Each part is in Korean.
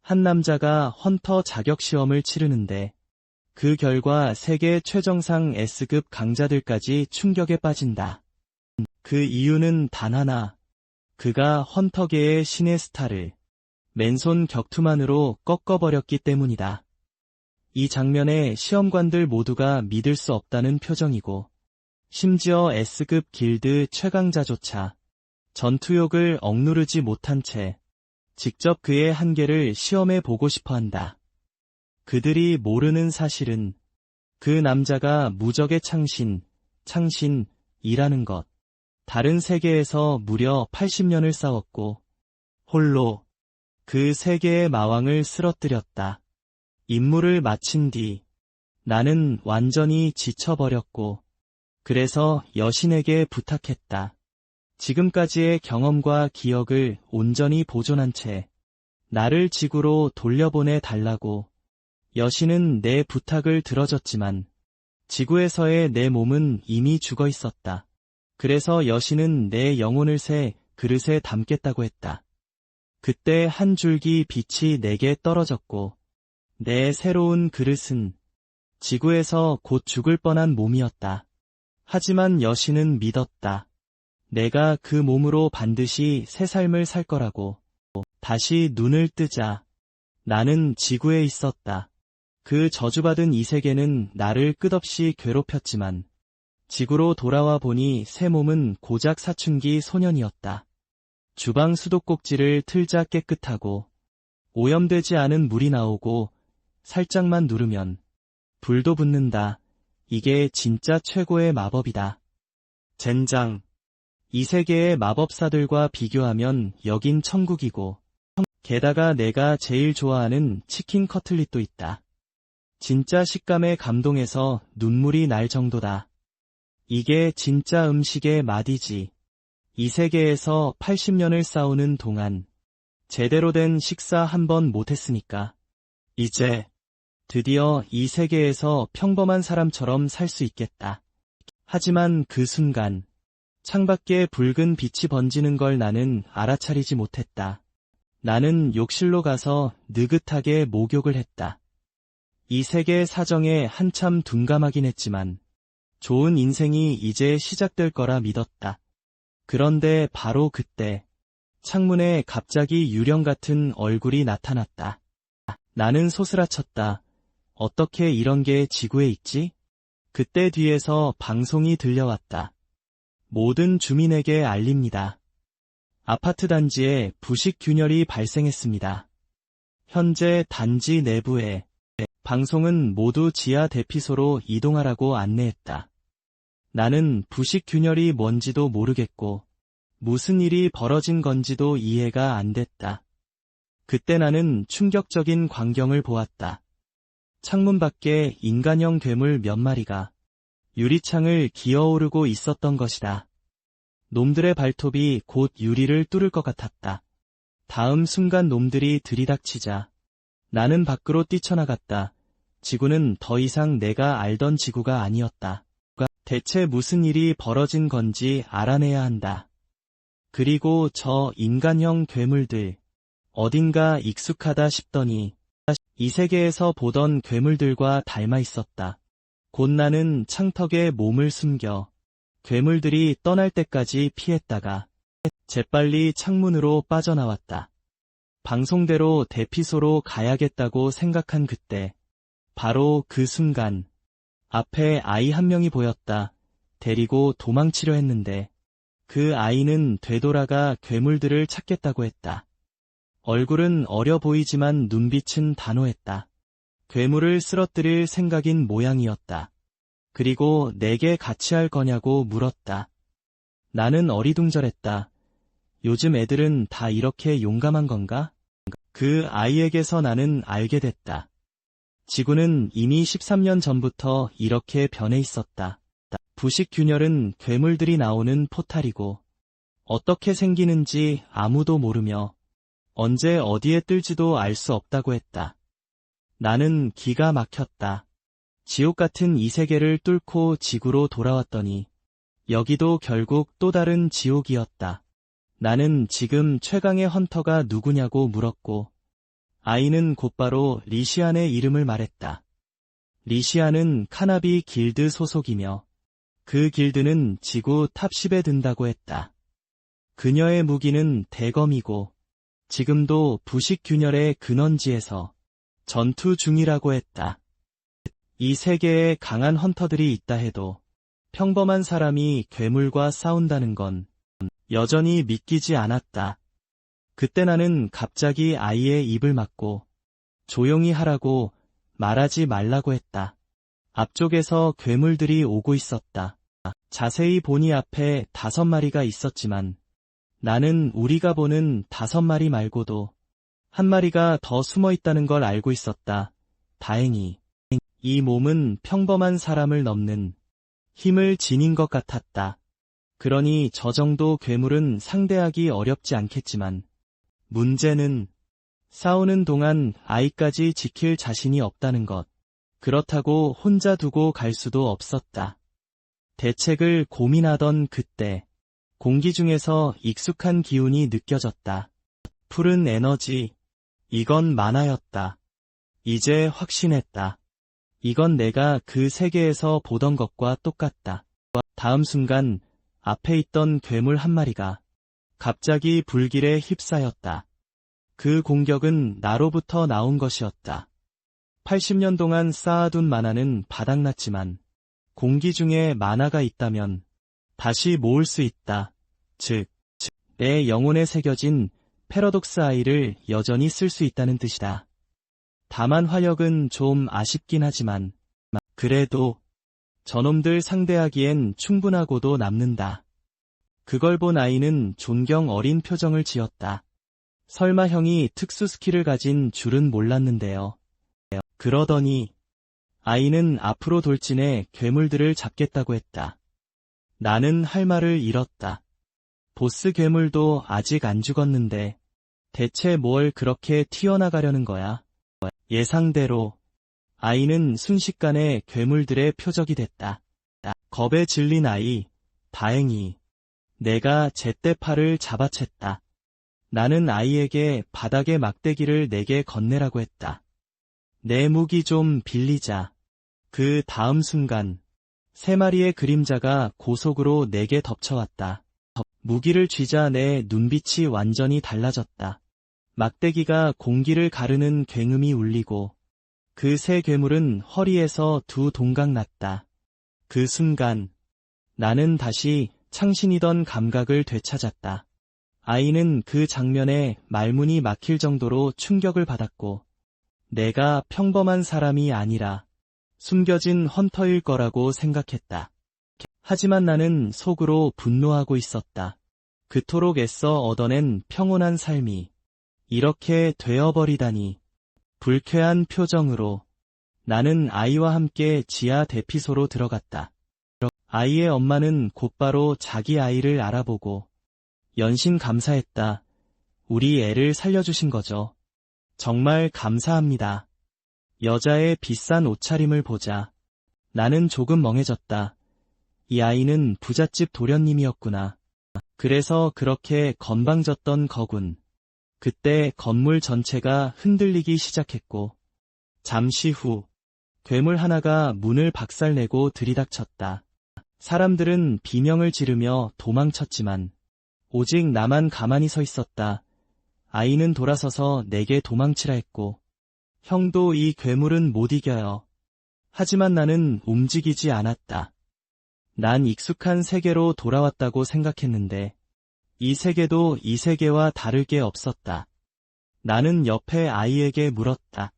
한 남자가 헌터 자격 시험을 치르는데 그 결과 세계 최정상 S급 강자들까지 충격에 빠진다. 그 이유는 단 하나. 그가 헌터계의 신의 스타를 맨손 격투만으로 꺾어버렸기 때문이다. 이 장면에 시험관들 모두가 믿을 수 없다는 표정이고 심지어 S급 길드 최강자조차 전투욕을 억누르지 못한 채 직접 그의 한계를 시험해 보고 싶어 한다. 그들이 모르는 사실은 그 남자가 무적의 창신이라는 것. 다른 세계에서 무려 80년을 싸웠고 홀로 그 세계의 마왕을 쓰러뜨렸다. 임무를 마친 뒤 나는 완전히 지쳐버렸고 그래서 여신에게 부탁했다. 지금까지의 경험과 기억을 온전히 보존한 채 나를 지구로 돌려보내 달라고. 여신은 내 부탁을 들어줬지만 지구에서의 내 몸은 이미 죽어 있었다. 그래서 여신은 내 영혼을 새 그릇에 담겠다고 했다. 그때 한 줄기 빛이 내게 떨어졌고 내 새로운 그릇은 지구에서 곧 죽을 뻔한 몸이었다. 하지만 여신은 믿었다. 내가 그 몸으로 반드시 새 삶을 살 거라고. 다시 눈을 뜨자 나는 지구에 있었다. 그 저주받은 이 세계는 나를 끝없이 괴롭혔지만 지구로 돌아와 보니 새 몸은 고작 사춘기 소년이었다. 주방 수도꼭지를 틀자 깨끗하고 오염되지 않은 물이 나오고 살짝만 누르면 불도 붙는다. 이게 진짜 최고의 마법이다. 젠장. 이 세계의 마법사들과 비교하면 여긴 천국이고 게다가 내가 제일 좋아하는 치킨 커틀릿도 있다. 진짜 식감에 감동해서 눈물이 날 정도다. 이게 진짜 음식의 맛이지. 이 세계에서 80년을 싸우는 동안 제대로 된 식사 한 번 못했으니까 이제 드디어 이 세계에서 평범한 사람처럼 살 수 있겠다. 하지만 그 순간 창밖에 붉은 빛이 번지는 걸 나는 알아차리지 못했다. 나는 욕실로 가서 느긋하게 목욕을 했다. 이 세계의 사정에 한참 둔감하긴 했지만 좋은 인생이 이제 시작될 거라 믿었다. 그런데 바로 그때 창문에 갑자기 유령 같은 얼굴이 나타났다. 나는 소스라쳤다. 어떻게 이런 게 지구에 있지? 그때 뒤에서 방송이 들려왔다. 모든 주민에게 알립니다. 아파트 단지에 부식 균열이 발생했습니다. 현재 단지 내부에 방송은 모두 지하 대피소로 이동하라고 안내했다. 나는 부식 균열이 뭔지도 모르겠고 무슨 일이 벌어진 건지도 이해가 안 됐다. 그때 나는 충격적인 광경을 보았다. 창문 밖에 인간형 괴물 몇 마리가 유리창을 기어오르고 있었던 것이다. 놈들의 발톱이 곧 유리를 뚫을 것 같았다. 다음 순간 놈들이 들이닥치자 나는 밖으로 뛰쳐나갔다. 지구는 더 이상 내가 알던 지구가 아니었다. 대체 무슨 일이 벌어진 건지 알아내야 한다. 그리고 저 인간형 괴물들 어딘가 익숙하다 싶더니 이 세계에서 보던 괴물들과 닮아 있었다. 곧 나는 창턱에 몸을 숨겨 괴물들이 떠날 때까지 피했다가 재빨리 창문으로 빠져나왔다. 방송대로 대피소로 가야겠다고 생각한 그때 바로 그 순간 앞에 아이 한 명이 보였다. 데리고 도망치려 했는데 그 아이는 되돌아가 괴물들을 찾겠다고 했다. 얼굴은 어려 보이지만 눈빛은 단호했다. 괴물을 쓰러뜨릴 생각인 모양이었다. 그리고 내게 같이 할 거냐고 물었다. 나는 어리둥절했다. 요즘 애들은 다 이렇게 용감한 건가? 그 아이에게서 나는 알게 됐다. 지구는 이미 13년 전부터 이렇게 변해 있었다. 부식 균열은 괴물들이 나오는 포탈이고 어떻게 생기는지 아무도 모르며 언제 어디에 뜰지도 알 수 없다고 했다. 나는 기가 막혔다. 지옥 같은 이 세계를 뚫고 지구로 돌아왔더니 여기도 결국 또 다른 지옥이었다. 나는 지금 최강의 헌터가 누구냐고 물었고 아이는 곧바로 리시안의 이름을 말했다. 리시안은 카나비 길드 소속이며 그 길드는 지구 탑10에 든다고 했다. 그녀의 무기는 대검이고 지금도 부식 균열의 근원지에서 전투 중이라고 했다. 이 세계에 강한 헌터들이 있다 해도 평범한 사람이 괴물과 싸운다는 건 여전히 믿기지 않았다. 그때 나는 갑자기 아이의 입을 막고 조용히 하라고 말하지 말라고 했다. 앞쪽에서 괴물들이 오고 있었다. 자세히 보니 앞에 5마리가 있었지만 나는 우리가 보는 5마리 말고도 한 마리가 더 숨어 있다는 걸 알고 있었다. 다행히 이 몸은 평범한 사람을 넘는 힘을 지닌 것 같았다. 그러니 저 정도 괴물은 상대하기 어렵지 않겠지만 문제는 싸우는 동안 아이까지 지킬 자신이 없다는 것. 그렇다고 혼자 두고 갈 수도 없었다. 대책을 고민하던 그때 공기 중에서 익숙한 기운이 느껴졌다. 푸른 에너지. 이건 만화였다. 이제 확신했다. 이건 내가 그 세계에서 보던 것과 똑같다. 다음 순간 앞에 있던 괴물 한 마리가 갑자기 불길에 휩싸였다. 그 공격은 나로부터 나온 것이었다. 80년 동안 쌓아둔 만화는 바닥났지만 공기 중에 만화가 있다면 다시 모을 수 있다. 즉, 내 영혼에 새겨진 패러독스 아이를 여전히 쓸 수 있다는 뜻이다. 다만 화력은 좀 아쉽긴 하지만 그래도 저놈들 상대하기엔 충분하고도 남는다. 그걸 본 아이는 존경 어린 표정을 지었다. 설마 형이 특수 스킬을 가진 줄은 몰랐는데요. 그러더니 아이는 앞으로 돌진해 괴물들을 잡겠다고 했다. 나는 할 말을 잃었다. 보스 괴물도 아직 안 죽었는데 대체 뭘 그렇게 튀어나가려는 거야? 예상대로 아이는 순식간에 괴물들의 표적이 됐다. 겁에 질린 아이, 다행히 내가 제때 팔을 잡아챘다. 나는 아이에게 바닥에 막대기를 내게 건네라고 했다. 내 무기 좀 빌리자. 그 다음 순간 3마리의 그림자가 고속으로 내게 덮쳐왔다. 무기를 쥐자 내 눈빛이 완전히 달라졌다. 막대기가 공기를 가르는 굉음이 울리고 그 새 괴물은 허리에서 2 동강 났다. 그 순간 나는 다시 창신이던 감각을 되찾았다. 아이는 그 장면에 말문이 막힐 정도로 충격을 받았고 내가 평범한 사람이 아니라 숨겨진 헌터일 거라고 생각했다. 하지만 나는 속으로 분노하고 있었다. 그토록 애써 얻어낸 평온한 삶이 이렇게 되어버리다니. 불쾌한 표정으로 나는 아이와 함께 지하 대피소로 들어갔다. 아이의 엄마는 곧바로 자기 아이를 알아보고 연신 감사했다. 우리 애를 살려주신 거죠. 정말 감사합니다. 여자의 비싼 옷차림을 보자 나는 조금 멍해졌다. 이 아이는 부잣집 도련님이었구나. 그래서 그렇게 건방졌던 거군. 그때 건물 전체가 흔들리기 시작했고 잠시 후 괴물 하나가 문을 박살내고 들이닥쳤다. 사람들은 비명을 지르며 도망쳤지만 오직 나만 가만히 서 있었다. 아이는 돌아서서 내게 도망치라 했고 형도 이 괴물은 못 이겨요. 하지만 나는 움직이지 않았다. 난 익숙한 세계로 돌아왔다고 생각했는데 이 세계도 이 세계와 다를 게 없었다. 나는 옆에 아이에게 물었다.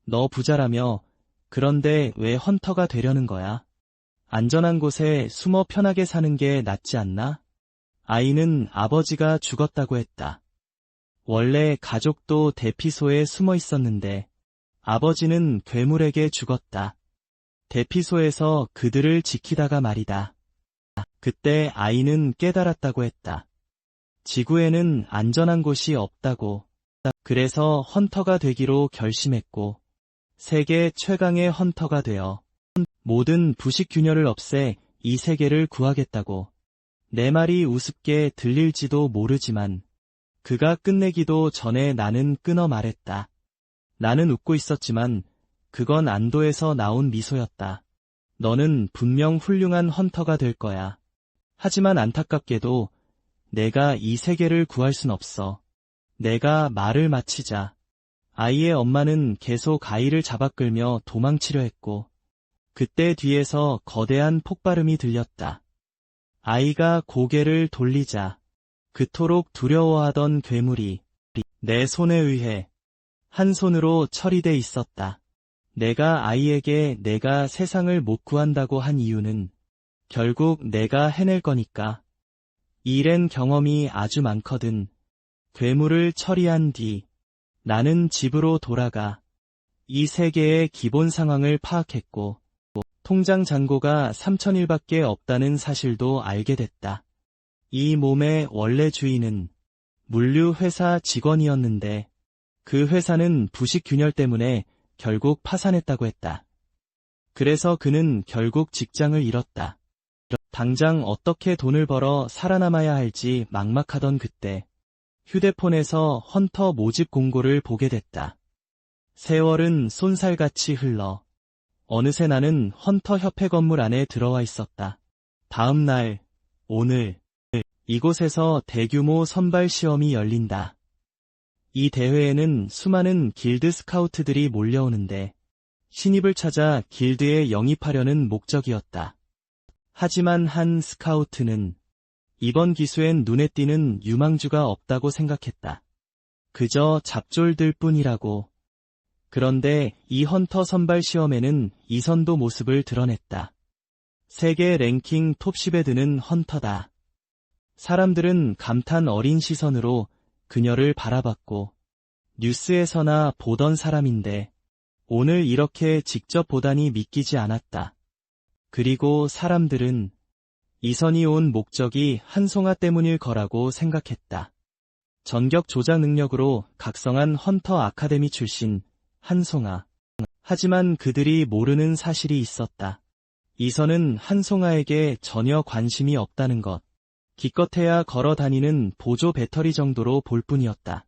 너 부자라며 그런데 왜 헌터가 되려는 거야? 안전한 곳에 숨어 편하게 사는 게 낫지 않나? 아이는 아버지가 죽었다고 했다. 원래 가족도 대피소에 숨어 있었는데 아버지는 괴물에게 죽었다. 대피소에서 그들을 지키다가 말이다. 그때 아이는 깨달았다고 했다. 지구에는 안전한 곳이 없다고. 그래서 헌터가 되기로 결심했고 세계 최강의 헌터가 되어 모든 부식 균열을 없애 이 세계를 구하겠다고. 내 말이 우습게 들릴지도 모르지만 그가 끝내기도 전에 나는 끊어 말했다. 나는 웃고 있었지만 그건 안도에서 나온 미소였다. 너는 분명 훌륭한 헌터가 될 거야. 하지만 안타깝게도 내가 이 세계를 구할 순 없어. 내가 말을 마치자 아이의 엄마는 계속 아이를 잡아끌며 도망치려 했고 그때 뒤에서 거대한 폭발음이 들렸다. 아이가 고개를 돌리자 그토록 두려워하던 괴물이 내 손에 의해 한 손으로 처리돼 있었다. 내가 아이에게 내가 세상을 못 구한다고 한 이유는 결국 내가 해낼 거니까. 일엔 경험이 아주 많거든. 괴물을 처리한 뒤 나는 집으로 돌아가 이 세계의 기본 상황을 파악했고 통장 잔고가 3,000일밖에 없다는 사실도 알게 됐다. 이 몸의 원래 주인은 물류회사 직원이었는데 그 회사는 부식 균열 때문에 결국 파산했다고 했다. 그래서 그는 결국 직장을 잃었다. 당장 어떻게 돈을 벌어 살아남아야 할지 막막하던 그때 휴대폰에서 헌터 모집 공고를 보게 됐다. 세월은 쏜살같이 흘러 어느새 나는 헌터 협회 건물 안에 들어와 있었다. 다음 날, 오늘 이곳에서 대규모 선발 시험이 열린다. 이 대회에는 수많은 길드 스카우트들이 몰려오는데 신입을 찾아 길드에 영입하려는 목적이었다. 하지만 한 스카우트는 이번 기수엔 눈에 띄는 유망주가 없다고 생각했다. 그저 잡졸들 뿐이라고. 그런데 이 헌터 선발 시험에는 이선도 모습을 드러냈다. 세계 랭킹 톱10에 드는 헌터다. 사람들은 감탄 어린 시선으로 그녀를 바라봤고 뉴스에서나 보던 사람인데 오늘 이렇게 직접 보다니 믿기지 않았다. 그리고 사람들은 이선이 온 목적이 한송아 때문일 거라고 생각했다. 전격 조작 능력으로 각성한 헌터 아카데미 출신 한송아. 하지만 그들이 모르는 사실이 있었다. 이선은 한송아에게 전혀 관심이 없다는 것. 기껏해야 걸어 다니는 보조 배터리 정도로 볼 뿐이었다.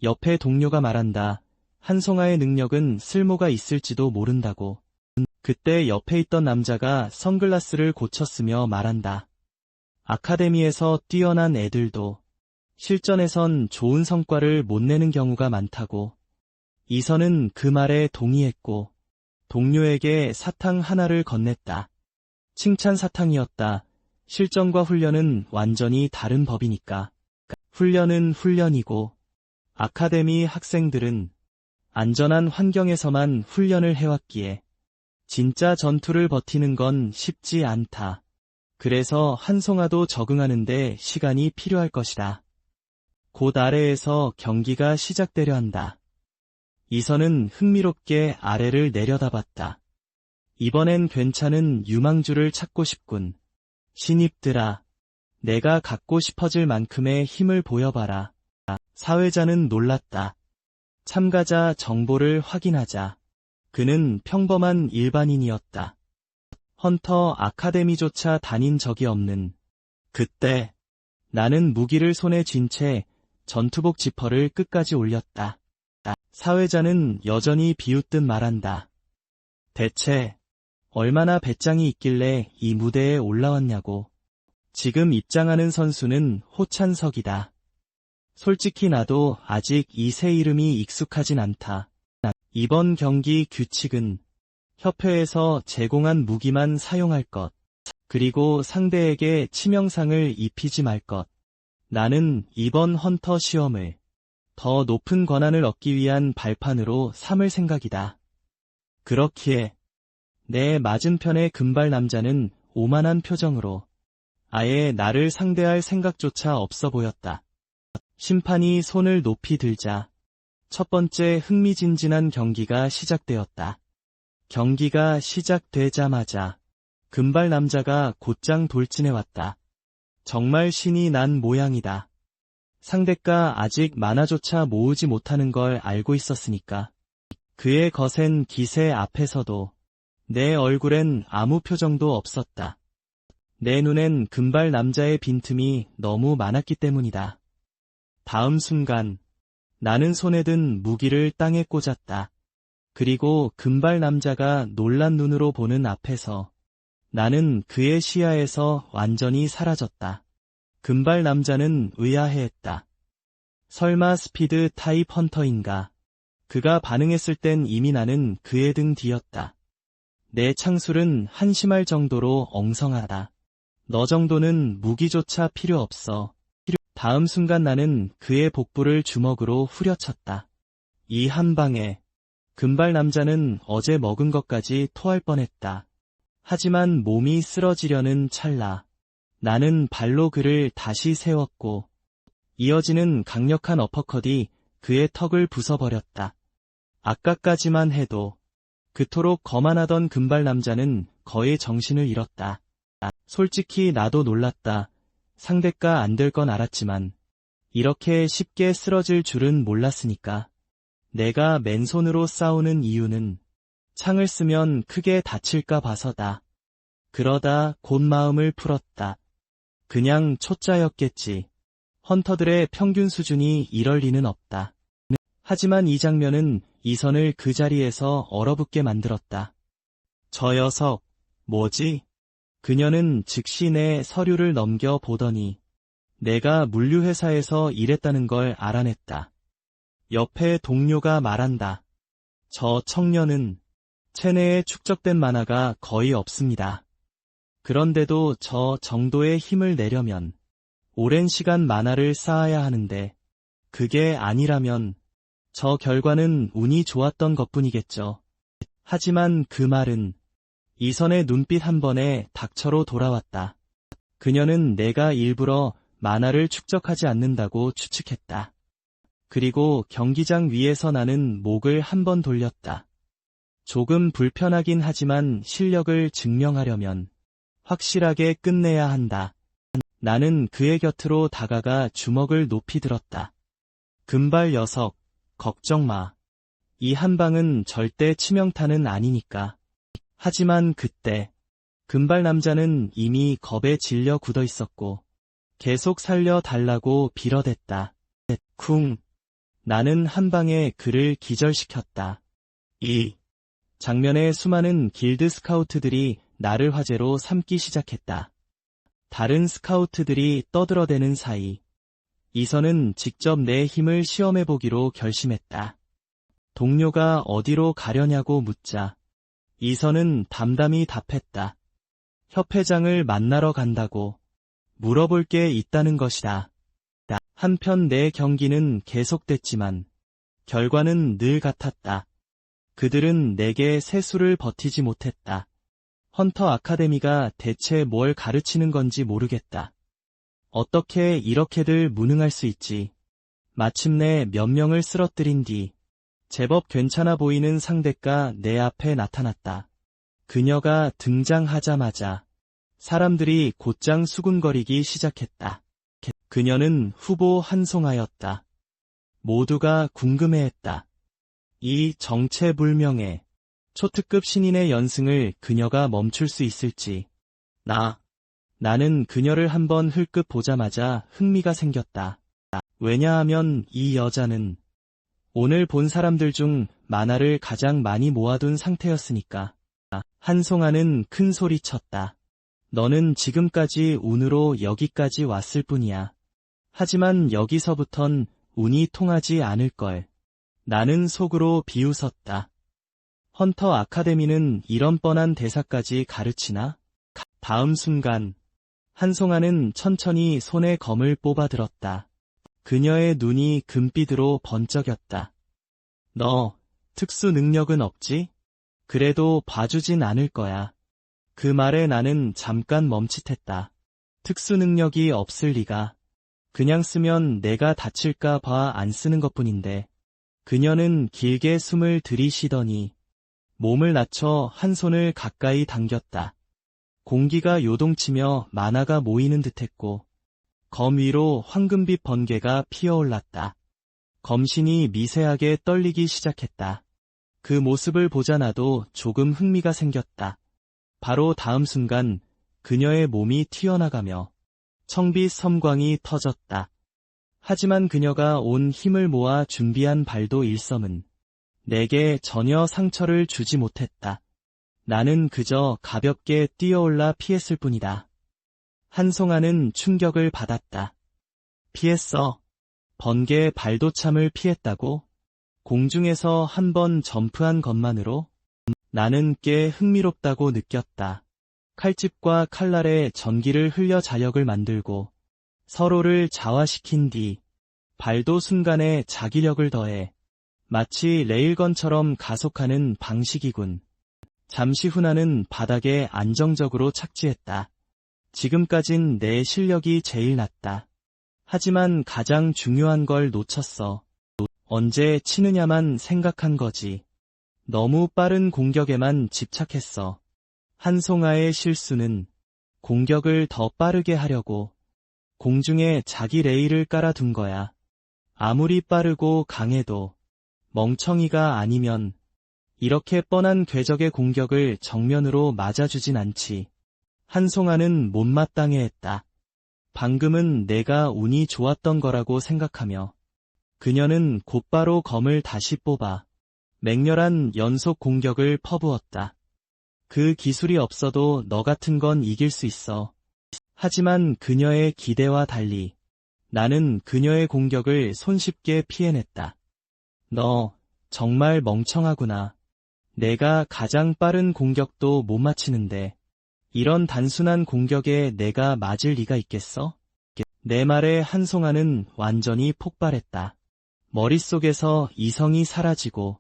옆에 동료가 말한다. 한송아의 능력은 쓸모가 있을지도 모른다고. 그때 옆에 있던 남자가 선글라스를 고쳤으며 말한다. 아카데미에서 뛰어난 애들도 실전에선 좋은 성과를 못 내는 경우가 많다고. 이선은 그 말에 동의했고 동료에게 사탕 하나를 건넸다. 칭찬 사탕이었다. 실전과 훈련은 완전히 다른 법이니까. 훈련은 훈련이고 아카데미 학생들은 안전한 환경에서만 훈련을 해왔기에 진짜 전투를 버티는 건 쉽지 않다. 그래서 한송아도 적응하는데 시간이 필요할 것이다. 곧 아래에서 경기가 시작되려 한다. 이선은 흥미롭게 아래를 내려다봤다. 이번엔 괜찮은 유망주를 찾고 싶군. 신입들아, 내가 갖고 싶어질 만큼의 힘을 보여봐라. 사회자는 놀랐다. 참가자 정보를 확인하자. 그는 평범한 일반인이었다. 헌터 아카데미조차 다닌 적이 없는. 그때 나는 무기를 손에 쥔 채 전투복 지퍼를 끝까지 올렸다. 사회자는 여전히 비웃듯 말한다. 대체 얼마나 배짱이 있길래 이 무대에 올라왔냐고. 지금 입장하는 선수는 호찬석이다. 솔직히 나도 아직 이 새 이름이 익숙하진 않다. 이번 경기 규칙은 협회에서 제공한 무기만 사용할 것, 그리고 상대에게 치명상을 입히지 말 것. 나는 이번 헌터 시험을 더 높은 권한을 얻기 위한 발판으로 삼을 생각이다. 그렇기에 내 맞은편의 금발 남자는 오만한 표정으로 아예 나를 상대할 생각조차 없어 보였다. 심판이 손을 높이 들자 첫 번째 흥미진진한 경기가 시작되었다. 경기가 시작되자마자 금발 남자가 곧장 돌진해왔다. 정말 신이 난 모양이다. 상대가 아직 만화조차 모으지 못하는 걸 알고 있었으니까. 그의 거센 기세 앞에서도 내 얼굴엔 아무 표정도 없었다. 내 눈엔 금발 남자의 빈틈이 너무 많았기 때문이다. 다음 순간 나는 손에 든 무기를 땅에 꽂았다. 그리고 금발 남자가 놀란 눈으로 보는 앞에서 나는 그의 시야에서 완전히 사라졌다. 금발 남자는 의아해했다. 설마 스피드 타입 헌터인가? 그가 반응했을 땐 이미 나는 그의 등 뒤였다. 내 창술은 한심할 정도로 엉성하다. 너 정도는 무기조차 필요 없어. 다음 순간 나는 그의 복부를 주먹으로 후려쳤다. 이 한 방에 금발 남자는 어제 먹은 것까지 토할 뻔했다. 하지만 몸이 쓰러지려는 찰나 나는 발로 그를 다시 세웠고 이어지는 강력한 어퍼컷이 그의 턱을 부숴버렸다. 아까까지만 해도 그토록 거만하던 금발 남자는 거의 정신을 잃었다. 솔직히 나도 놀랐다. 상대가 안 될 건 알았지만 이렇게 쉽게 쓰러질 줄은 몰랐으니까. 내가 맨손으로 싸우는 이유는 창을 쓰면 크게 다칠까 봐서다. 그러다 곧 마음을 풀었다. 그냥 초짜였겠지. 헌터들의 평균 수준이 이럴 리는 없다. 하지만 이 장면은 이선을 그 자리에서 얼어붙게 만들었다. 저 녀석, 뭐지? 그녀는 즉시 내 서류를 넘겨보더니 내가 물류회사에서 일했다는 걸 알아냈다. 옆에 동료가 말한다. 저 청년은 체내에 축적된 만화가 거의 없습니다. 그런데도 저 정도의 힘을 내려면 오랜 시간 만화를 쌓아야 하는데 그게 아니라면 저 결과는 운이 좋았던 것뿐이겠죠. 하지만 그 말은 이선의 눈빛 한 번에 닥쳐로 돌아왔다. 그녀는 내가 일부러 만화를 축적하지 않는다고 추측했다. 그리고 경기장 위에서 나는 목을 한 번 돌렸다. 조금 불편하긴 하지만 실력을 증명하려면 확실하게 끝내야 한다. 나는 그의 곁으로 다가가 주먹을 높이 들었다. 금발 녀석, 걱정 마. 이 한 방은 절대 치명타는 아니니까. 하지만 그때 금발 남자는 이미 겁에 질려 굳어 있었고 계속 살려달라고 빌어댔다. 쿵. 나는 한 방에 그를 기절시켰다. 이 장면에 수많은 길드 스카우트들이 나를 화제로 삼기 시작했다. 다른 스카우트들이 떠들어대는 사이 이선은 직접 내 힘을 시험해보기로 결심했다. 동료가 어디로 가려냐고 묻자 이선은 담담히 답했다. 협회장을 만나러 간다고. 물어볼 게 있다는 것이다. 한편 내 경기는 계속됐지만 결과는 늘 같았다. 그들은 내게 세수를 버티지 못했다. 헌터 아카데미가 대체 뭘 가르치는 건지 모르겠다. 어떻게 이렇게들 무능할 수 있지. 마침내 몇 명을 쓰러뜨린 뒤 제법 괜찮아 보이는 상대가 내 앞에 나타났다. 그녀가 등장하자마자 사람들이 곧장 수군거리기 시작했다. 그녀는 후보 한송아였다. 모두가 궁금해했다. 이 정체불명의 초특급 신인의 연승을 그녀가 멈출 수 있을지. 나는 그녀를 한번 흘끗 보자마자 흥미가 생겼다. 왜냐하면 이 여자는 오늘 본 사람들 중 만화를 가장 많이 모아둔 상태였으니까. 한송아는 큰 소리 쳤다. 너는 지금까지 운으로 여기까지 왔을 뿐이야. 하지만 여기서부턴 운이 통하지 않을걸. 나는 속으로 비웃었다. 헌터 아카데미는 이런 뻔한 대사까지 가르치나? 다음 순간 한송아는 천천히 손에 검을 뽑아들었다. 그녀의 눈이 금빛으로 번쩍였다. 너 특수 능력은 없지? 그래도 봐주진 않을 거야. 그 말에 나는 잠깐 멈칫했다. 특수 능력이 없을 리가. 그냥 쓰면 내가 다칠까 봐 안 쓰는 것뿐인데. 그녀는 길게 숨을 들이쉬더니 몸을 낮춰 한 손을 가까이 당겼다. 공기가 요동치며 만화가 모이는 듯했고 검 위로 황금빛 번개가 피어올랐다. 검신이 미세하게 떨리기 시작했다. 그 모습을 보자 나도 조금 흥미가 생겼다. 바로 다음 순간 그녀의 몸이 튀어나가며 청빛 섬광이 터졌다. 하지만 그녀가 온 힘을 모아 준비한 발도 일섬은 내게 전혀 상처를 주지 못했다. 나는 그저 가볍게 뛰어올라 피했을 뿐이다. 한송아는 충격을 받았다. 피했어. 번개 발도참을 피했다고? 공중에서 한 번 점프한 것만으로? 나는 꽤 흥미롭다고 느꼈다. 칼집과 칼날에 전기를 흘려 자력을 만들고 서로를 자화시킨 뒤 발도 순간에 자기력을 더해 마치 레일건처럼 가속하는 방식이군. 잠시 후 나는 바닥에 안정적으로 착지했다. 지금까진 내 실력이 제일 낮다. 하지만 가장 중요한 걸 놓쳤어. 언제 치느냐만 생각한 거지. 너무 빠른 공격에만 집착했어. 한송아의 실수는 공격을 더 빠르게 하려고 공중에 자기 레일을 깔아둔 거야. 아무리 빠르고 강해도 멍청이가 아니면 이렇게 뻔한 궤적의 공격을 정면으로 맞아주진 않지. 한송아는 못마땅해했다. 방금은 내가 운이 좋았던 거라고 생각하며 그녀는 곧바로 검을 다시 뽑아 맹렬한 연속 공격을 퍼부었다. 그 기술이 없어도 너 같은 건 이길 수 있어. 하지만 그녀의 기대와 달리 나는 그녀의 공격을 손쉽게 피해냈다. 너 정말 멍청하구나. 내가 가장 빠른 공격도 못 맞히는데 이런 단순한 공격에 내가 맞을 리가 있겠어? 내 말에 한송아는 완전히 폭발했다. 머릿속에서 이성이 사라지고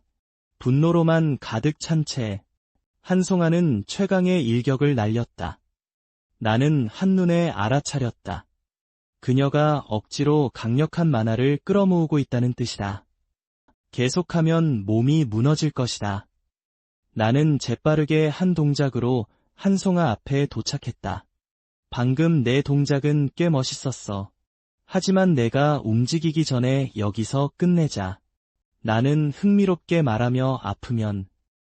분노로만 가득 찬 채 한송아는 최강의 일격을 날렸다. 나는 한눈에 알아차렸다. 그녀가 억지로 강력한 만화를 끌어모으고 있다는 뜻이다. 계속하면 몸이 무너질 것이다. 나는 재빠르게 한 동작으로 한송아 앞에 도착했다. 방금 내 동작은 꽤 멋있었어. 하지만 내가 움직이기 전에 여기서 끝내자. 나는 흥미롭게 말하며 아프면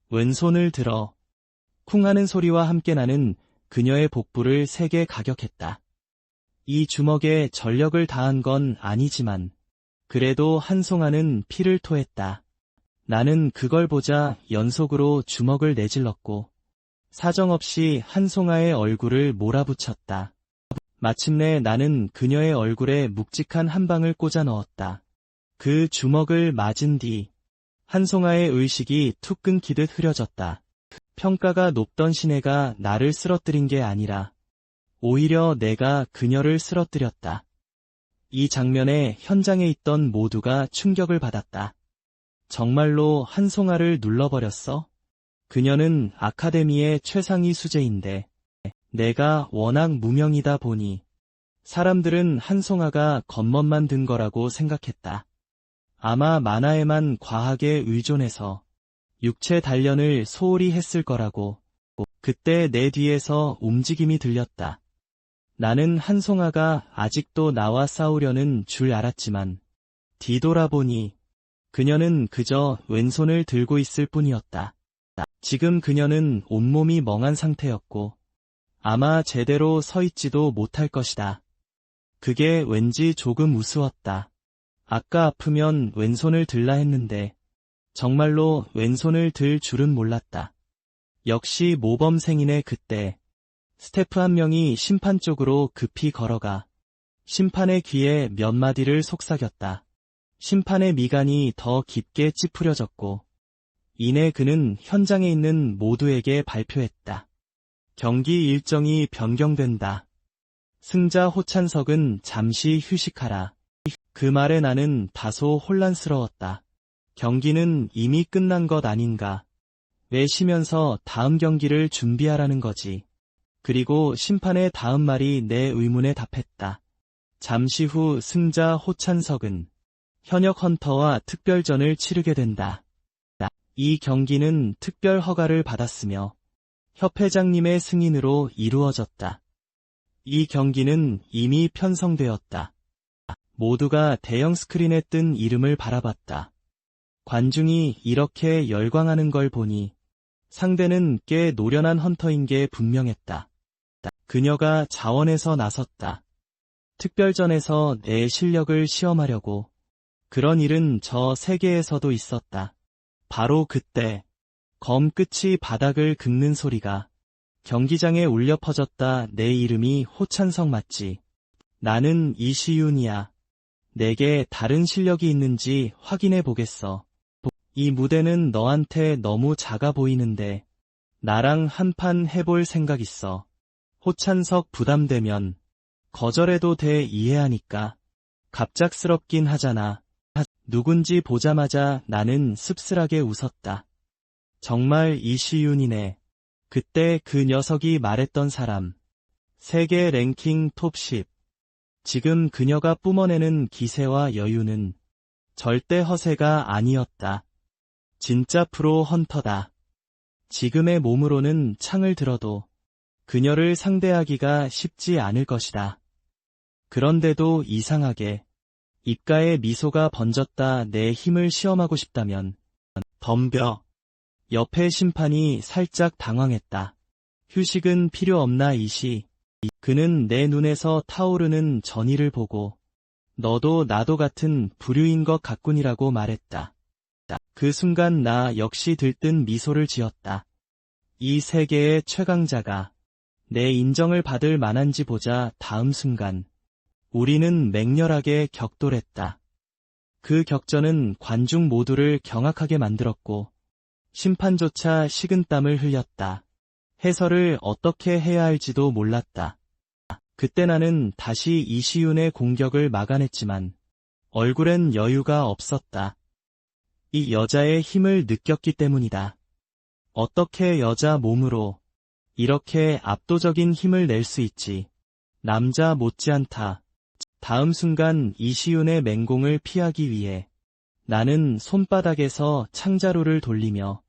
왼손을 들어 쿵 하는 소리와 함께 나는 그녀의 복부를 세게 가격했다. 이 주먹에 전력을 다한 건 아니지만 그래도 한송아는 피를 토했다. 나는 그걸 보자 연속으로 주먹을 내질렀고 사정없이 한송아의 얼굴을 몰아붙였다. 마침내 나는 그녀의 얼굴에 묵직한 한 방을 꽂아 넣었다. 그 주먹을 맞은 뒤 한송아의 의식이 툭 끊기듯 흐려졌다. 평가가 높던 시내가 나를 쓰러뜨린 게 아니라 오히려 내가 그녀를 쓰러뜨렸다. 이 장면에 현장에 있던 모두가 충격을 받았다. 정말로 한송아를 눌러버렸어? 그녀는 아카데미의 최상위 수재인데 내가 워낙 무명이다 보니 사람들은 한송아가 겉멋만 든 거라고 생각했다. 아마 만화에만 과하게 의존해서 육체 단련을 소홀히 했을 거라고. 그때 내 뒤에서 움직임이 들렸다. 나는 한송아가 아직도 나와 싸우려는 줄 알았지만 뒤돌아보니 그녀는 그저 왼손을 들고 있을 뿐이었다. 지금 그녀는 온몸이 멍한 상태였고 아마 제대로 서 있지도 못할 것이다. 그게 왠지 조금 우스웠다. 아까 아프면 왼손을 들라 했는데 정말로 왼손을 들 줄은 몰랐다. 역시 모범생이네. 그때 스태프 한 명이 심판 쪽으로 급히 걸어가 심판의 귀에 몇 마디를 속삭였다. 심판의 미간이 더 깊게 찌푸려졌고 이내 그는 현장에 있는 모두에게 발표했다. 경기 일정이 변경된다. 승자 호찬석은 잠시 휴식하라. 그 말에 나는 다소 혼란스러웠다. 경기는 이미 끝난 것 아닌가? 왜 쉬면서 다음 경기를 준비하라는 거지? 그리고 심판의 다음 말이 내 의문에 답했다. 잠시 후 승자 호찬석은 현역 헌터와 특별전을 치르게 된다. 이 경기는 특별 허가를 받았으며 협회장님의 승인으로 이루어졌다. 이 경기는 이미 편성되었다. 모두가 대형 스크린에 뜬 이름을 바라봤다. 관중이 이렇게 열광하는 걸 보니 상대는 꽤 노련한 헌터인 게 분명했다. 그녀가 자원에서 나섰다. 특별전에서 내 실력을 시험하려고. 그런 일은 저 세계에서도 있었다. 바로 그때 검 끝이 바닥을 긁는 소리가 경기장에 울려 퍼졌다. 내 이름이 호찬석 맞지? 나는 이시윤이야. 내게 다른 실력이 있는지 확인해 보겠어. 이 무대는 너한테 너무 작아 보이는데 나랑 한판 해볼 생각 있어. 호찬석 부담되면 거절해도 돼. 이해하니까. 갑작스럽긴 하잖아. 누군지 보자마자 나는 씁쓸하게 웃었다. 정말 이시윤이네. 그때 그 녀석이 말했던 사람. 세계 랭킹 톱 10. 지금 그녀가 뿜어내는 기세와 여유는 절대 허세가 아니었다. 진짜 프로 헌터다. 지금의 몸으로는 창을 들어도 그녀를 상대하기가 쉽지 않을 것이다. 그런데도 이상하게 입가에 미소가 번졌다. 내 힘을 시험하고 싶다면 덤벼. 옆에 심판이 살짝 당황했다. 휴식은 필요 없나 이시. 그는 내 눈에서 타오르는 전의를 보고 너도 나도 같은 부류인 것 같군이라고 말했다. 그 순간 나 역시 들뜬 미소를 지었다. 이 세계의 최강자가 내 인정을 받을 만한지 보자. 다음 순간 우리는 맹렬하게 격돌했다. 그 격전은 관중 모두를 경악하게 만들었고 심판조차 식은땀을 흘렸다. 해설을 어떻게 해야 할지도 몰랐다. 그때 나는 다시 이시윤의 공격을 막아냈지만 얼굴엔 여유가 없었다. 이 여자의 힘을 느꼈기 때문이다. 어떻게 여자 몸으로 이렇게 압도적인 힘을 낼 수 있지? 남자 못지않다. 다음 순간 이시윤의 맹공을 피하기 위해 나는 손바닥에서 창자루를 돌리며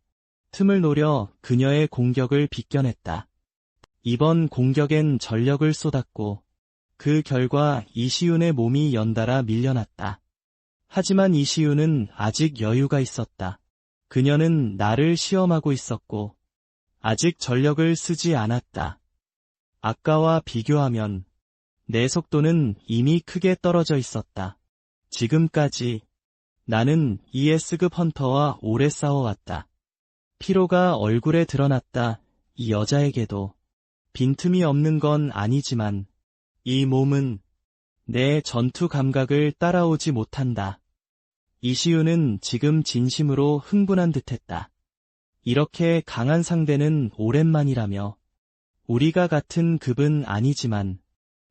틈을 노려 그녀의 공격을 비껴냈다. 이번 공격엔 전력을 쏟았고 그 결과 이시윤의 몸이 연달아 밀려났다. 하지만 이시윤은 아직 여유가 있었다. 그녀는 나를 시험하고 있었고 아직 전력을 쓰지 않았다. 아까와 비교하면 내 속도는 이미 크게 떨어져 있었다. 지금까지 나는 ES급 헌터와 오래 싸워왔다. 피로가 얼굴에 드러났다. 이 여자에게도 빈틈이 없는 건 아니지만 이 몸은 내 전투 감각을 따라오지 못한다. 이시윤은 지금 진심으로 흥분한 듯했다. 이렇게 강한 상대는 오랜만이라며 우리가 같은 급은 아니지만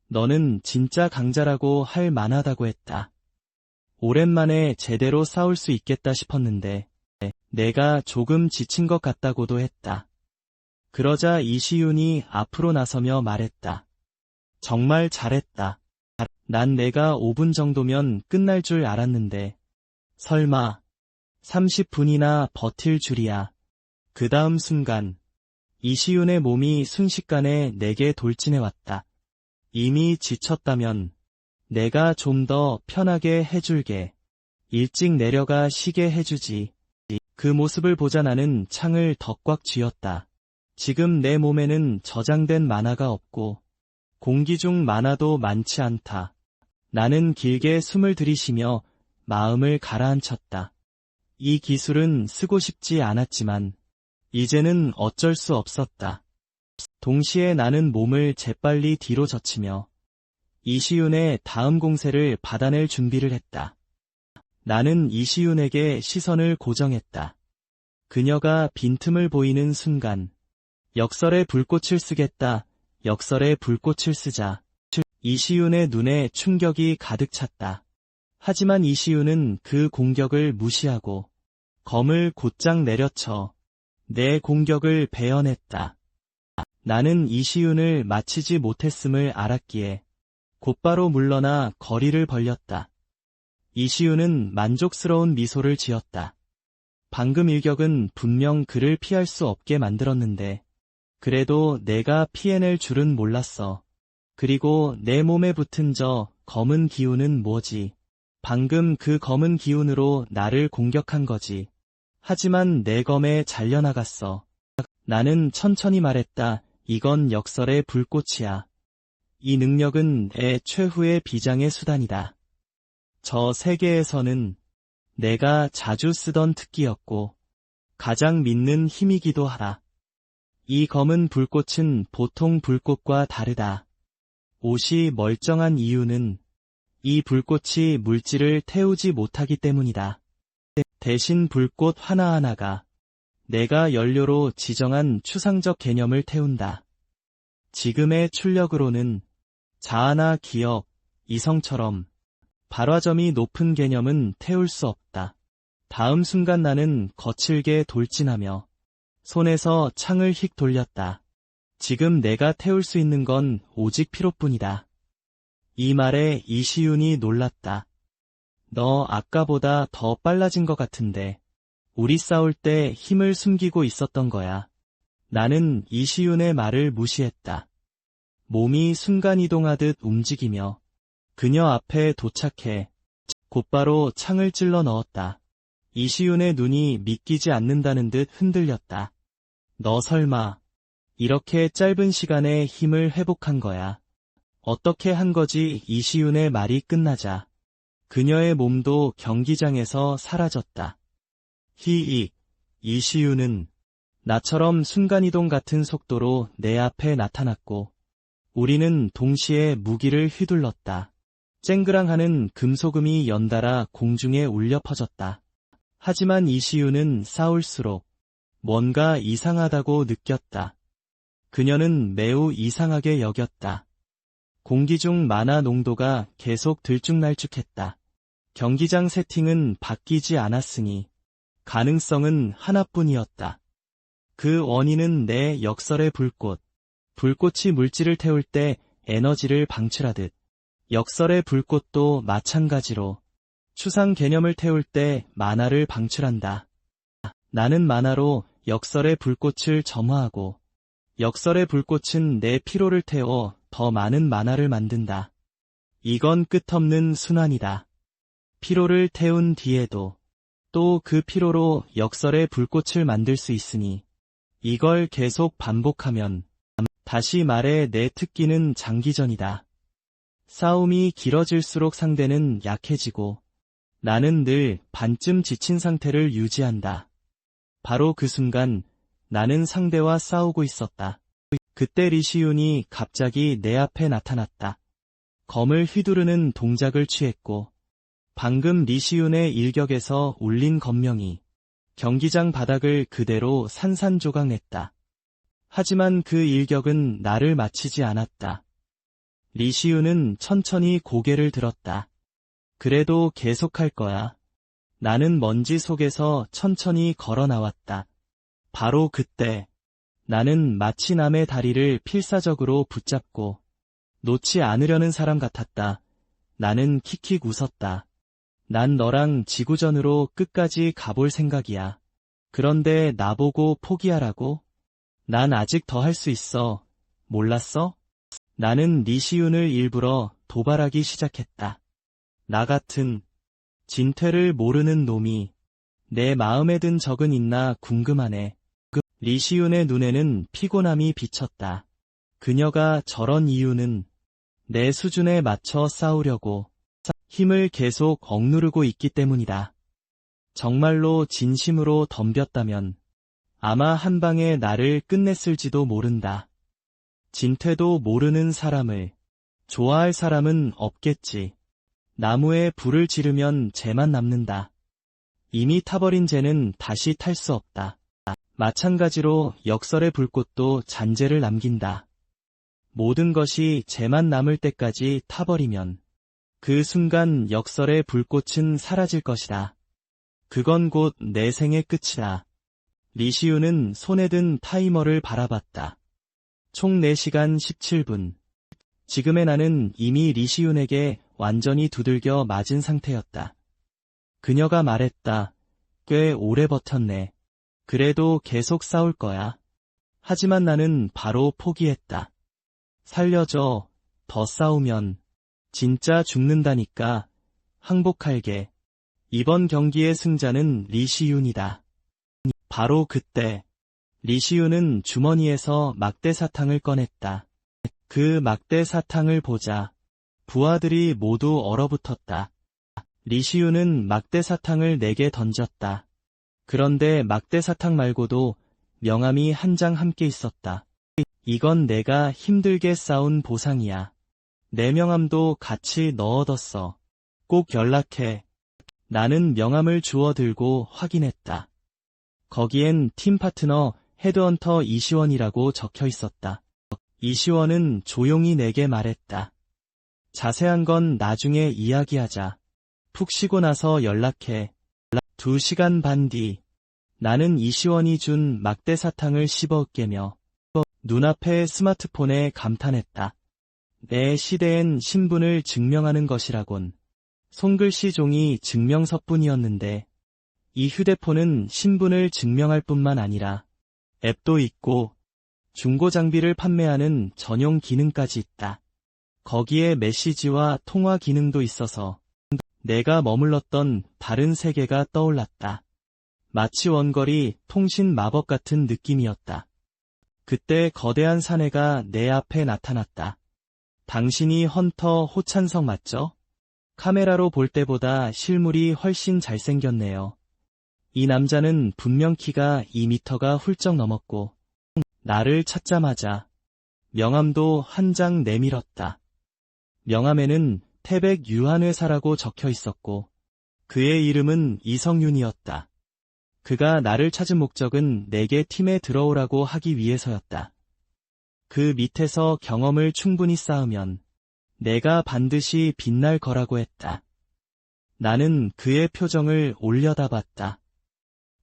너는 진짜 강자라고 할 만하다고 했다. 오랜만에 제대로 싸울 수 있겠다 싶었는데 내가 조금 지친 것 같다고도 했다. 그러자 이시윤이 앞으로 나서며 말했다. 정말 잘했다. 난 내가 5분 정도면 끝날 줄 알았는데 설마 30분이나 버틸 줄이야. 그 다음 순간 이시윤의 몸이 순식간에 내게 돌진해왔다. 이미 지쳤다면 내가 좀 더 편하게 해줄게. 일찍 내려가 쉬게 해주지. 그 모습을 보자 나는 창을 더 꽉 쥐었다. 지금 내 몸에는 저장된 만화가 없고 공기 중 만화도 많지 않다. 나는 길게 숨을 들이쉬며 마음을 가라앉혔다. 이 기술은 쓰고 싶지 않았지만 이제는 어쩔 수 없었다. 동시에 나는 몸을 재빨리 뒤로 젖히며 이시윤의 다음 공세를 받아낼 준비를 했다. 나는 이시윤에게 시선을 고정했다. 그녀가 빈틈을 보이는 순간 역설의 불꽃을 쓰겠다. 역설의 불꽃을 쓰자. 이시윤의 눈에 충격이 가득 찼다. 하지만 이시윤은 그 공격을 무시하고 검을 곧장 내려쳐 내 공격을 배연했다. 나는 이시윤을 마치지 못했음을 알았기에 곧바로 물러나 거리를 벌렸다. 이시윤은 만족스러운 미소를 지었다. 방금 일격은 분명 그를 피할 수 없게 만들었는데 그래도 내가 피해낼 줄은 몰랐어. 그리고 내 몸에 붙은 저 검은 기운은 뭐지? 방금 그 검은 기운으로 나를 공격한 거지. 하지만 내 검에 잘려나갔어. 나는 천천히 말했다. 이건 역설의 불꽃이야. 이 능력은 내 최후의 비장의 수단이다. 저 세계에서는 내가 자주 쓰던 특기였고 가장 믿는 힘이기도 하다. 이 검은 불꽃은 보통 불꽃과 다르다. 옷이 멀쩡한 이유는 이 불꽃이 물질을 태우지 못하기 때문이다. 대신 불꽃 하나하나가 내가 연료로 지정한 추상적 개념을 태운다. 지금의 출력으로는 자아나 기억, 이성처럼 발화점이 높은 개념은 태울 수 없다. 다음 순간 나는 거칠게 돌진하며 손에서 창을 휙 돌렸다. 지금 내가 태울 수 있는 건 오직 피로뿐이다. 이 말에 이시윤이 놀랐다. 너 아까보다 더 빨라진 것 같은데 우리 싸울 때 힘을 숨기고 있었던 거야. 나는 이시윤의 말을 무시했다. 몸이 순간이동하듯 움직이며 그녀 앞에 도착해 곧바로 창을 찔러 넣었다. 이시윤의 눈이 믿기지 않는다는 듯 흔들렸다. 너 설마 이렇게 짧은 시간에 힘을 회복한 거야? 어떻게 한 거지? 이시윤의 말이 끝나자 그녀의 몸도 경기장에서 사라졌다. 히익, 이시윤은 나처럼 순간이동 같은 속도로 내 앞에 나타났고 우리는 동시에 무기를 휘둘렀다. 쨍그랑하는 금소금이 연달아 공중에 울려 퍼졌다. 하지만 이시윤은 싸울수록 뭔가 이상하다고 느꼈다. 그녀는 매우 이상하게 여겼다. 공기 중 만화 농도가 계속 들쭉날쭉했다. 경기장 세팅은 바뀌지 않았으니 가능성은 하나뿐이었다. 그 원인은 내 역설의 불꽃. 불꽃이 물질을 태울 때 에너지를 방출하듯 역설의 불꽃도 마찬가지로 추상 개념을 태울 때 만화를 방출한다. 나는 만화로 역설의 불꽃을 점화하고 역설의 불꽃은 내 피로를 태워 더 많은 만화를 만든다. 이건 끝없는 순환이다. 피로를 태운 뒤에도 또 그 피로로 역설의 불꽃을 만들 수 있으니 이걸 계속 반복하면 다시 말해 내 특기는 장기전이다. 싸움이 길어질수록 상대는 약해지고 나는 늘 반쯤 지친 상태를 유지한다. 바로 그 순간 나는 상대와 싸우고 있었다. 그때 리시윤이 갑자기 내 앞에 나타났다. 검을 휘두르는 동작을 취했고 방금 리시윤의 일격에서 울린 검명이 경기장 바닥을 그대로 산산조각냈다. 하지만 그 일격은 나를 맞히지 않았다. 리시윤은 천천히 고개를 들었다. 그래도 계속할 거야. 나는 먼지 속에서 천천히 걸어 나왔다. 바로 그때 나는 마치 남의 다리를 필사적으로 붙잡고 놓지 않으려는 사람 같았다. 나는 킥킥 웃었다. 난 너랑 지구전으로 끝까지 가볼 생각이야. 그런데 나보고 포기하라고? 난 아직 더 할 수 있어. 몰랐어? 나는 리시윤을 일부러 도발하기 시작했다. 나 같은 진퇴를 모르는 놈이 내 마음에 든 적은 있나 궁금하네. 리시윤의 눈에는 피곤함이 비쳤다. 그녀가 저런 이유는 내 수준에 맞춰 싸우려고 힘을 계속 억누르고 있기 때문이다. 정말로 진심으로 덤볐다면 아마 한 방에 나를 끝냈을지도 모른다. 진퇴도 모르는 사람을 좋아할 사람은 없겠지. 나무에 불을 지르면 재만 남는다. 이미 타버린 재는 다시 탈 수 없다. 마찬가지로 역설의 불꽃도 잔재를 남긴다. 모든 것이 재만 남을 때까지 타버리면 그 순간 역설의 불꽃은 사라질 것이다. 그건 곧 내 생의 끝이다. 리시윤은 손에 든 타이머를 바라봤다. 총 4시간 17분. 지금의 나는 이미 리시윤에게 완전히 두들겨 맞은 상태였다. 그녀가 말했다. 꽤 오래 버텼네. 그래도 계속 싸울 거야. 하지만 나는 바로 포기했다. 살려줘. 더 싸우면 진짜 죽는다니까. 항복할게. 이번 경기의 승자는 리시윤이다. 바로 그때 리시윤은 주머니에서 막대 사탕을 꺼냈다. 그 막대 사탕을 보자 부하들이 모두 얼어붙었다. 리시윤은 막대 사탕을 내게 던졌다. 그런데 막대 사탕 말고도 명함이 한 장 함께 있었다. 이건 내가 힘들게 쌓은 보상이야. 내 명함도 같이 넣어뒀어. 꼭 연락해. 나는 명함을 주워 들고 확인했다. 거기엔 팀 파트너 헤드헌터 이시원이라고 적혀 있었다. 이시원은 조용히 내게 말했다. 자세한 건 나중에 이야기하자. 푹 쉬고 나서 연락해. 2시간 반 뒤, 나는 이시원이 준 막대 사탕을 씹어 으깨며 눈앞의 스마트폰에 감탄했다. 내 시대엔 신분을 증명하는 것이라곤. 손글씨 종이 증명서뿐이었는데 이 휴대폰은 신분을 증명할 뿐만 아니라 앱도 있고 중고 장비를 판매하는 전용 기능까지 있다. 거기에 메시지와 통화 기능도 있어서 내가 머물렀던 다른 세계가 떠올랐다. 마치 원거리 통신 마법 같은 느낌이었다. 그때 거대한 사내가 내 앞에 나타났다. 당신이 헌터 호찬성 맞죠? 카메라로 볼 때보다 실물이 훨씬 잘생겼네요. 이 남자는 분명 키가 2미터가 훌쩍 넘었고 나를 찾자마자 명함도 한 장 내밀었다. 명함에는 태백 유한회사라고 적혀 있었고 그의 이름은 이성윤이었다. 그가 나를 찾은 목적은 내게 팀에 들어오라고 하기 위해서였다. 그 밑에서 경험을 충분히 쌓으면 내가 반드시 빛날 거라고 했다. 나는 그의 표정을 올려다봤다.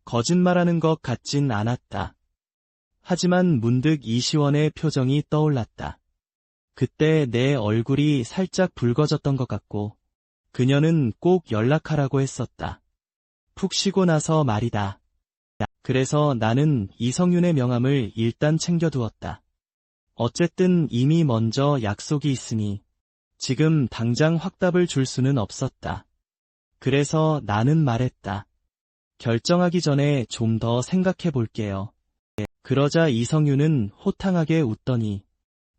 거짓말하는 것 같진 않았다. 하지만 문득 이시원의 표정이 떠올랐다. 그때 내 얼굴이 살짝 붉어졌던 것 같고 그녀는 꼭 연락하라고 했었다. 푹 쉬고 나서 말이다. 그래서 나는 이성윤의 명함을 일단 챙겨두었다. 어쨌든 이미 먼저 약속이 있으니 지금 당장 확답을 줄 수는 없었다. 그래서 나는 말했다. 결정하기 전에 좀 더 생각해 볼게요. 그러자 이성윤은 호탕하게 웃더니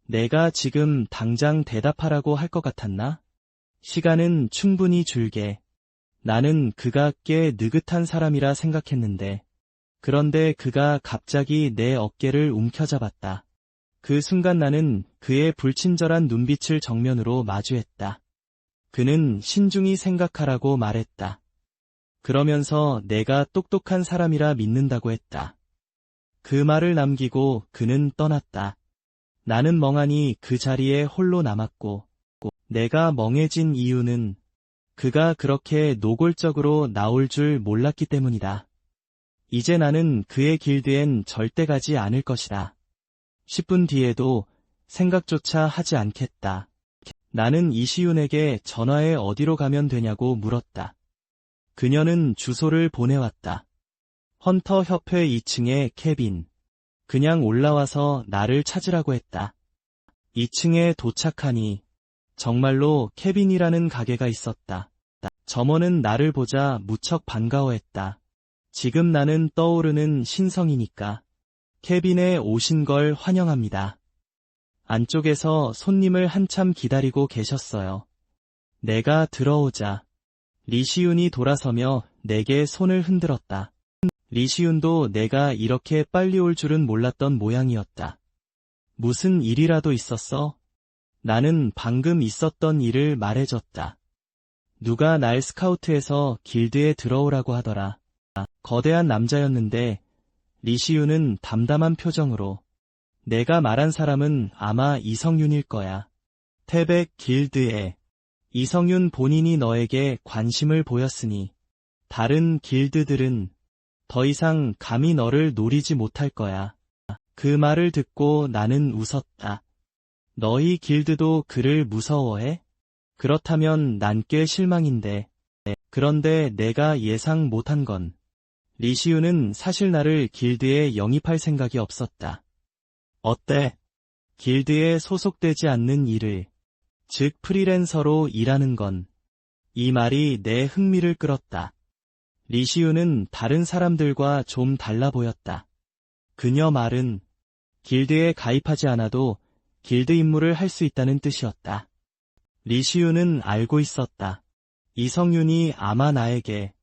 내가 지금 당장 대답하라고 할 것 같았나? 시간은 충분히 줄게. 나는 그가 꽤 느긋한 사람이라 생각했는데 그런데 그가 갑자기 내 어깨를 움켜잡았다. 그 순간 나는 그의 불친절한 눈빛을 정면으로 마주했다. 그는 신중히 생각하라고 말했다. 그러면서 내가 똑똑한 사람이라 믿는다고 했다. 그 말을 남기고 그는 떠났다. 나는 멍하니 그 자리에 홀로 남았고 내가 멍해진 이유는 그가 그렇게 노골적으로 나올 줄 몰랐기 때문이다. 이제 나는 그의 길드엔 절대 가지 않을 것이다. 10분 뒤에도 생각조차 하지 않겠다. 나는 이시윤에게 전화해 어디로 가면 되냐고 물었다. 그녀는 주소를 보내왔다. 헌터 협회 2층의 캐빈. 그냥 올라와서 나를 찾으라고 했다. 2층에 도착하니 정말로 캐빈이라는 가게가 있었다. 점원은 나를 보자 무척 반가워했다. 지금 나는 떠오르는 신성이니까. 캐빈에 오신 걸 환영합니다. 안쪽에서 손님을 한참 기다리고 계셨어요. 내가 들어오자 리시윤이 돌아서며 내게 손을 흔들었다. 리시윤도 내가 이렇게 빨리 올 줄은 몰랐던 모양이었다. 무슨 일이라도 있었어? 나는 방금 있었던 일을 말해줬다. 누가 날 스카우트해서 길드에 들어오라고 하더라. 거대한 남자였는데 리시윤은 담담한 표정으로 내가 말한 사람은 아마 이성윤일 거야. 태백 길드에 이성윤 본인이 너에게 관심을 보였으니 다른 길드들은 더 이상 감히 너를 노리지 못할 거야. 그 말을 듣고 나는 웃었다. 너희 길드도 그를 무서워해? 그렇다면 난 꽤 실망인데. 그런데 내가 예상 못한 건 리시윤은 사실 나를 길드에 영입할 생각이 없었다. 어때? 길드에 소속되지 않는 일을, 즉 프리랜서로 일하는 건. 이 말이 내 흥미를 끌었다. 리시윤은 다른 사람들과 좀 달라 보였다. 그녀 말은 길드에 가입하지 않아도 길드 임무를 할 수 있다는 뜻이었다. 리시우는 알고 있었다. 이성윤이 아마 나에게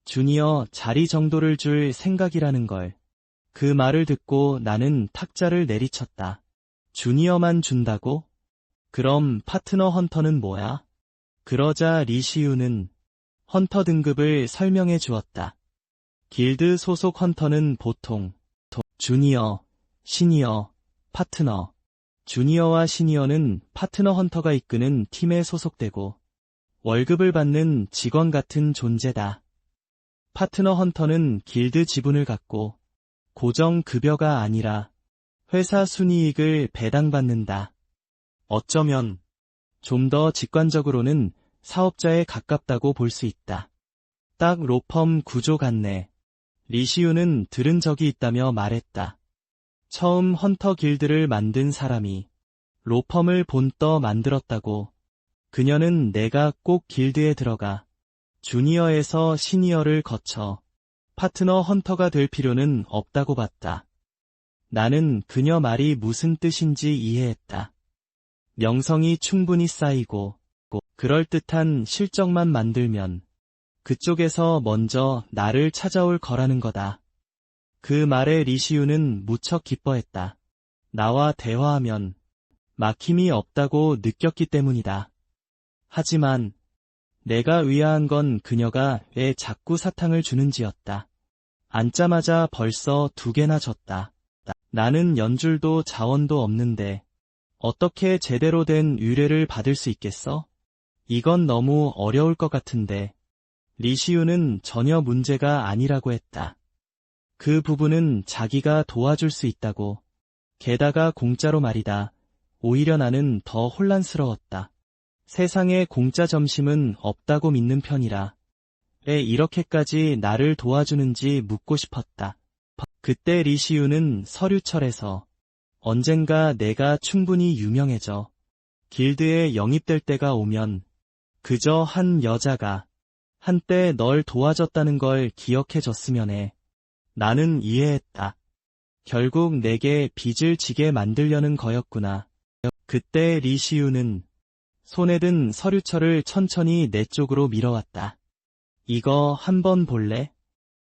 주니어 자리 정도를 줄 생각이라는 걸. 그 말을 듣고 나는 탁자를 내리쳤다. 주니어만 준다고? 그럼 파트너 헌터는 뭐야? 그러자 리시우는 헌터 등급을 설명해 주었다. 길드 소속 헌터는 보통 주니어, 시니어, 파트너. 주니어와 시니어는 파트너 헌터가 이끄는 팀에 소속되고 월급을 받는 직원 같은 존재다. 파트너 헌터는 길드 지분을 갖고 고정 급여가 아니라 회사 순이익을 배당받는다. 어쩌면 좀 더 직관적으로는 사업자에 가깝다고 볼 수 있다. 딱 로펌 구조 같네. 리시우는 들은 적이 있다며 말했다. 처음 헌터 길드를 만든 사람이 로펌을 본떠 만들었다고. 그녀는 내가 꼭 길드에 들어가 주니어에서 시니어를 거쳐 파트너 헌터가 될 필요는 없다고 봤다. 나는 그녀 말이 무슨 뜻인지 이해했다. 명성이 충분히 쌓이고 그럴듯한 실적만 만들면 그쪽에서 먼저 나를 찾아올 거라는 거다. 그 말에 리시우는 무척 기뻐했다. 나와 대화하면 막힘이 없다고 느꼈기 때문이다. 하지만 내가 의아한 건 그녀가 왜 자꾸 사탕을 주는지였다. 앉자마자 벌써 2개나 줬다. 나는 연줄도 자원도 없는데 어떻게 제대로 된 의뢰를 받을 수 있겠어? 이건 너무 어려울 것 같은데. 리시우는 전혀 문제가 아니라고 했다. 그 부분은 자기가 도와줄 수 있다고. 게다가 공짜로 말이다. 오히려 나는 더 혼란스러웠다. 세상에 공짜 점심은 없다고 믿는 편이라. 왜 이렇게까지 나를 도와주는지 묻고 싶었다. 그때 리시우는 서류철에서 언젠가 내가 충분히 유명해져 길드에 영입될 때가 오면 그저 한 여자가 한때 널 도와줬다는 걸 기억해줬으면 해. 나는 이해했다. 결국 내게 빚을 지게 만들려는 거였구나. 그때 리시우는 손에 든 서류철을 천천히 내 쪽으로 밀어왔다. 이거 한번 볼래?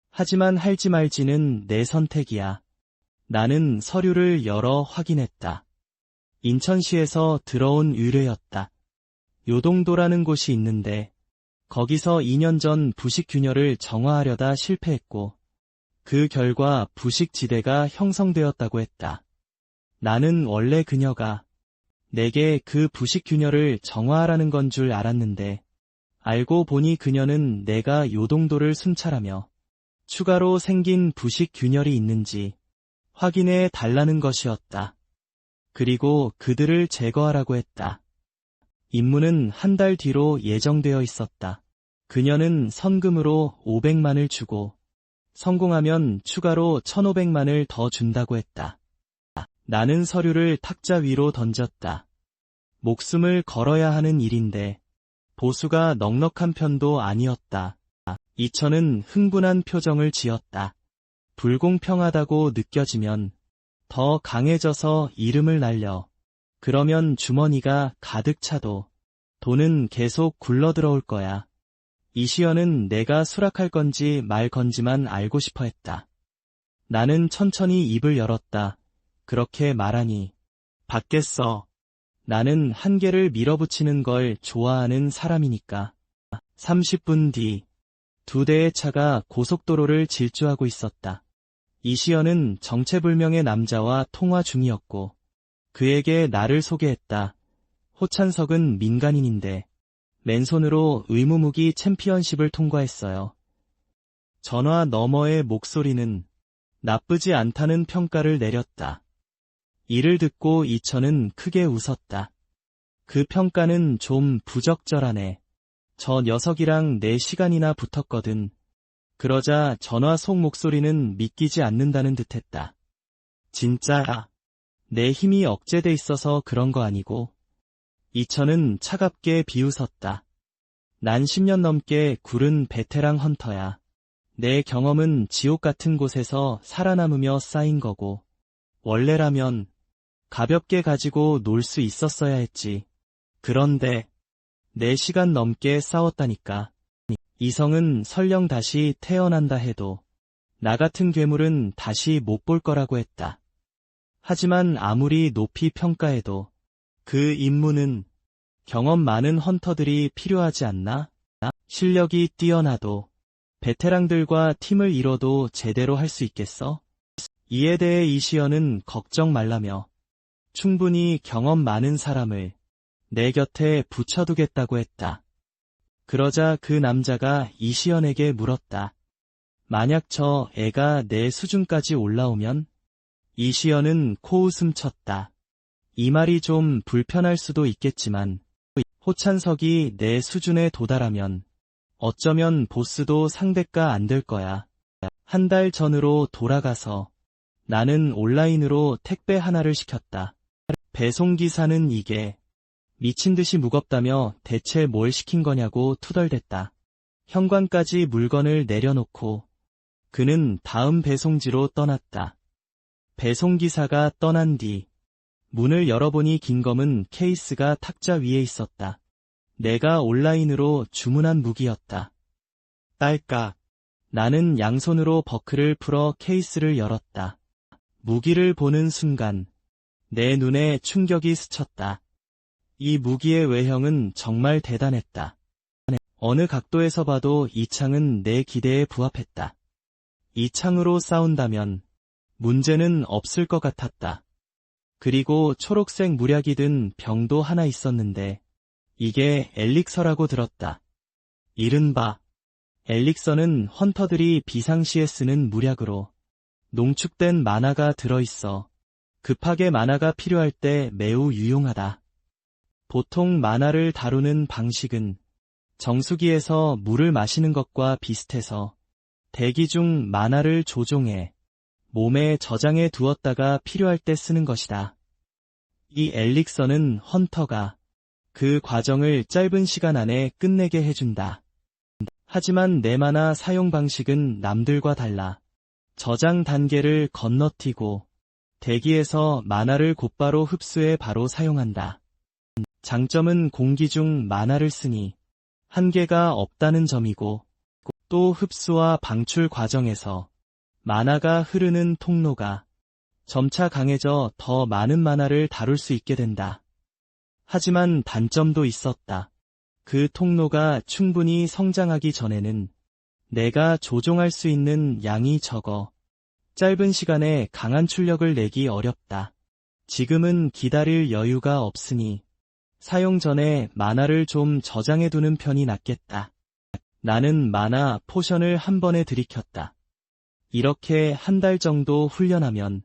하지만 할지 말지는 내 선택이야. 나는 서류를 열어 확인했다. 인천시에서 들어온 의뢰였다. 요동도라는 곳이 있는데 거기서 2년 전 부식균열을 정화하려다 실패했고 그 결과 부식지대가 형성되었다고 했다. 나는 원래 그녀가 내게 그 부식균열을 정화하라는 건 줄 알았는데 알고 보니 그녀는 내가 요동도를 순찰하며 추가로 생긴 부식균열이 있는지 확인해 달라는 것이었다. 그리고 그들을 제거하라고 했다. 임무는 한 달 뒤로 예정되어 있었다. 그녀는 선금으로 500만을 주고 성공하면 추가로 1,500만을 더 준다고 했다. 나는 서류를 탁자 위로 던졌다. 목숨을 걸어야 하는 일인데 보수가 넉넉한 편도 아니었다. 이천은 흥분한 표정을 지었다. 불공평하다고 느껴지면 더 강해져서 이름을 날려. 그러면 주머니가 가득 차도 돈은 계속 굴러들어올 거야. 이시연은 내가 수락할 건지 말 건지만 알고 싶어 했다. 나는 천천히 입을 열었다. 그렇게 말하니 받겠어. 나는 한계를 밀어붙이는 걸 좋아하는 사람이니까. 30분 뒤 2대의 차가 고속도로를 질주하고 있었다. 이시연은 정체불명의 남자와 통화 중이었고 그에게 나를 소개했다. 호찬석은 민간인인데 맨손으로 의무무기 챔피언십을 통과했어요. 전화 너머의 목소리는 나쁘지 않다는 평가를 내렸다. 이를 듣고 이천은 크게 웃었다. 그 평가는 좀 부적절하네. 저 녀석이랑 4시간이나 붙었거든. 그러자 전화 속 목소리는 믿기지 않는다는 듯했다. 진짜야. 내 힘이 억제돼 있어서 그런 거 아니고. 이천은 차갑게 비웃었다. 난 10년 넘게 굴은 베테랑 헌터야. 내 경험은 지옥 같은 곳에서 살아남으며 쌓인 거고 원래라면 가볍게 가지고 놀 수 있었어야 했지. 그런데 4시간 넘게 싸웠다니까. 이성은 설령 다시 태어난다 해도 나 같은 괴물은 다시 못 볼 거라고 했다. 하지만 아무리 높이 평가해도 그 임무는 경험 많은 헌터들이 필요하지 않나? 실력이 뛰어나도 베테랑들과 팀을 이뤄도 제대로 할 수 있겠어? 이에 대해 이시연은 걱정 말라며 충분히 경험 많은 사람을 내 곁에 붙여두겠다고 했다. 그러자 그 남자가 이시연에게 물었다. 만약 저 애가 내 수준까지 올라오면? 이시연은 코웃음 쳤다. 이 말이 좀 불편할 수도 있겠지만 호찬석이 내 수준에 도달하면 어쩌면 보스도 상대가 안 될 거야. 한 달 전으로 돌아가서 나는 온라인으로 택배 하나를 시켰다. 배송기사는 이게 미친 듯이 무겁다며 대체 뭘 시킨 거냐고 투덜댔다. 현관까지 물건을 내려놓고 그는 다음 배송지로 떠났다. 배송기사가 떠난 뒤 문을 열어보니 긴검은 케이스가 탁자 위에 있었다. 내가 온라인으로 주문한 무기였다. 딸깍. 나는 양손으로 버클을 풀어 케이스를 열었다. 무기를 보는 순간 내 눈에 충격이 스쳤다. 이 무기의 외형은 정말 대단했다. 어느 각도에서 봐도 이 창은 내 기대에 부합했다. 이 창으로 싸운다면 문제는 없을 것 같았다. 그리고 초록색 무략이 든 병도 하나 있었는데 이게 엘릭서라고 들었다. 이른바 엘릭서는 헌터들이 비상시에 쓰는 무략으로 농축된 만화가 들어있어 급하게 만화가 필요할 때 매우 유용하다. 보통 만화를 다루는 방식은 정수기에서 물을 마시는 것과 비슷해서 대기 중 만화를 조종해 몸에 저장해 두었다가 필요할 때 쓰는 것이다. 이 엘릭서는 헌터가 그 과정을 짧은 시간 안에 끝내게 해준다. 하지만 내 만화 사용 방식은 남들과 달라. 저장 단계를 건너뛰고 대기에서 만화를 곧바로 흡수해 바로 사용한다. 장점은 공기 중 만화를 쓰니 한계가 없다는 점이고 또 흡수와 방출 과정에서 만화가 흐르는 통로가 점차 강해져 더 많은 만화를 다룰 수 있게 된다. 하지만 단점도 있었다. 그 통로가 충분히 성장하기 전에는 내가 조종할 수 있는 양이 적어 짧은 시간에 강한 출력을 내기 어렵다. 지금은 기다릴 여유가 없으니 사용 전에 만화를 좀 저장해두는 편이 낫겠다. 나는 만화 포션을 한 번에 들이켰다. 이렇게 한 달 정도 훈련하면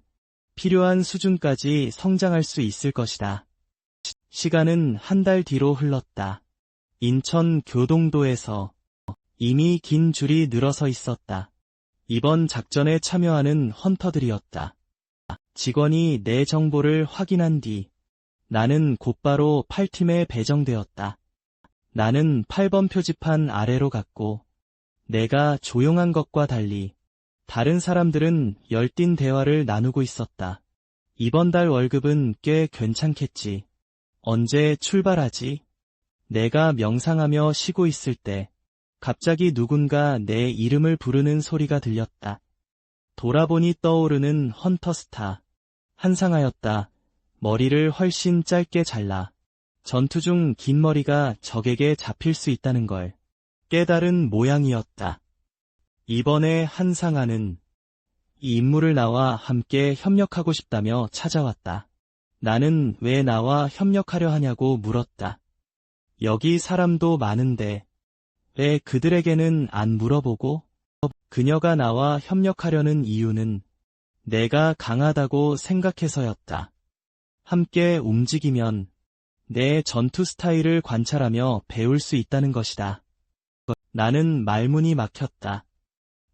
필요한 수준까지 성장할 수 있을 것이다. 시간은 한 달 뒤로 흘렀다. 인천 교동도에서 이미 긴 줄이 늘어서 있었다. 이번 작전에 참여하는 헌터들이었다. 직원이 내 정보를 확인한 뒤 나는 곧바로 8팀에 배정되었다. 나는 8번 표지판 아래로 갔고 내가 조용한 것과 달리 다른 사람들은 열띤 대화를 나누고 있었다. 이번 달 월급은 꽤 괜찮겠지. 언제 출발하지? 내가 명상하며 쉬고 있을 때 갑자기 누군가 내 이름을 부르는 소리가 들렸다. 돌아보니 떠오르는 헌터스타. 한상하였다. 머리를 훨씬 짧게 잘라 전투 중 긴 머리가 적에게 잡힐 수 있다는 걸 깨달은 모양이었다. 이번에 한상하는 이 인물을 나와 함께 협력하고 싶다며 찾아왔다. 나는 왜 나와 협력하려 하냐고 물었다. 여기 사람도 많은데 왜 그들에게는 안 물어보고? 그녀가 나와 협력하려는 이유는 내가 강하다고 생각해서였다. 함께 움직이면 내 전투 스타일을 관찰하며 배울 수 있다는 것이다. 나는 말문이 막혔다.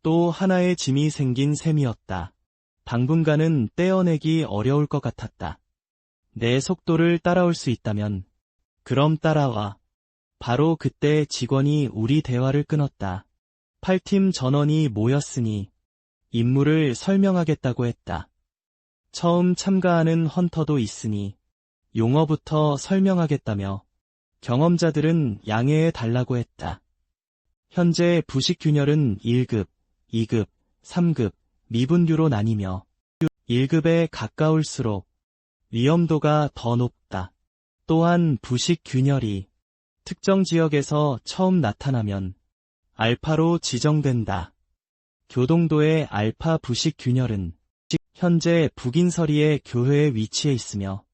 또 하나의 짐이 생긴 셈이었다. 당분간은 떼어내기 어려울 것 같았다. 내 속도를 따라올 수 있다면 그럼 따라와. 바로 그때 직원이 우리 대화를 끊었다. 8팀 전원이 모였으니 임무를 설명하겠다고 했다. 처음 참가하는 헌터도 있으니 용어부터 설명하겠다며 경험자들은 양해해 달라고 했다. 현재 부식 균열은 1급, 2급, 3급, 미분류로 나뉘며 1급에 가까울수록 위험도가 더 높다. 또한 부식 균열이 특정 지역에서 처음 나타나면 알파로 지정된다. 교동도의 알파 부식 균열은 현재 북인서리의 교회에 위치해 있으며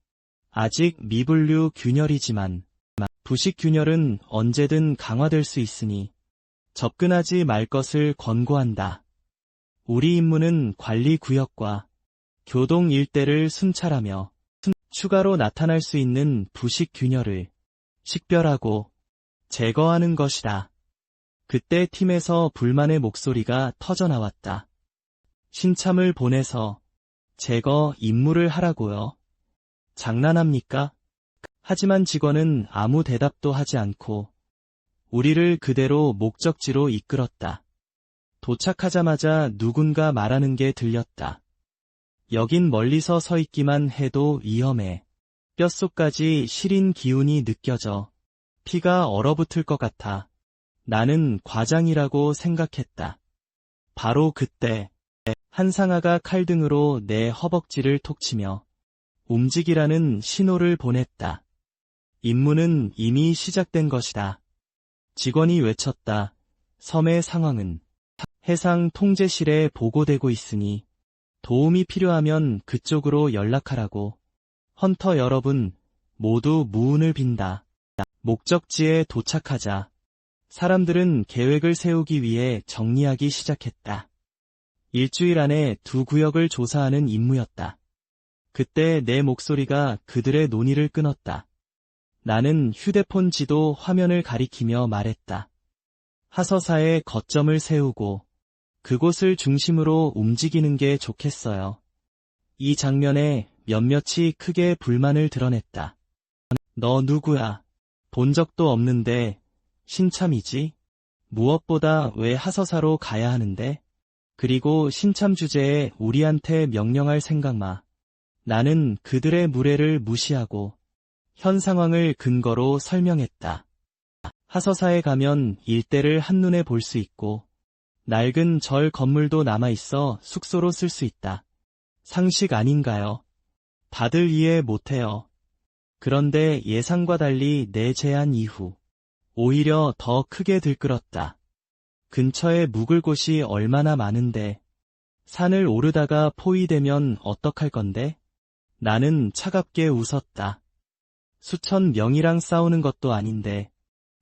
아직 미분류 균열이지만 부식 균열은 언제든 강화될 수 있으니 접근하지 말 것을 권고한다. 우리 임무는 관리 구역과 교동 일대를 순찰하며 추가로 나타날 수 있는 부식 균열을 식별하고 제거하는 것이다. 그때 팀에서 불만의 목소리가 터져나왔다. 신참을 보내서 제거 임무를 하라고요? 장난합니까? 하지만 직원은 아무 대답도 하지 않고 우리를 그대로 목적지로 이끌었다. 도착하자마자 누군가 말하는 게 들렸다. 여긴 멀리서 서 있기만 해도 위험해. 뼛속까지 시린 기운이 느껴져 피가 얼어붙을 것 같아. 나는 과장이라고 생각했다. 바로 그때 한상아가 칼등으로 내 허벅지를 톡 치며 움직이라는 신호를 보냈다. 임무는 이미 시작된 것이다. 직원이 외쳤다. 섬의 상황은 해상 통제실에 보고되고 있으니 도움이 필요하면 그쪽으로 연락하라고. 헌터 여러분, 모두 무운을 빈다. 목적지에 도착하자 사람들은 계획을 세우기 위해 정리하기 시작했다. 일주일 안에 2구역을 조사하는 임무였다. 그때 내 목소리가 그들의 논의를 끊었다. 나는 휴대폰 지도 화면을 가리키며 말했다. 하서사에 거점을 세우고 그곳을 중심으로 움직이는 게 좋겠어요. 이 장면에 몇몇이 크게 불만을 드러냈다. 너 누구야? 본 적도 없는데 신참이지? 무엇보다 왜 하서사로 가야 하는데? 그리고 신참 주제에 우리한테 명령할 생각 마. 나는 그들의 무례를 무시하고 현 상황을 근거로 설명했다. 하서사에 가면 일대를 한눈에 볼 수 있고 낡은 절 건물도 남아있어 숙소로 쓸 수 있다. 상식 아닌가요? 다들 이해 못해요. 그런데 예상과 달리 내 제안 이후 오히려 더 크게 들끓었다. 근처에 묵을 곳이 얼마나 많은데 산을 오르다가 포위되면 어떡할 건데? 나는 차갑게 웃었다. 수천 명이랑 싸우는 것도 아닌데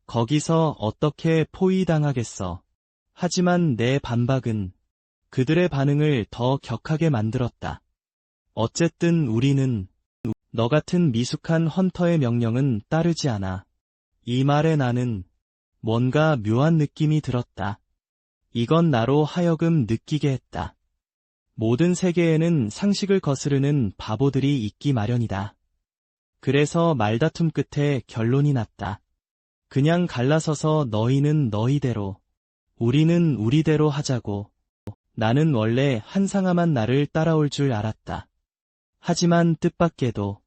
거기서 어떻게 포위당하겠어. 하지만 내 반박은 그들의 반응을 더 격하게 만들었다. 어쨌든 우리는 너 같은 미숙한 헌터의 명령은 따르지 않아. 이 말에 나는 뭔가 묘한 느낌이 들었다. 이건 나로 하여금 느끼게 했다. 모든 세계에는 상식을 거스르는 바보들이 있기 마련이다. 그래서 말다툼 끝에 결론이 났다. 그냥 갈라서서 너희는 너희대로, 우리는 우리대로 하자고. 나는 원래 한상아만 나를 따라올 줄 알았다. 하지만 뜻밖에도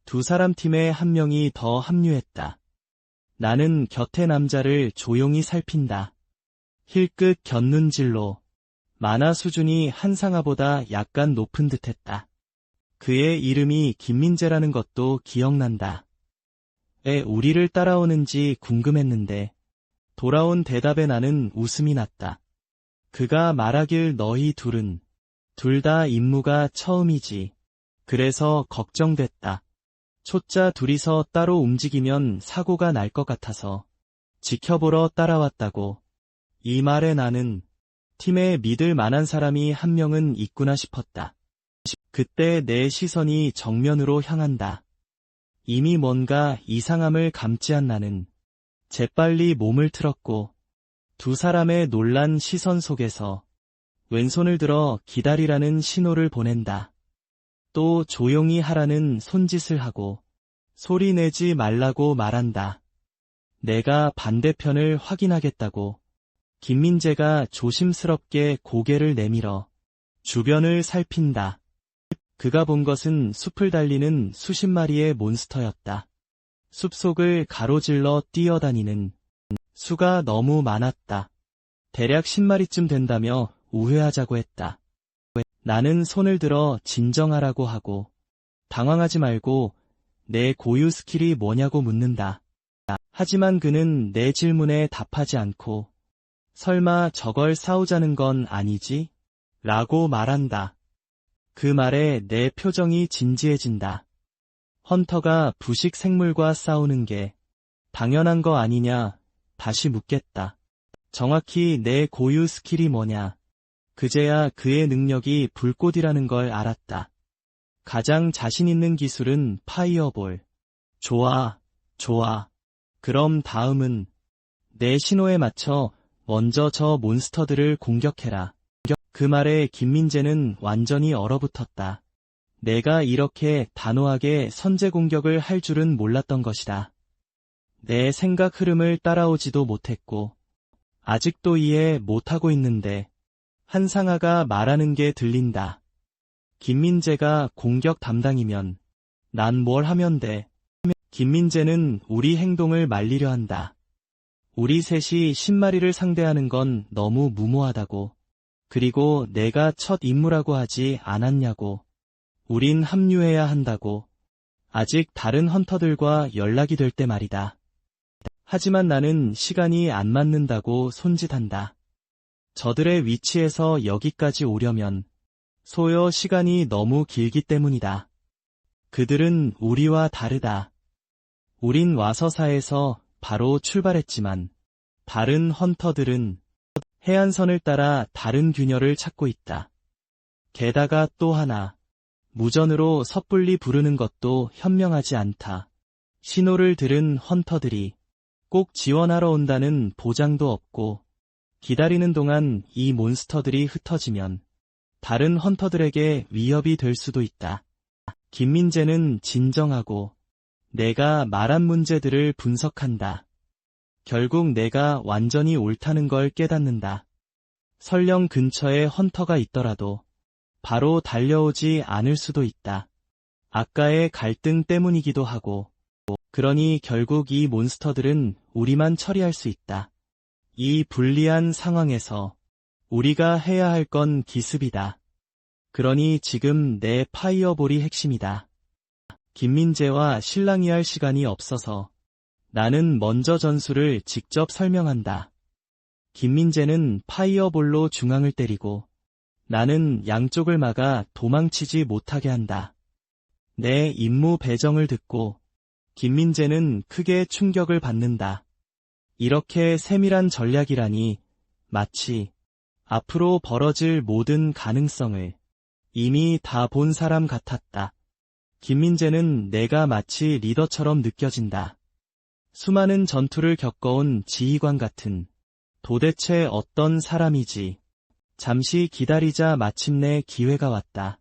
2사람 팀에 1명이 더 합류했다. 나는 곁의 남자를 조용히 살핀다. 힐끗 곁눈질로 만화 수준이 한상아보다 약간 높은 듯했다. 그의 이름이 김민재라는 것도 기억난다. 왜 우리를 따라오는지 궁금했는데 돌아온 대답에 나는 웃음이 났다. 그가 말하길 너희 둘은 둘 다 임무가 처음이지. 그래서 걱정됐다. 초짜 둘이서 따로 움직이면 사고가 날 것 같아서 지켜보러 따라왔다고. 이 말에 나는 팀에 믿을 만한 사람이 1명은 있구나 싶었다. 그때 내 시선이 정면으로 향한다. 이미 뭔가 이상함을 감지한 나는 재빨리 몸을 틀었고 2사람의 놀란 시선 속에서 왼손을 들어 기다리라는 신호를 보낸다. 또 조용히 하라는 손짓을 하고 소리 내지 말라고 말한다. 내가 반대편을 확인하겠다고. 김민재가 조심스럽게 고개를 내밀어 주변을 살핀다. 그가 본 것은 숲을 달리는 수십 마리의 몬스터였다. 숲속을 가로질러 뛰어다니는 수가 너무 많았다. 대략 10마리쯤 된다며 우회하자고 했다. 나는 손을 들어 진정하라고 하고 당황하지 말고 내 고유 스킬이 뭐냐고 묻는다. 하지만 그는 내 질문에 답하지 않고 설마 저걸 싸우자는 건 아니지? 라고 말한다. 그 말에 내 표정이 진지해진다. 헌터가 부식 생물과 싸우는 게 당연한 거 아니냐? 다시 묻겠다. 정확히 내 고유 스킬이 뭐냐? 그제야 그의 능력이 불꽃이라는 걸 알았다. 가장 자신 있는 기술은 파이어볼. 좋아, 좋아. 그럼 다음은 내 신호에 맞춰 먼저 저 몬스터들을 공격해라. 그 말에 김민재는 완전히 얼어붙었다. 내가 이렇게 단호하게 선제 공격을 할 줄은 몰랐던 것이다. 내 생각 흐름을 따라오지도 못했고 아직도 이해 못하고 있는데 한상아가 말하는 게 들린다. 김민재가 공격 담당이면 난 뭘 하면 돼? 김민재는 우리 행동을 말리려 한다. 우리 셋이 10마리를 상대하는 건 너무 무모하다고. 그리고 내가 첫 임무라고 하지 않았냐고. 우린 합류해야 한다고. 아직 다른 헌터들과 연락이 될 때 말이다. 하지만 나는 시간이 안 맞는다고 손짓한다. 저들의 위치에서 여기까지 오려면 소요 시간이 너무 길기 때문이다. 그들은 우리와 다르다. 우린 와서사에서 바로 출발했지만 다른 헌터들은 해안선을 따라 다른 균열을 찾고 있다. 게다가 또 하나, 무전으로 섣불리 부르는 것도 현명하지 않다. 신호를 들은 헌터들이 꼭 지원하러 온다는 보장도 없고 기다리는 동안 이 몬스터들이 흩어지면 다른 헌터들에게 위협이 될 수도 있다. 김민재는 진정하고 내가 말한 문제들을 분석한다. 결국 내가 완전히 옳다는 걸 깨닫는다. 설령 근처에 헌터가 있더라도 바로 달려오지 않을 수도 있다. 아까의 갈등 때문이기도 하고, 그러니 결국 이 몬스터들은 우리만 처리할 수 있다. 이 불리한 상황에서 우리가 해야 할 건 기습이다. 그러니 지금 내 파이어볼이 핵심이다. 김민재와 실랑이 할 시간이 없어서 나는 먼저 전술을 직접 설명한다. 김민재는 파이어볼로 중앙을 때리고 나는 양쪽을 막아 도망치지 못하게 한다. 내 임무 배정을 듣고 김민재는 크게 충격을 받는다. 이렇게 세밀한 전략이라니 마치 앞으로 벌어질 모든 가능성을 이미 다 본 사람 같았다. 김민재는 내가 마치 리더처럼 느껴진다. 수많은 전투를 겪어온 지휘관 같은 도대체 어떤 사람이지. 잠시 기다리자 마침내 기회가 왔다.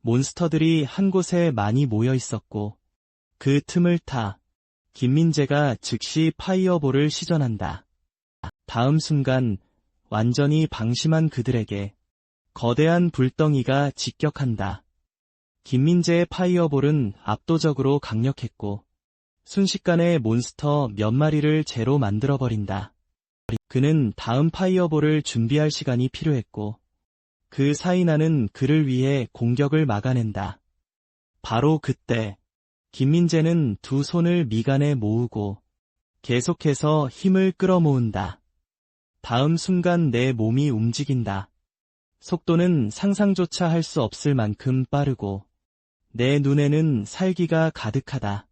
몬스터들이 한 곳에 많이 모여 있었고 그 틈을 타 김민재가 즉시 파이어볼을 시전한다. 다음 순간 완전히 방심한 그들에게 거대한 불덩이가 직격한다. 김민재의 파이어볼은 압도적으로 강력했고 순식간에 몬스터 몇 마리를 제로 만들어버린다. 그는 다음 파이어볼을 준비할 시간이 필요했고 그 사이 나는 그를 위해 공격을 막아낸다. 바로 그때 김민재는 두 손을 미간에 모으고 계속해서 힘을 끌어모은다. 다음 순간 내 몸이 움직인다. 속도는 상상조차 할 수 없을 만큼 빠르고 내 눈에는 살기가 가득하다.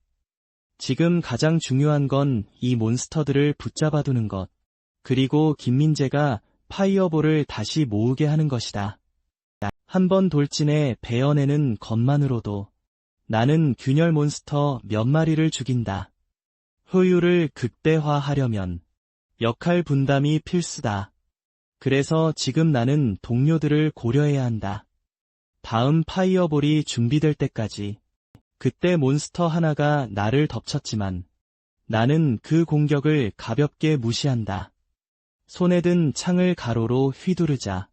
지금 가장 중요한 건 이 몬스터들을 붙잡아두는 것, 그리고 김민재가 파이어볼을 다시 모으게 하는 것이다. 한 번 돌진해 베어내는 것만으로도 나는 균열 몬스터 몇 마리를 죽인다. 효율을 극대화하려면 역할 분담이 필수다. 그래서 지금 나는 동료들을 고려해야 한다. 다음 파이어볼이 준비될 때까지. 그때 몬스터 하나가 나를 덮쳤지만 나는 그 공격을 가볍게 무시한다. 손에 든 창을 가로로 휘두르자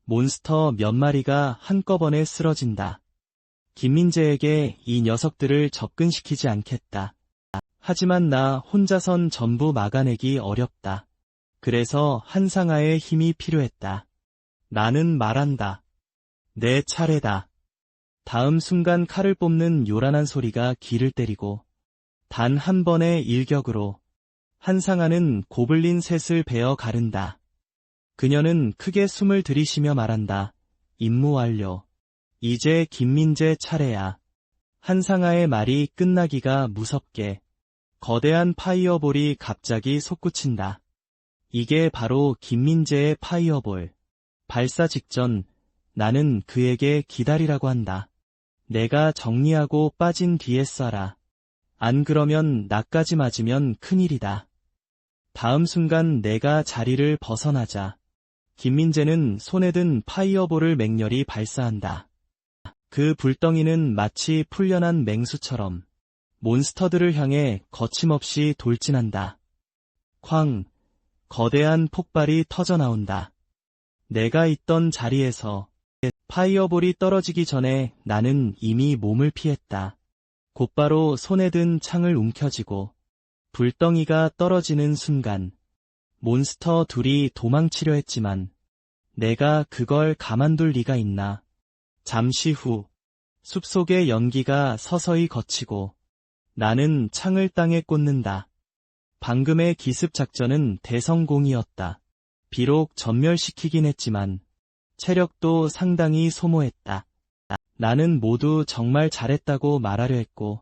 몬스터 몇 마리가 한꺼번에 쓰러진다. 김민재에게 이 녀석들을 접근시키지 않겠다. 하지만 나 혼자선 전부 막아내기 어렵다. 그래서 한상아의 힘이 필요했다. 나는 말한다. 내 차례다. 다음 순간 칼을 뽑는 요란한 소리가 귀를 때리고 단 한 번의 일격으로 한상아는 고블린 셋을 베어 가른다. 그녀는 크게 숨을 들이쉬며 말한다. 임무 완료. 이제 김민재 차례야. 한상아의 말이 끝나기가 무섭게 거대한 파이어볼이 갑자기 솟구친다. 이게 바로 김민재의 파이어볼. 발사 직전 나는 그에게 기다리라고 한다. 내가 정리하고 빠진 뒤에 쏴라. 안 그러면 나까지 맞으면 큰일이다. 다음 순간 내가 자리를 벗어나자 김민재는 손에 든 파이어볼을 맹렬히 발사한다. 그 불덩이는 마치 풀려난 맹수처럼 몬스터들을 향해 거침없이 돌진한다. 쾅! 거대한 폭발이 터져나온다. 내가 있던 자리에서 파이어볼이 떨어지기 전에 나는 이미 몸을 피했다. 곧바로 손에 든 창을 움켜쥐고 불덩이가 떨어지는 순간 몬스터 둘이 도망치려 했지만 내가 그걸 가만둘 리가 있나. 잠시 후 숲속의 연기가 서서히 걷히고 나는 창을 땅에 꽂는다. 방금의 기습 작전은 대성공이었다. 비록 전멸시키긴 했지만 체력도 상당히 소모했다. 나는 모두 정말 잘했다고 말하려 했고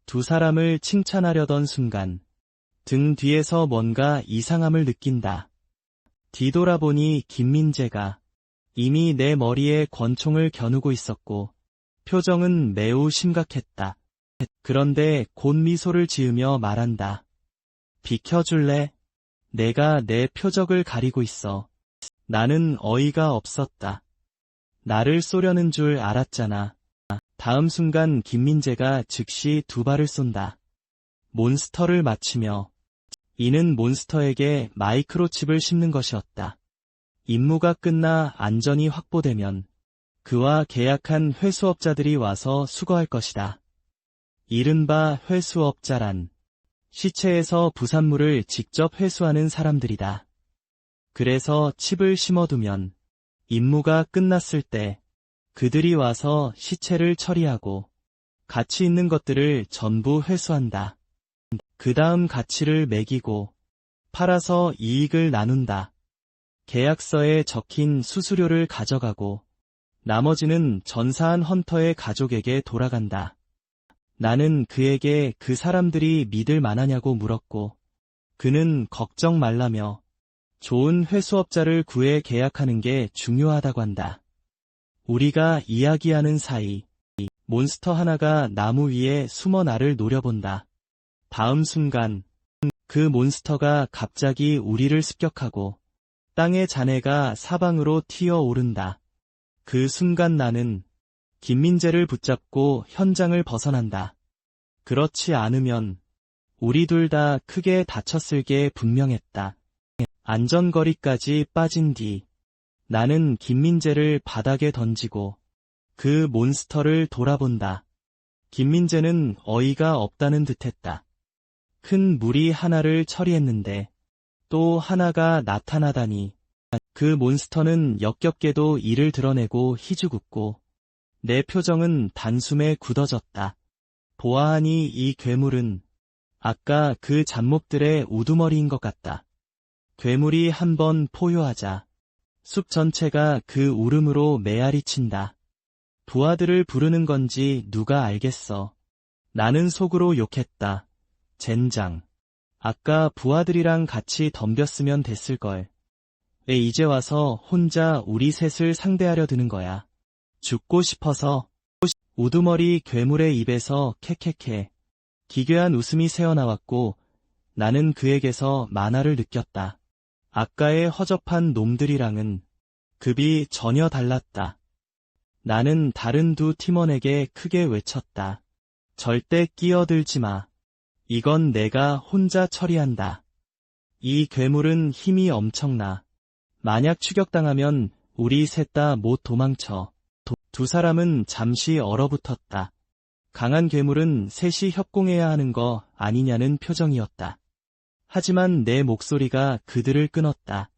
두 사람을 칭찬하려던 순간 등 뒤에서 뭔가 이상함을 느낀다. 뒤돌아보니 김민재가 이미 내 머리에 권총을 겨누고 있었고 표정은 매우 심각했다. 그런데 곧 미소를 지으며 말한다. 비켜줄래? 내가 내 표적을 가리고 있어. 나는 어이가 없었다. 나를 쏘려는 줄 알았잖아. 다음 순간 김민재가 즉시 두 발을 쏜다. 몬스터를 맞추며 이는 몬스터에게 마이크로칩을 심는 것이었다. 임무가 끝나 안전이 확보되면 그와 계약한 회수업자들이 와서 수거할 것이다. 이른바 회수업자란 시체에서 부산물을 직접 회수하는 사람들이다. 그래서 칩을 심어두면 임무가 끝났을 때 그들이 와서 시체를 처리하고 가치 있는 것들을 전부 회수한다. 그 다음 가치를 매기고 팔아서 이익을 나눈다. 계약서에 적힌 수수료를 가져가고 나머지는 전사한 헌터의 가족에게 돌아간다. 나는 그에게 그 사람들이 믿을 만하냐고 물었고 그는 걱정 말라며 좋은 회수업자를 구해 계약하는 게 중요하다고 한다. 우리가 이야기하는 사이 몬스터 하나가 나무 위에 숨어 나를 노려본다. 다음 순간 그 몬스터가 갑자기 우리를 습격하고 땅의 잔해가 사방으로 튀어오른다. 그 순간 나는 김민재를 붙잡고 현장을 벗어난다. 그렇지 않으면 우리 둘 다 크게 다쳤을 게 분명했다. 안전거리까지 빠진 뒤 나는 김민재를 바닥에 던지고 그 몬스터를 돌아본다. 김민재는 어이가 없다는 듯했다. 큰 무리 하나를 처리했는데 또 하나가 나타나다니. 그 몬스터는 역겹게도 이를 드러내고 희죽웃고 내 표정은 단숨에 굳어졌다. 보아하니 이 괴물은 아까 그 잡몹들의 우두머리인 것 같다. 괴물이 한번 포효하자 숲 전체가 그 울음으로 메아리 친다. 부하들을 부르는 건지 누가 알겠어. 나는 속으로 욕했다. 젠장. 아까 부하들이랑 같이 덤볐으면 됐을걸. 왜 이제 와서 혼자 우리 셋을 상대하려 드는 거야. 죽고 싶어서. 우두머리 괴물의 입에서 캐캐캐 기괴한 웃음이 새어나왔고 나는 그에게서 만화를 느꼈다. 아까의 허접한 놈들이랑은 급이 전혀 달랐다. 나는 다른 두 팀원에게 크게 외쳤다. 절대 끼어들지 마. 이건 내가 혼자 처리한다. 이 괴물은 힘이 엄청나. 만약 추격당하면 우리 셋 다 못 도망쳐. 두 사람은 잠시 얼어붙었다. 강한 괴물은 셋이 협공해야 하는 거 아니냐는 표정이었다. 하지만 내 목소리가 그들을 끊었다.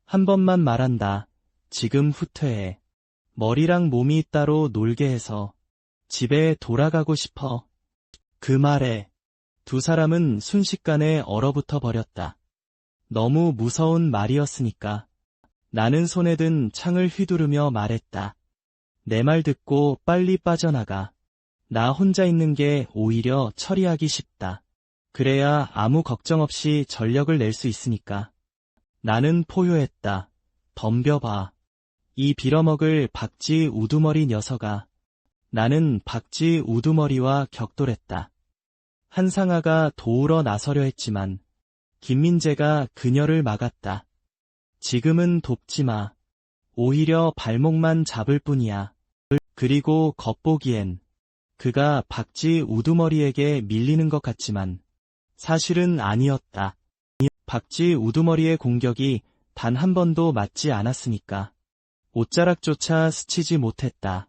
한 번만 말한다. 지금 후퇴해. 머리랑 몸이 따로 놀게 해서 집에 돌아가고 싶어. 그 말에 두 사람은 순식간에 얼어붙어 버렸다. 너무 무서운 말이었으니까. 나는 손에 든 창을 휘두르며 말했다. 내 말 듣고 빨리 빠져나가. 나 혼자 있는 게 오히려 처리하기 쉽다. 그래야 아무 걱정 없이 전력을 낼 수 있으니까. 나는 포효했다. 덤벼봐. 이 빌어먹을 박쥐 우두머리 녀석아. 나는 박쥐 우두머리와 격돌했다. 한상아가 도우러 나서려 했지만 김민재가 그녀를 막았다. 지금은 돕지 마. 오히려 발목만 잡을 뿐이야. 그리고 겉보기엔 그가 박쥐 우두머리에게 밀리는 것 같지만 사실은 아니었다. 박쥐 우두머리의 공격이 단 한 번도 맞지 않았으니까. 옷자락조차 스치지 못했다.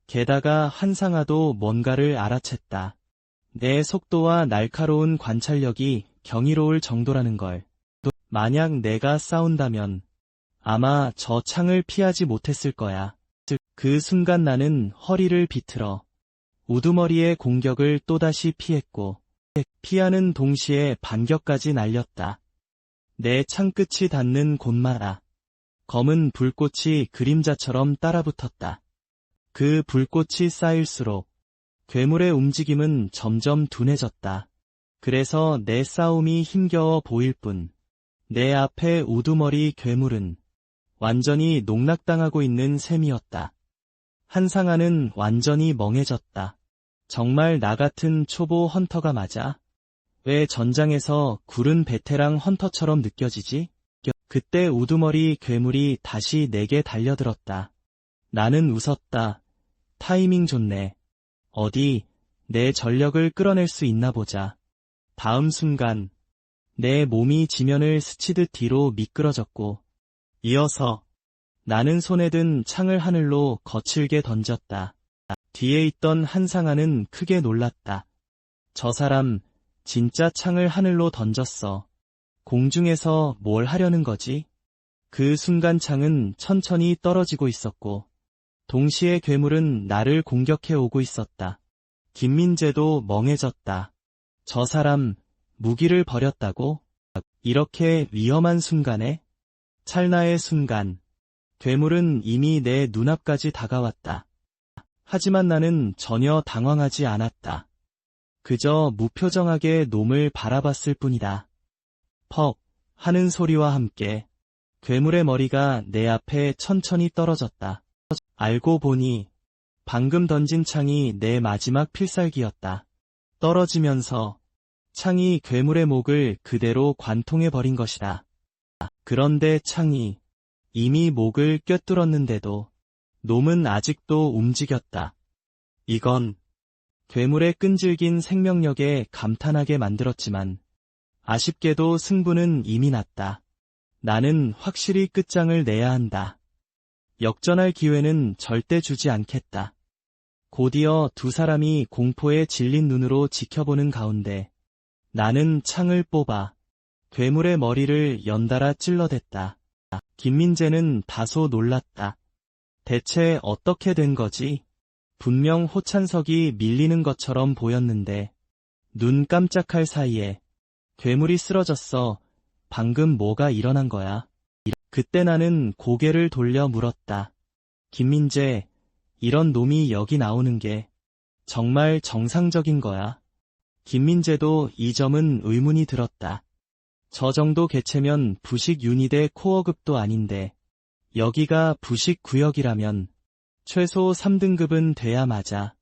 게다가 한상아도 뭔가를 알아챘다. 내 속도와 날카로운 관찰력이 경이로울 정도라는 걸. 만약 내가 싸운다면 아마 저 창을 피하지 못했을 거야. 그 순간 나는 허리를 비틀어 우두머리의 공격을 또다시 피했고 피하는 동시에 반격까지 날렸다. 내 창끝이 닿는 곳마다 검은 불꽃이 그림자처럼 따라붙었다. 그 불꽃이 쌓일수록 괴물의 움직임은 점점 둔해졌다. 그래서 내 싸움이 힘겨워 보일 뿐 내 앞에 우두머리 괴물은 완전히 농락당하고 있는 셈이었다. 한상아는 완전히 멍해졌다. 정말 나 같은 초보 헌터가 맞아? 왜 전장에서 구른 베테랑 헌터처럼 느껴지지? 그때 우두머리 괴물이 다시 내게 달려들었다. 나는 웃었다. 타이밍 좋네. 어디 내 전력을 끌어낼 수 있나 보자. 다음 순간 내 몸이 지면을 스치듯 뒤로 미끄러졌고 이어서 나는 손에 든 창을 하늘로 거칠게 던졌다. 뒤에 있던 한상아는 크게 놀랐다. 저 사람 진짜 창을 하늘로 던졌어. 공중에서 뭘 하려는 거지? 그 순간 창은 천천히 떨어지고 있었고 동시에 괴물은 나를 공격해 오고 있었다. 김민재도 멍해졌다. 저 사람 무기를 버렸다고? 이렇게 위험한 순간에? 찰나의 순간 괴물은 이미 내 눈앞까지 다가왔다. 하지만 나는 전혀 당황하지 않았다. 그저 무표정하게 놈을 바라봤을 뿐이다. 퍽 하는 소리와 함께 괴물의 머리가 내 앞에 천천히 떨어졌다. 알고 보니 방금 던진 창이 내 마지막 필살기였다. 떨어지면서 창이 괴물의 목을 그대로 관통해버린 것이다. 그런데 창이 이미 목을 꿰뚫었는데도 놈은 아직도 움직였다. 이건 괴물의 끈질긴 생명력에 감탄하게 만들었지만 아쉽게도 승부는 이미 났다. 나는 확실히 끝장을 내야 한다. 역전할 기회는 절대 주지 않겠다. 곧이어 두 사람이 공포에 질린 눈으로 지켜보는 가운데 나는 창을 뽑아 괴물의 머리를 연달아 찔러댔다. 김민재는 다소 놀랐다. 대체 어떻게 된 거지? 분명 호찬석이 밀리는 것처럼 보였는데 눈 깜짝할 사이에 괴물이 쓰러졌어. 방금 뭐가 일어난 거야? 그때 나는 고개를 돌려 물었다. 김민재, 이런 놈이 여기 나오는 게 정말 정상적인 거야? 김민재도 이 점은 의문이 들었다. 저 정도 개체면 부식 유닛의 코어급도 아닌데 여기가 부식 구역이라면 최소 3등급은 돼야 맞아.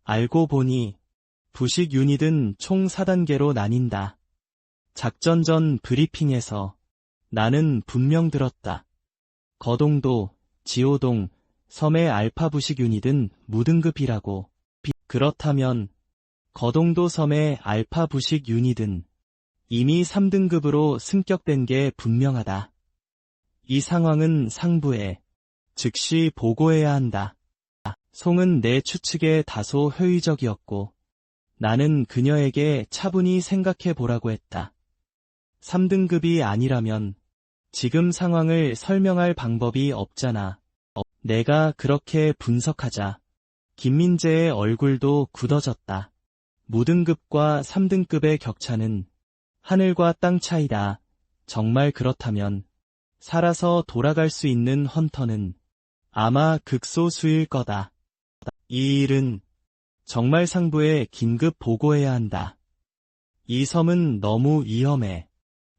알고 보니 부식 유닛은 총 4단계로 나뉜다. 작전 전 브리핑에서 나는 분명 들었다. 거동도, 지호동, 섬의 알파 부식 유닛은 무등급이라고. 그렇다면 거동도 섬의 알파 부식 유닛은 이미 3등급으로 승격된 게 분명하다. 이 상황은 상부에 즉시 보고해야 한다. 송은 내 추측에 다소 회의적이었고 나는 그녀에게 차분히 생각해 보라고 했다. 3등급이 아니라면 지금 상황을 설명할 방법이 없잖아. 내가 그렇게 분석하자 김민재의 얼굴도 굳어졌다. 무등급과 3등급의 격차는 하늘과 땅 차이다. 정말 그렇다면 살아서 돌아갈 수 있는 헌터는 아마 극소수일 거다. 이 일은 정말 상부에 긴급 보고해야 한다. 이 섬은 너무 위험해.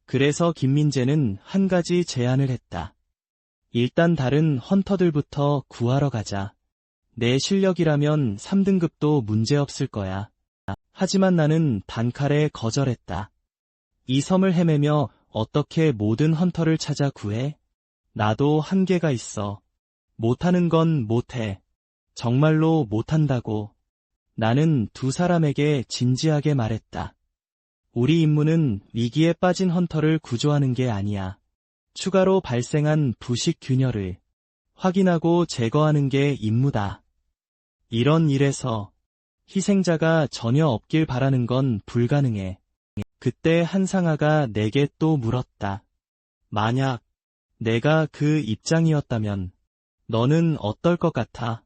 그래서 김민재는 한 가지 제안을 했다. 일단 다른 헌터들부터 구하러 가자. 내 실력이라면 3등급도 문제없을 거야. 하지만 나는 단칼에 거절했다. 이 섬을 헤매며 어떻게 모든 헌터를 찾아 구해? 나도 한계가 있어. 못하는 건 못해. 정말로 못한다고. 나는 두 사람에게 진지하게 말했다. 우리 임무는 위기에 빠진 헌터를 구조하는 게 아니야. 추가로 발생한 부식 균열을 확인하고 제거하는 게 임무다. 이런 일에서 희생자가 전혀 없길 바라는 건 불가능해. 그때 한상아가 내게 또 물었다. 만약 내가 그 입장이었다면 너는 어떨 것 같아?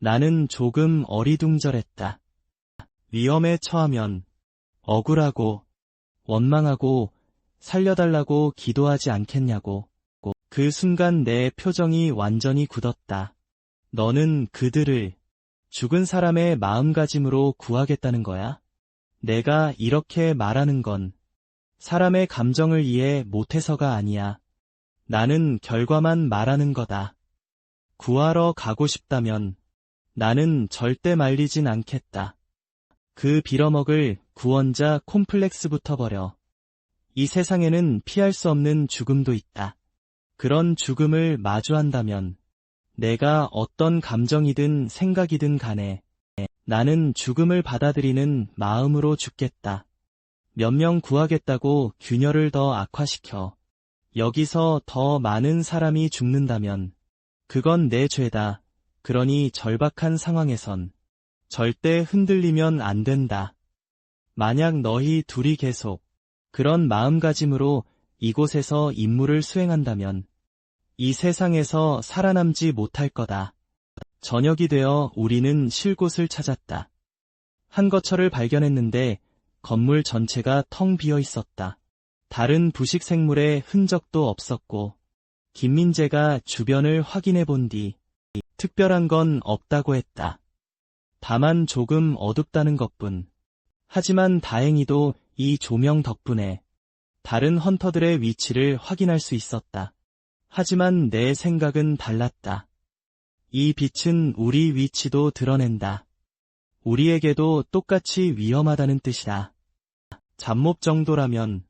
나는 조금 어리둥절했다. 위험에 처하면 억울하고 원망하고 살려달라고 기도하지 않겠냐고. 그 순간 내 표정이 완전히 굳었다. 너는 그들을 죽은 사람의 마음가짐으로 구하겠다는 거야? 내가 이렇게 말하는 건 사람의 감정을 이해 못해서가 아니야. 나는 결과만 말하는 거다. 구하러 가고 싶다면 나는 절대 말리진 않겠다. 그 빌어먹을 구원자 콤플렉스부터 버려. 이 세상에는 피할 수 없는 죽음도 있다. 그런 죽음을 마주한다면 내가 어떤 감정이든 생각이든 간에 나는 죽음을 받아들이는 마음으로 죽겠다. 몇 명 구하겠다고 균열을 더 악화시켜 여기서 더 많은 사람이 죽는다면 그건 내 죄다. 그러니 절박한 상황에선 절대 흔들리면 안 된다. 만약 너희 둘이 계속 그런 마음가짐으로 이곳에서 임무를 수행한다면 이 세상에서 살아남지 못할 거다. 저녁이 되어 우리는 쉴 곳을 찾았다. 한 거처를 발견했는데 건물 전체가 텅 비어 있었다. 다른 부식 생물의 흔적도 없었고 김민재가 주변을 확인해 본 뒤 특별한 건 없다고 했다. 다만 조금 어둡다는 것뿐. 하지만 다행히도 이 조명 덕분에 다른 헌터들의 위치를 확인할 수 있었다. 하지만 내 생각은 달랐다. 이 빛은 우리 위치도 드러낸다. 우리에게도 똑같이 위험하다는 뜻이다. 잡몹 정도라면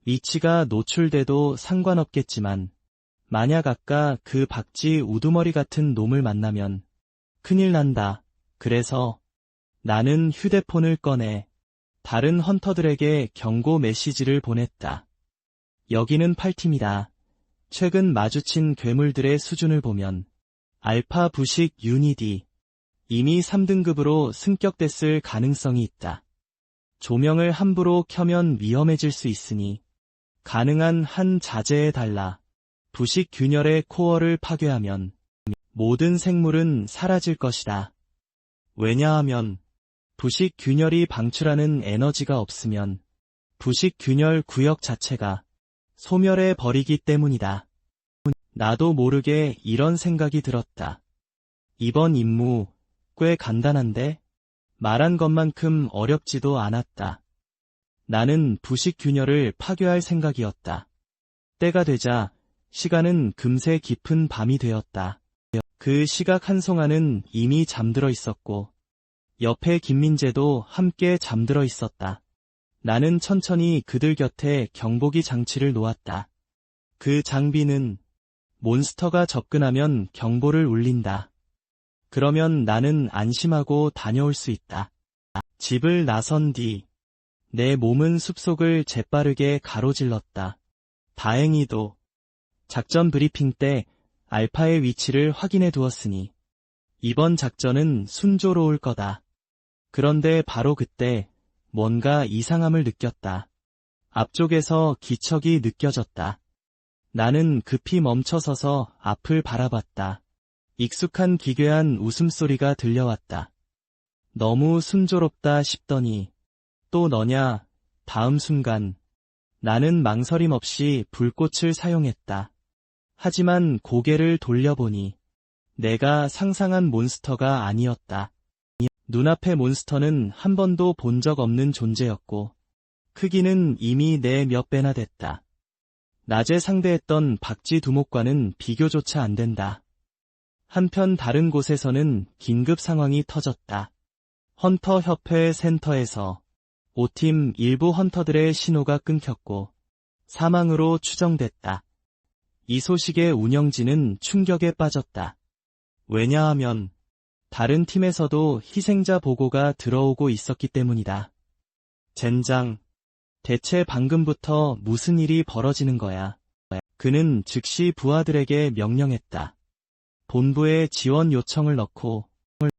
위치가 노출돼도 상관없겠지만 만약 아까 그 박쥐 우두머리 같은 놈을 만나면 큰일 난다. 그래서 나는 휴대폰을 꺼내 다른 헌터들에게 경고 메시지를 보냈다. 여기는 8팀이다. 최근 마주친 괴물들의 수준을 보면 알파 부식 유닛이 이미 3등급으로 승격됐을 가능성이 있다. 조명을 함부로 켜면 위험해질 수 있으니 가능한 한 자제해달라. 부식 균열의 코어를 파괴하면 모든 생물은 사라질 것이다. 왜냐하면 부식 균열이 방출하는 에너지가 없으면 부식 균열 구역 자체가 소멸해 버리기 때문이다. 나도 모르게 이런 생각이 들었다. 이번 임무 꽤 간단한데 말한 것만큼 어렵지도 않았다. 나는 부식 균열을 파괴할 생각이었다. 때가 되자 시간은 금세 깊은 밤이 되었다. 그 시각 한송아는 이미 잠들어 있었고 옆에 김민재도 함께 잠들어 있었다. 나는 천천히 그들 곁에 경보기 장치를 놓았다. 그 장비는 몬스터가 접근하면 경보를 울린다. 그러면 나는 안심하고 다녀올 수 있다. 집을 나선 뒤 내 몸은 숲속을 재빠르게 가로질렀다. 다행히도 작전 브리핑 때 알파의 위치를 확인해 두었으니 이번 작전은 순조로울 거다. 그런데 바로 그때 뭔가 이상함을 느꼈다. 앞쪽에서 기척이 느껴졌다. 나는 급히 멈춰서서 앞을 바라봤다. 익숙한 기괴한 웃음소리가 들려왔다. 너무 순조롭다 싶더니 또 너냐? 다음 순간 나는 망설임 없이 불꽃을 사용했다. 하지만 고개를 돌려보니 내가 상상한 몬스터가 아니었다. 눈앞의 몬스터는 한 번도 본 적 없는 존재였고 크기는 이미 내 몇 배나 됐다. 낮에 상대했던 박쥐 두목과는 비교조차 안 된다. 한편 다른 곳에서는 긴급 상황이 터졌다. 헌터 협회 센터에서 5팀 일부 헌터들의 신호가 끊겼고 사망으로 추정됐다. 이 소식에 운영진은 충격에 빠졌다. 왜냐하면 다른 팀에서도 희생자 보고가 들어오고 있었기 때문이다. 젠장, 대체 방금부터 무슨 일이 벌어지는 거야? 그는 즉시 부하들에게 명령했다. 본부에 지원 요청을 넣고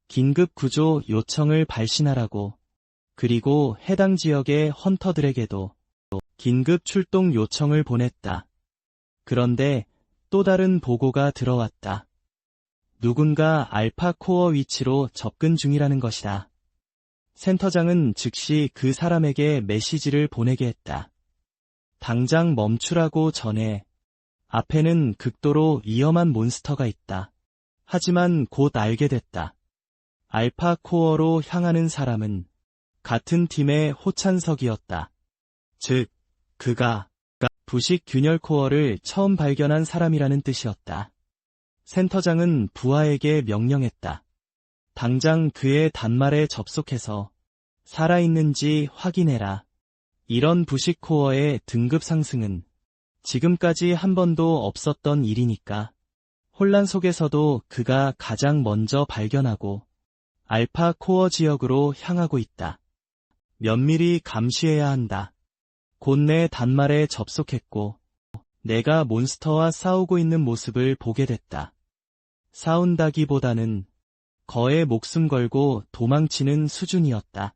긴급 구조 요청을 발신하라고. 그리고 해당 지역의 헌터들에게도 긴급 출동 요청을 보냈다. 그런데 또 다른 보고가 들어왔다. 누군가 알파 코어 위치로 접근 중이라는 것이다. 센터장은 즉시 그 사람에게 메시지를 보내게 했다. 당장 멈추라고 전해. 앞에는 극도로 위험한 몬스터가 있다. 하지만 곧 알게 됐다. 알파 코어로 향하는 사람은 같은 팀의 호찬석이었다. 즉, 그가 부식 균열 코어를 처음 발견한 사람이라는 뜻이었다. 센터장은 부하에게 명령했다. 당장 그의 단말에 접속해서 살아있는지 확인해라. 이런 부식 코어의 등급 상승은 지금까지 한 번도 없었던 일이니까. 혼란 속에서도 그가 가장 먼저 발견하고 알파 코어 지역으로 향하고 있다. 면밀히 감시해야 한다. 곧 내 단말에 접속했고 내가 몬스터와 싸우고 있는 모습을 보게 됐다. 싸운다기보다는 거의 목숨 걸고 도망치는 수준이었다.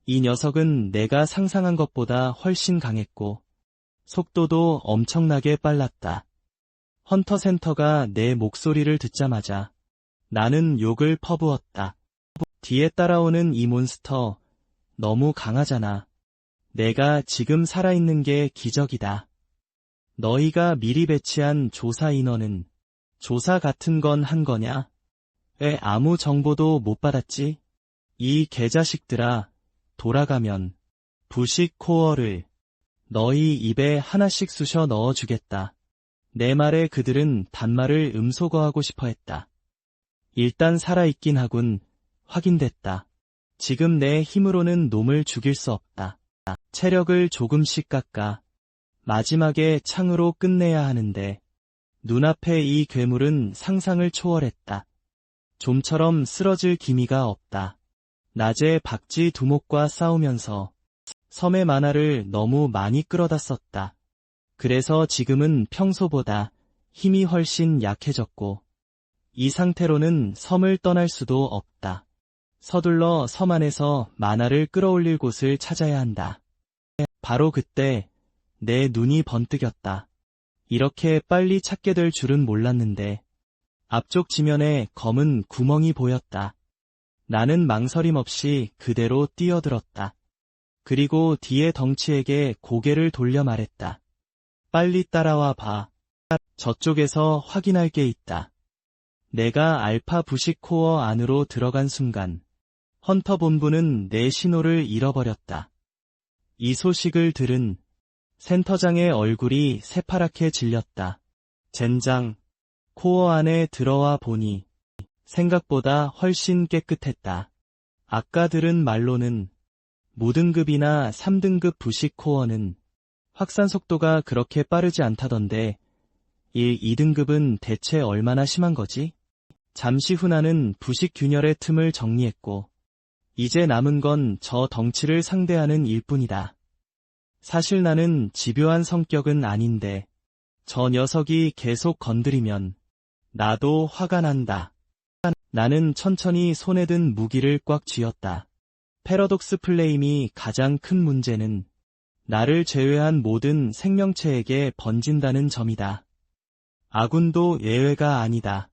이 녀석은 내가 상상한 것보다 훨씬 강했고 속도도 엄청나게 빨랐다. 헌터 센터가 내 목소리를 듣자마자 나는 욕을 퍼부었다. 뒤에 따라오는 이 몬스터 너무 강하잖아. 내가 지금 살아있는 게 기적이다. 너희가 미리 배치한 조사 인원은 조사 같은 건 한 거냐? 왜 아무 정보도 못 받았지? 이 개자식들아, 돌아가면 부식 코어를 너희 입에 하나씩 쑤셔 넣어주겠다. 내 말에 그들은 단말을 음소거하고 싶어 했다. 일단 살아있긴 하군. 확인됐다. 지금 내 힘으로는 놈을 죽일 수 없다. 체력을 조금씩 깎아 마지막에 창으로 끝내야 하는데 눈앞에 이 괴물은 상상을 초월했다. 좀처럼 쓰러질 기미가 없다. 낮에 박쥐 두목과 싸우면서 섬의 만화를 너무 많이 끌어다 썼다. 그래서 지금은 평소보다 힘이 훨씬 약해졌고 이 상태로는 섬을 떠날 수도 없다. 서둘러 섬 안에서 만화를 끌어올릴 곳을 찾아야 한다. 바로 그때 내 눈이 번뜩였다. 이렇게 빨리 찾게 될 줄은 몰랐는데 앞쪽 지면에 검은 구멍이 보였다. 나는 망설임 없이 그대로 뛰어들었다. 그리고 뒤에 덩치에게 고개를 돌려 말했다. 빨리 따라와 봐. 저쪽에서 확인할 게 있다. 내가 알파 부식 코어 안으로 들어간 순간 헌터 본부는 내 신호를 잃어버렸다. 이 소식을 들은 센터장의 얼굴이 새파랗게 질렸다. 젠장, 코어 안에 들어와 보니 생각보다 훨씬 깨끗했다. 아까 들은 말로는 무등급이나 3등급 부식 코어는 확산 속도가 그렇게 빠르지 않다던데 1, 2등급은 대체 얼마나 심한 거지? 잠시 후 나는 부식 균열의 틈을 정리했고 이제 남은 건 저 덩치를 상대하는 일뿐이다. 사실 나는 집요한 성격은 아닌데 저 녀석이 계속 건드리면 나도 화가 난다. 나는 천천히 손에 든 무기를 꽉 쥐었다. 패러독스 플레임이 가장 큰 문제는 나를 제외한 모든 생명체에게 번진다는 점이다. 아군도 예외가 아니다.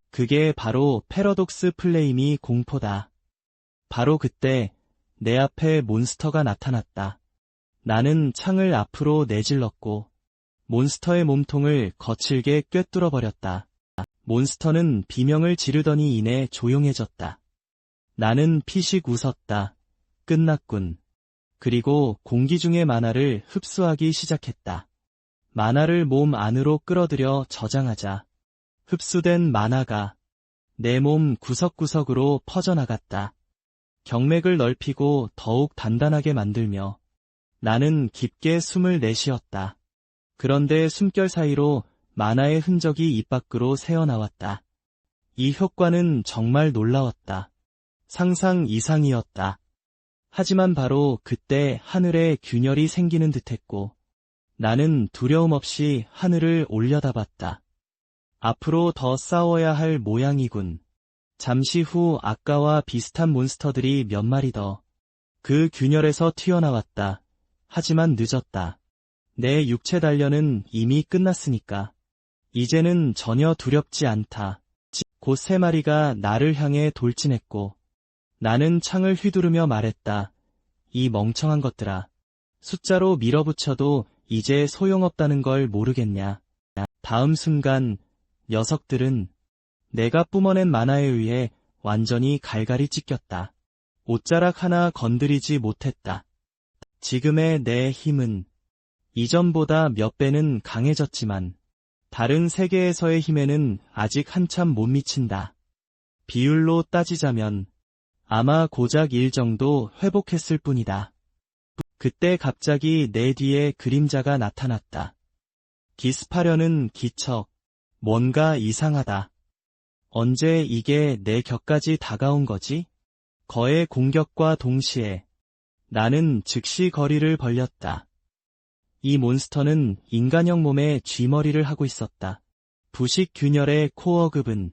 그게 바로 패러독스 플레임이 공포다. 바로 그때 내 앞에 몬스터가 나타났다. 나는 창을 앞으로 내질렀고 몬스터의 몸통을 거칠게 꿰뚫어 버렸다. 몬스터는 비명을 지르더니 이내 조용해졌다. 나는 피식 웃었다. 끝났군. 그리고 공기 중의 만화를 흡수하기 시작했다. 만화를 몸 안으로 끌어들여 저장하자. 흡수된 만화가 내 몸 구석구석으로 퍼져나갔다. 경맥을 넓히고 더욱 단단하게 만들며 나는 깊게 숨을 내쉬었다. 그런데 숨결 사이로 만화의 흔적이 입 밖으로 새어나왔다. 이 효과는 정말 놀라웠다. 상상 이상이었다. 하지만 바로 그때 하늘에 균열이 생기는 듯했고 나는 두려움 없이 하늘을 올려다봤다. 앞으로 더 싸워야 할 모양이군. 잠시 후 아까와 비슷한 몬스터들이 몇 마리 더 그 균열에서 튀어나왔다. 하지만 늦었다. 내 육체 단련은 이미 끝났으니까. 이제는 전혀 두렵지 않다. 곧 3마리가 나를 향해 돌진했고 나는 창을 휘두르며 말했다. 이 멍청한 것들아. 숫자로 밀어붙여도 이제 소용없다는 걸 모르겠냐. 다음 순간 녀석들은 내가 뿜어낸 만화에 의해 완전히 갈갈이 찢겼다. 옷자락 하나 건드리지 못했다. 지금의 내 힘은 이전보다 몇 배는 강해졌지만 다른 세계에서의 힘에는 아직 한참 못 미친다. 비율로 따지자면 아마 고작 1 정도 회복했을 뿐이다. 그때 갑자기 내 뒤에 그림자가 나타났다. 기습하려는 기척. 뭔가 이상하다. 언제 이게 내 곁까지 다가온 거지? 거의 공격과 동시에 나는 즉시 거리를 벌렸다. 이 몬스터는 인간형 몸에 쥐머리를 하고 있었다. 부식 균열의 코어급은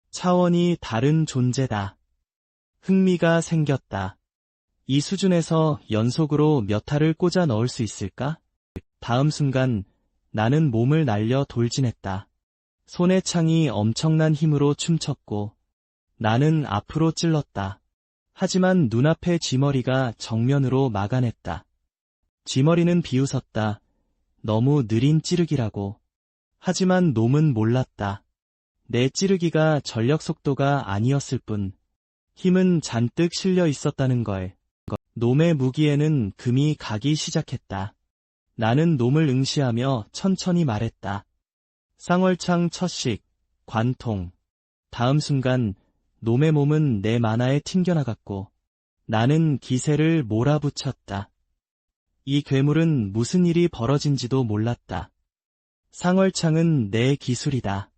차원이 다른 존재다. 흥미가 생겼다. 이 수준에서 연속으로 몇 알을 꽂아 넣을 수 있을까? 다음 순간 나는 몸을 날려 돌진했다. 손의 창이 엄청난 힘으로 춤췄고 나는 앞으로 찔렀다. 하지만 눈앞의 쥐머리가 정면으로 막아냈다. 쥐머리는 비웃었다. 너무 느린 찌르기라고. 하지만 놈은 몰랐다. 내 찌르기가 전력 속도가 아니었을 뿐 힘은 잔뜩 실려 있었다는 걸. 놈의 무기에는 금이 가기 시작했다. 나는 놈을 응시하며 천천히 말했다. 쌍월창 첫식, 관통. 다음 순간 놈의 몸은 내 만화에 튕겨나갔고 나는 기세를 몰아붙였다. 이 괴물은 무슨 일이 벌어진지도 몰랐다. 상월창은 내 기술이다.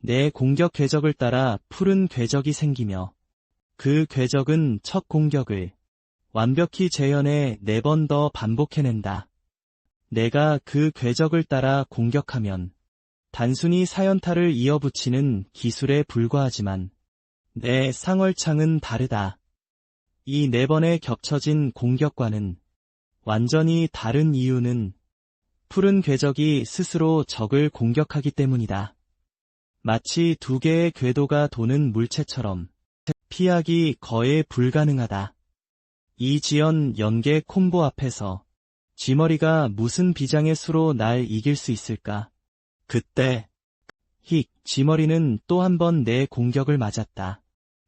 내 공격 궤적을 따라 푸른 궤적이 생기며 그 궤적은 첫 공격을 완벽히 재현해 4번 더 반복해낸다. 내가 그 궤적을 따라 공격하면 단순히 사연타를 이어붙이는 기술에 불과하지만 내 상월창은 다르다. 이 4번의 겹쳐진 공격과는 완전히 다른 이유는 푸른 궤적이 스스로 적을 공격하기 때문이다. 마치 2개의 궤도가 도는 물체처럼 피하기 거의 불가능하다. 이 지연 연계 콤보 앞에서 쥐머리가 무슨 비장의 수로 날 이길 수 있을까? 그때 쥐머리는 또 한 번 내 공격을 맞았다.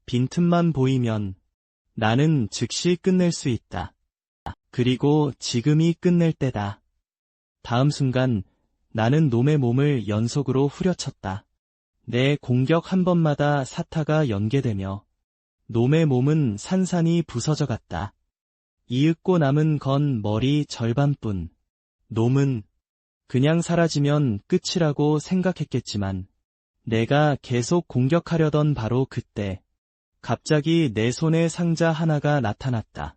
빈틈만 보이면 나는 즉시 끝낼 수 있다. 그리고 지금이 끝낼 때다. 다음 순간 나는 놈의 몸을 연속으로 후려쳤다. 내 공격 한 번마다 사타가 연계되며 놈의 몸은 산산이 부서져갔다. 이윽고 남은 건 머리 절반뿐. 놈은 그냥 사라지면 끝이라고 생각했겠지만 내가 계속 공격하려던 바로 그때 갑자기 내 손에 상자 하나가 나타났다.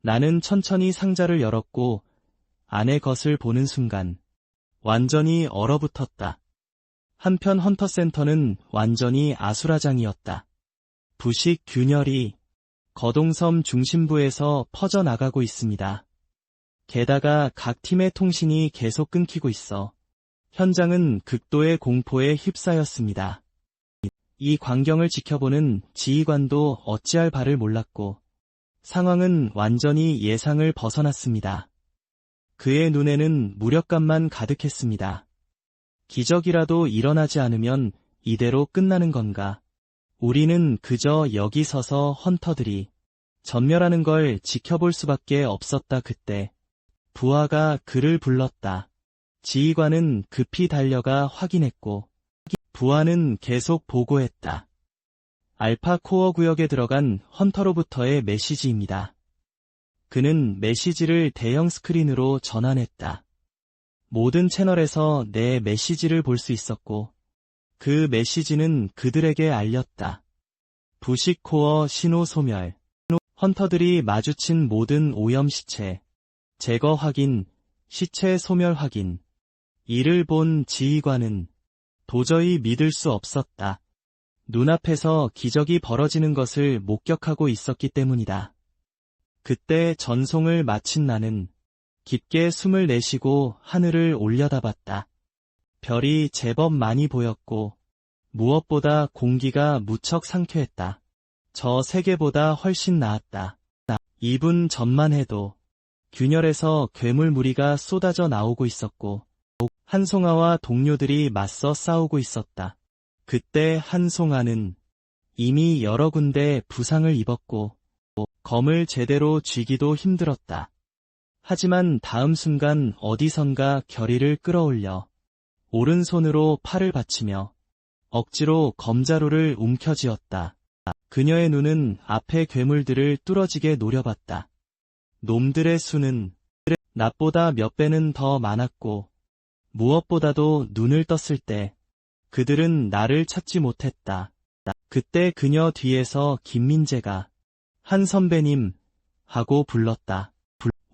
나는 천천히 상자를 열었고 안의 것을 보는 순간 완전히 얼어붙었다. 한편 헌터센터는 완전히 아수라장이었다. 부식 균열이 거동섬 중심부에서 퍼져나가고 있습니다. 게다가 각 팀의 통신이 계속 끊기고 있어 현장은 극도의 공포에 휩싸였습니다. 이 광경을 지켜보는 지휘관도 어찌할 바를 몰랐고 상황은 완전히 예상을 벗어났습니다. 그의 눈에는 무력감만 가득했습니다. 기적이라도 일어나지 않으면 이대로 끝나는 건가? 우리는 그저 여기 서서 헌터들이 전멸하는 걸 지켜볼 수밖에 없었다. 그때 부하가 그를 불렀다. 지휘관은 급히 달려가 확인했고 부하는 계속 보고했다. 알파 코어 구역에 들어간 헌터로부터의 메시지입니다. 그는 메시지를 대형 스크린으로 전환했다. 모든 채널에서 내 메시지를 볼 수 있었고 그 메시지는 그들에게 알렸다. 부식 코어 신호 소멸. 헌터들이 마주친 모든 오염 시체 제거 확인, 시체 소멸 확인. 이를 본 지휘관은 도저히 믿을 수 없었다. 눈앞에서 기적이 벌어지는 것을 목격하고 있었기 때문이다. 그때 전송을 마친 나는 깊게 숨을 내쉬고 하늘을 올려다봤다. 별이 제법 많이 보였고 무엇보다 공기가 무척 상쾌했다. 저 세계보다 훨씬 나았다. 2분 전만 해도 균열에서 괴물 무리가 쏟아져 나오고 있었고 한송아와 동료들이 맞서 싸우고 있었다. 그때 한송아는 이미 여러 군데 부상을 입었고 검을 제대로 쥐기도 힘들었다. 하지만 다음 순간 어디선가 결의를 끌어올려 오른손으로 팔을 받치며 억지로 검자루를 움켜쥐었다. 그녀의 눈은 앞의 괴물들을 뚫어지게 노려봤다. 놈들의 수는 나보다 몇 배는 더 많았고 무엇보다도 눈을 떴을 때 그들은 나를 찾지 못했다. 그때 그녀 뒤에서 김민재가 한 선배님 하고 불렀다.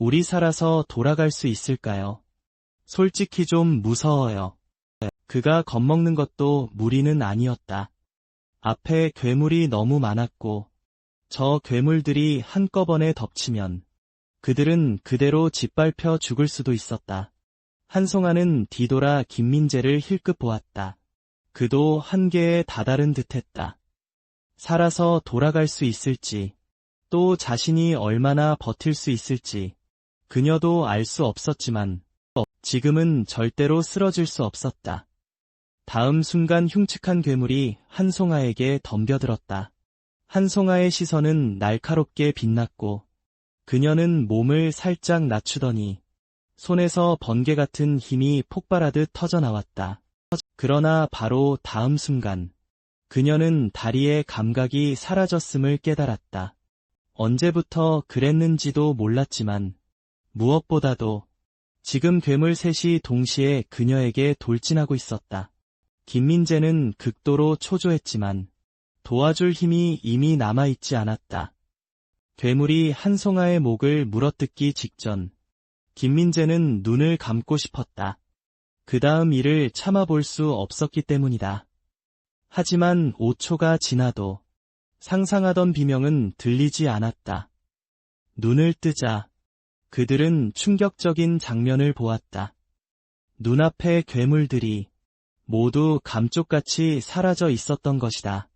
우리 살아서 돌아갈 수 있을까요? 솔직히 좀 무서워요. 그가 겁먹는 것도 무리는 아니었다. 앞에 괴물이 너무 많았고 저 괴물들이 한꺼번에 덮치면 그들은 그대로 짓밟혀 죽을 수도 있었다. 한송아는 뒤돌아 김민재를 힐끗 보았다. 그도 한계에 다다른 듯했다. 살아서 돌아갈 수 있을지, 또 자신이 얼마나 버틸 수 있을지 그녀도 알 수 없었지만 지금은 절대로 쓰러질 수 없었다. 다음 순간 흉측한 괴물이 한송아에게 덤벼들었다. 한송아의 시선은 날카롭게 빛났고 그녀는 몸을 살짝 낮추더니 손에서 번개 같은 힘이 폭발하듯 터져나왔다. 그러나 바로 다음 순간 그녀는 다리의 감각이 사라졌음을 깨달았다. 언제부터 그랬는지도 몰랐지만 무엇보다도 지금 괴물 셋이 동시에 그녀에게 돌진하고 있었다. 김민재는 극도로 초조했지만 도와줄 힘이 이미 남아있지 않았다. 괴물이 한송아의 목을 물어뜯기 직전 김민재는 눈을 감고 싶었다. 그 다음 일을 참아볼 수 없었기 때문이다. 하지만 5초가 지나도 상상하던 비명은 들리지 않았다. 눈을 뜨자 그들은 충격적인 장면을 보았다. 눈앞의 괴물들이 모두 감쪽같이 사라져 있었던 것이다.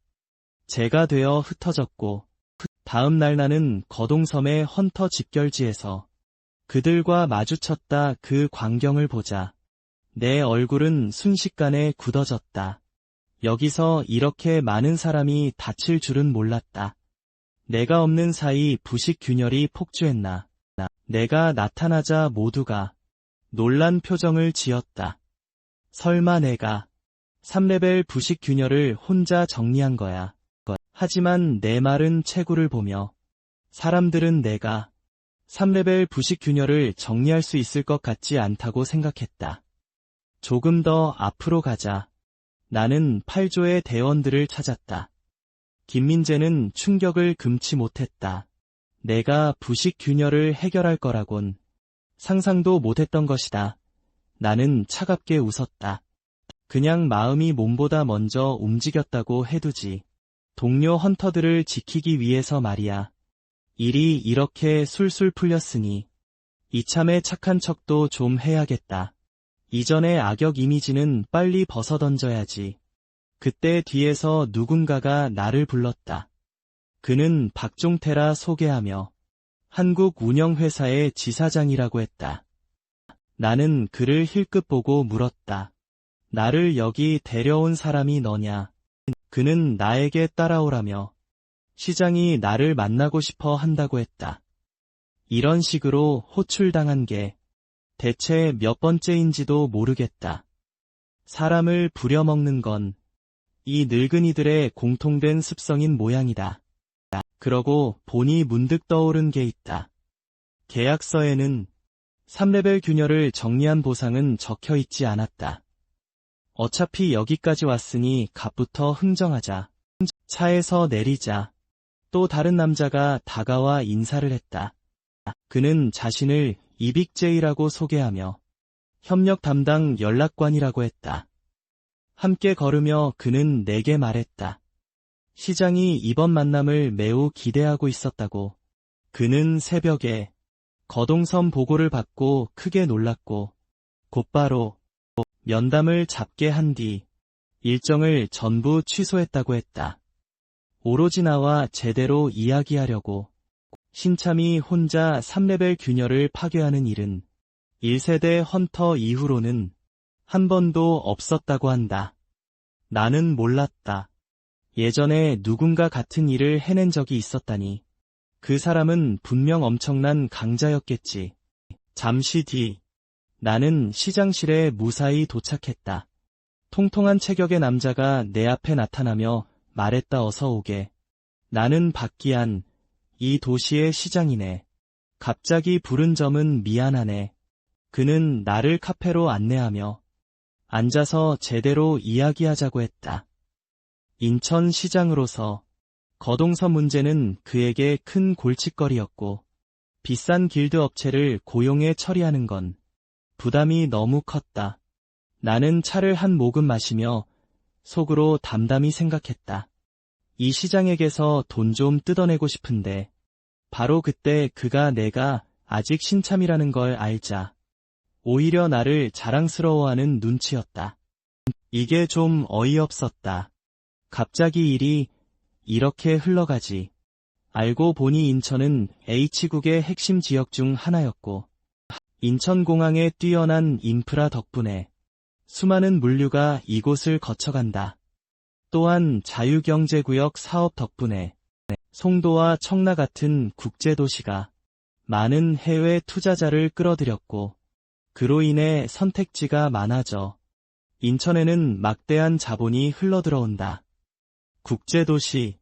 재가 되어 흩어졌고 다음 날 나는 거동섬의 헌터 집결지에서 그들과 마주쳤다. 그 광경을 보자 내 얼굴은 순식간에 굳어졌다. 여기서 이렇게 많은 사람이 다칠 줄은 몰랐다. 내가 없는 사이 부식 균열이 폭주했나. 내가 나타나자 모두가 놀란 표정을 지었다. 설마 내가 3레벨 부식 균열을 혼자 정리한 거야. 하지만 내 마른 체구를 보며 사람들은 내가 3레벨 부식 균열을 정리할 수 있을 것 같지 않다고 생각했다. 조금 더 앞으로 가자. 나는 8조의 대원들을 찾았다. 김민재는 충격을 금치 못했다. 내가 부식 균열을 해결할 거라곤 상상도 못했던 것이다. 나는 차갑게 웃었다. 그냥 마음이 몸보다 먼저 움직였다고 해두지. 동료 헌터들을 지키기 위해서 말이야. 일이 이렇게 술술 풀렸으니 이참에 착한 척도 좀 해야겠다. 이전의 악역 이미지는 빨리 벗어던져야지. 그때 뒤에서 누군가가 나를 불렀다. 그는 박종태라 소개하며 한국운영회사의 지사장이라고 했다. 나는 그를 힐끗 보고 물었다. 나를 여기 데려온 사람이 너냐? 그는 나에게 따라오라며 시장이 나를 만나고 싶어 한다고 했다. 이런 식으로 호출당한 게 대체 몇 번째인지도 모르겠다. 사람을 부려먹는 건 이 늙은이들의 공통된 습성인 모양이다. 그러고 보니 문득 떠오른 게 있다. 계약서에는 3레벨 균열을 정리한 보상은 적혀 있지 않았다. 어차피 여기까지 왔으니 값부터 흥정하자. 차에서 내리자. 또 다른 남자가 다가와 인사를 했다. 그는 자신을 이빅제이라고 소개하며 협력 담당 연락관이라고 했다. 함께 걸으며 그는 내게 말했다. 시장이 이번 만남을 매우 기대하고 있었다고. 그는 새벽에 거동선 보고를 받고 크게 놀랐고 곧바로 면담을 잡게 한 뒤 일정을 전부 취소했다고 했다. 오로지 나와 제대로 이야기하려고. 신참이 혼자 3레벨 균열을 파괴하는 일은 1세대 헌터 이후로는 한 번도 없었다고 한다. 나는 몰랐다. 예전에 누군가 같은 일을 해낸 적이 있었다니. 그 사람은 분명 엄청난 강자였겠지. 잠시 뒤 나는 시장실에 무사히 도착했다. 통통한 체격의 남자가 내 앞에 나타나며 말했다. 어서 오게. 나는 박기한, 이 도시의 시장이네. 갑자기 부른 점은 미안하네. 그는 나를 카페로 안내하며 앉아서 제대로 이야기하자고 했다. 인천시장으로서 거동선 문제는 그에게 큰 골칫거리였고 비싼 길드 업체를 고용해 처리하는 건 부담이 너무 컸다. 나는 차를 한 모금 마시며 속으로 담담히 생각했다. 이 시장에게서 돈 좀 뜯어내고 싶은데 바로 그때 그가 내가 아직 신참이라는 걸 알자 오히려 나를 자랑스러워하는 눈치였다. 이게 좀 어이없었다. 갑자기 일이 이렇게 흘러가지. 알고 보니 인천은 H국의 핵심 지역 중 하나였고 인천공항의 뛰어난 인프라 덕분에 수많은 물류가 이곳을 거쳐간다. 또한 자유경제구역 사업 덕분에 송도와 청라 같은 국제도시가 많은 해외 투자자를 끌어들였고 그로 인해 선택지가 많아져 인천에는 막대한 자본이 흘러들어온다. 국제도시,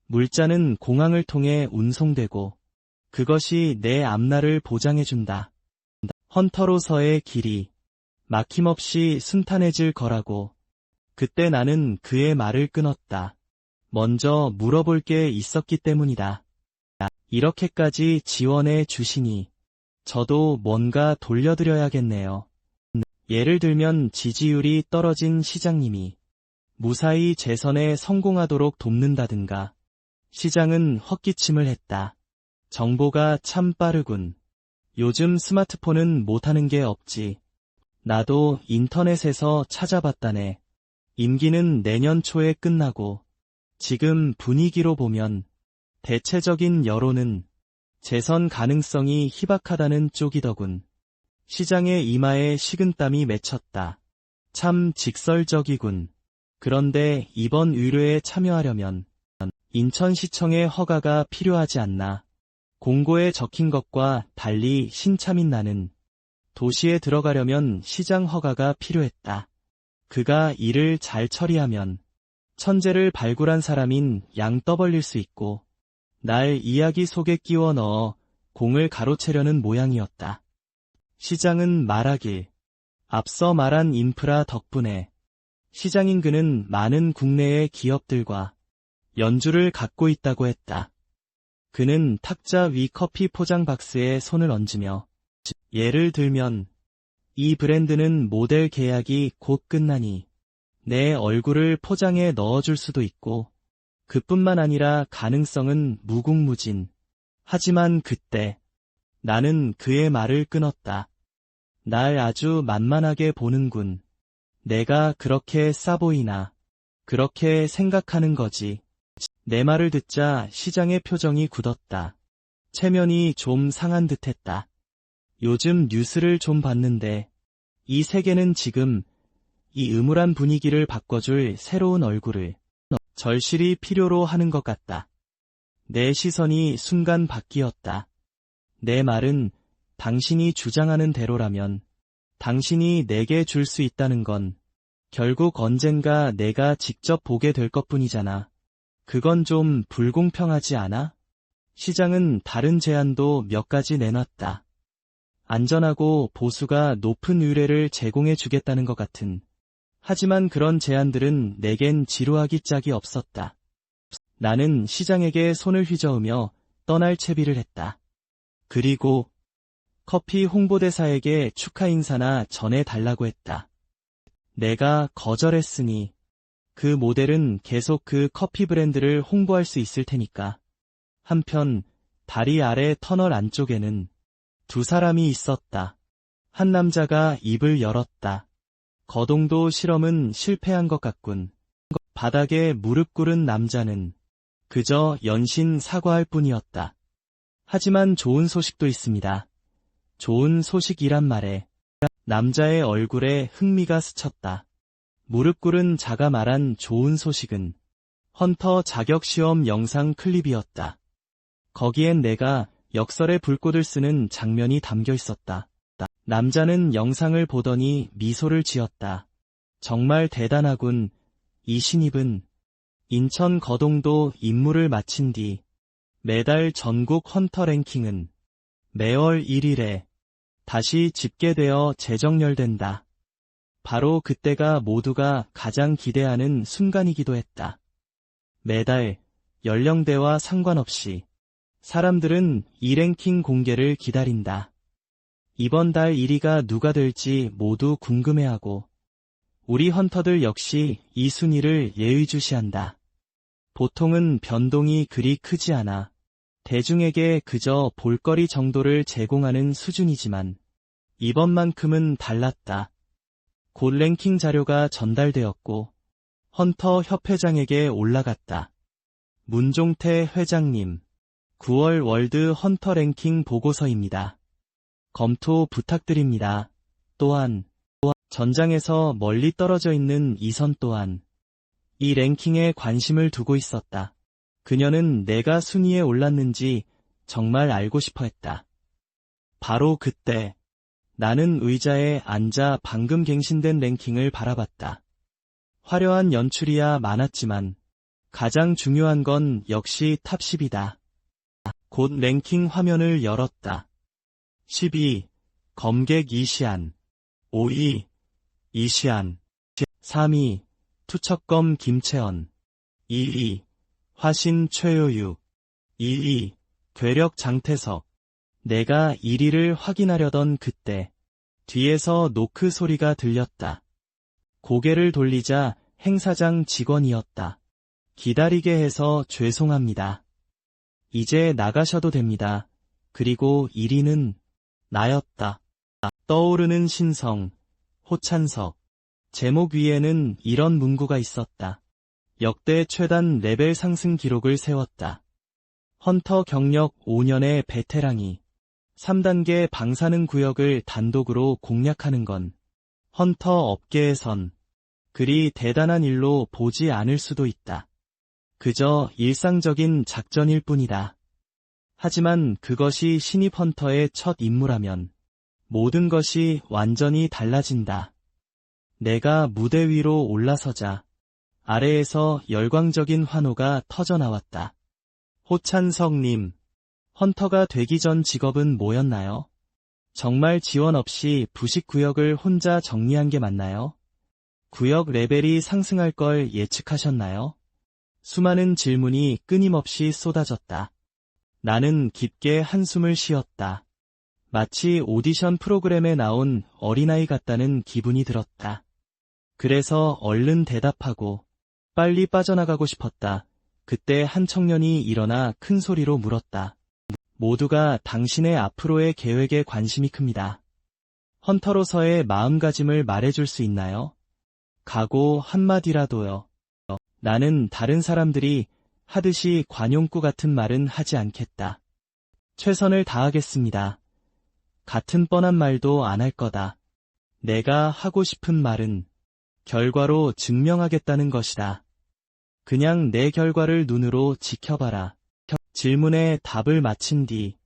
물자는 공항을 통해 운송되고 그것이 내 앞날을 보장해준다. 헌터로서의 길이 막힘없이 순탄해질 거라고. 그때 나는 그의 말을 끊었다. 먼저 물어볼 게 있었기 때문이다. 이렇게까지 지원해 주시니 저도 뭔가 돌려드려야겠네요. 예를 들면 지지율이 떨어진 시장님이 무사히 재선에 성공하도록 돕는다든가. 시장은 헛기침을 했다. 정보가 참 빠르군. 요즘 스마트폰은 못하는 게 없지. 나도 인터넷에서 찾아봤다네. 임기는 내년 초에 끝나고 지금 분위기로 보면 대체적인 여론은 재선 가능성이 희박하다는 쪽이더군. 시장의 이마에 식은땀이 맺혔다. 참 직설적이군. 그런데 이번 의뢰에 참여하려면 인천시청의 허가가 필요하지 않나. 공고에 적힌 것과 달리 신참인 나는 도시에 들어가려면 시장 허가가 필요했다. 그가 일을 잘 처리하면 천재를 발굴한 사람인 양 떠벌릴 수 있고 날 이야기 속에 끼워 넣어 공을 가로채려는 모양이었다. 시장은 말하길 앞서 말한 인프라 덕분에 시장인 그는 많은 국내의 기업들과 연주를 갖고 있다고 했다. 그는 탁자 위 커피 포장 박스에 손을 얹으며 예를 들면 이 브랜드는 모델 계약이 곧 끝나니 내 얼굴을 포장해 넣어줄 수도 있고, 그뿐만 아니라 가능성은 무궁무진. 하지만 그때 나는 그의 말을 끊었다. 날 아주 만만하게 보는군. 내가 그렇게 싸 보이나. 그렇게 생각하는 거지. 내 말을 듣자 시장의 표정이 굳었다. 체면이 좀 상한 듯했다. 요즘 뉴스를 좀 봤는데 이 세계는 지금 이 음울한 분위기를 바꿔줄 새로운 얼굴을 절실히 필요로 하는 것 같다. 내 시선이 순간 바뀌었다. 내 말은 당신이 주장하는 대로라면 당신이 내게 줄 수 있다는 건 결국 언젠가 내가 직접 보게 될 것뿐이잖아. 그건 좀 불공평하지 않아? 시장은 다른 제안도 몇 가지 내놨다. 안전하고 보수가 높은 의뢰를 제공해 주겠다는 것 같은. 하지만 그런 제안들은 내겐 지루하기 짝이 없었다. 나는 시장에게 손을 휘저으며 떠날 채비를 했다. 그리고 커피 홍보대사에게 축하 인사나 전해달라고 했다. 내가 거절했으니 그 모델은 계속 그 커피 브랜드를 홍보할 수 있을 테니까. 한편 다리 아래 터널 안쪽에는 두 사람이 있었다. 한 남자가 입을 열었다. 거동도 실험은 실패한 것 같군. 바닥에 무릎 꿇은 남자는 그저 연신 사과할 뿐이었다. 하지만 좋은 소식도 있습니다. 좋은 소식이란 말에 남자의 얼굴에 흥미가 스쳤다. 무릎 꿇은 자가 말한 좋은 소식은 헌터 자격시험 영상 클립이었다. 거기엔 내가 역설의 불꽃을 쓰는 장면이 담겨 있었다. 남자는 영상을 보더니 미소를 지었다. 정말 대단하군. 이 신입은 인천 거동도 임무를 마친 뒤 매달 전국 헌터 랭킹은 매월 1일에 다시 집계되어 재정렬된다. 바로 그때가 모두가 가장 기대하는 순간이기도 했다. 매달 연령대와 상관없이 사람들은 이 랭킹 공개를 기다린다. 이번 달 1위가 누가 될지 모두 궁금해하고 우리 헌터들 역시 이 순위를 예의주시한다. 보통은 변동이 그리 크지 않아 대중에게 그저 볼거리 정도를 제공하는 수준이지만 이번만큼은 달랐다. 곧 랭킹 자료가 전달되었고 헌터 협회장에게 올라갔다. 문종태 회장님, 9월 월드 헌터 랭킹 보고서입니다. 검토 부탁드립니다. 또한 전장에서 멀리 떨어져 있는 이선 또한 이 랭킹에 관심을 두고 있었다. 그녀는 내가 순위에 올랐는지 정말 알고 싶어 했다. 바로 그때 나는 의자에 앉아 방금 갱신된 랭킹을 바라봤다. 화려한 연출이야 많았지만 가장 중요한 건 역시 탑 10이다. 곧 랭킹 화면을 열었다. 12. 검객 이시안. 5위. 이시안. 3위. 투척검 김채원. 2위. 화신 최효유. 2위. 괴력 장태석. 내가 1위를 확인하려던 그때 뒤에서 노크 소리가 들렸다. 고개를 돌리자 행사장 직원이었다. 기다리게 해서 죄송합니다. 이제 나가셔도 됩니다. 그리고 1위는 나였다. 떠오르는 신성, 호찬석. 제목 위에는 이런 문구가 있었다. 역대 최단 레벨 상승 기록을 세웠다. 헌터 경력 5년의 베테랑이 3단계 방사능 구역을 단독으로 공략하는 건 헌터 업계에선 그리 대단한 일로 보지 않을 수도 있다. 그저 일상적인 작전일 뿐이다. 하지만 그것이 신입 헌터의 첫 임무라면 모든 것이 완전히 달라진다. 내가 무대 위로 올라서자 아래에서 열광적인 환호가 터져나왔다. 호찬석님, 헌터가 되기 전 직업은 뭐였나요? 정말 지원 없이 부식 구역을 혼자 정리한 게 맞나요? 구역 레벨이 상승할 걸 예측하셨나요? 수많은 질문이 끊임없이 쏟아졌다. 나는 깊게 한숨을 쉬었다. 마치 오디션 프로그램에 나온 어린아이 같다는 기분이 들었다. 그래서 얼른 대답하고 빨리 빠져나가고 싶었다. 그때 한 청년이 일어나 큰 소리로 물었다. 모두가 당신의 앞으로의 계획에 관심이 큽니다. 헌터로서의 마음가짐을 말해줄 수 있나요? 각오 한마디라도요. 나는 다른 사람들이 하듯이 관용구 같은 말은 하지 않겠다. 최선을 다하겠습니다. 같은 뻔한 말도 안 할 거다. 내가 하고 싶은 말은 결과로 증명하겠다는 것이다. 그냥 내 결과를 눈으로 지켜봐라. 질문에 답을 마친 뒤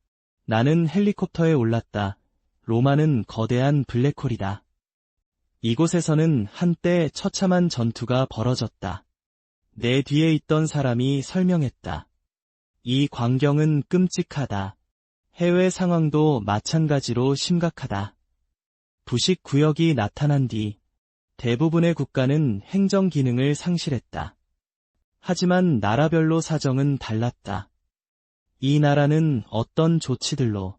나는 헬리콥터에 올랐다. 로마는 거대한 블랙홀이다. 이곳에서는 한때 처참한 전투가 벌어졌다. 내 뒤에 있던 사람이 설명했다. 이 광경은 끔찍하다. 해외 상황도 마찬가지로 심각하다. 부식 구역이 나타난 뒤 대부분의 국가는 행정 기능을 상실했다. 하지만 나라별로 사정은 달랐다. 이 나라는 어떤 조치들로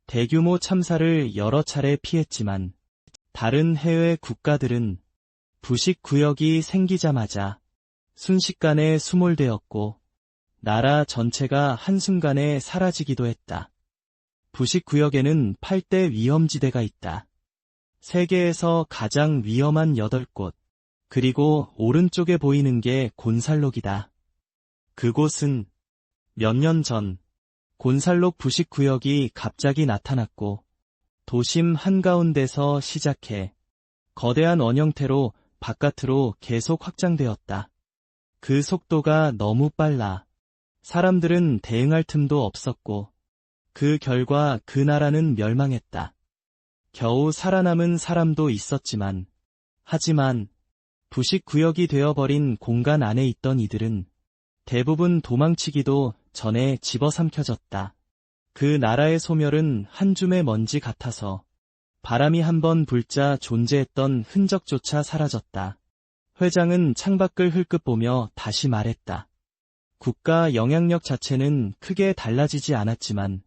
대규모 참사를 여러 차례 피했지만 다른 해외 국가들은 부식 구역이 생기자마자 순식간에 수몰되었고 나라 전체가 한순간에 사라지기도 했다. 부식 구역에는 8대 위험지대가 있다. 세계에서 가장 위험한 8곳, 그리고 오른쪽에 보이는 게 곤살록이다. 그곳은 몇 년 전 곤살록 부식 구역이 갑자기 나타났고 도심 한가운데서 시작해 거대한 원형태로 바깥으로 계속 확장되었다. 그 속도가 너무 빨라 사람들은 대응할 틈도 없었고 그 결과 그 나라는 멸망했다. 겨우 살아남은 사람도 있었지만 하지만 부식 구역이 되어버린 공간 안에 있던 이들은 대부분 도망치기도 전에 집어삼켜졌다. 그 나라의 소멸은 한 줌의 먼지 같아서 바람이 한번 불자 존재했던 흔적조차 사라졌다. 회장은 창밖을 흘끗 보며 다시 말했다. 국가 영향력 자체는 크게 달라지지 않았지만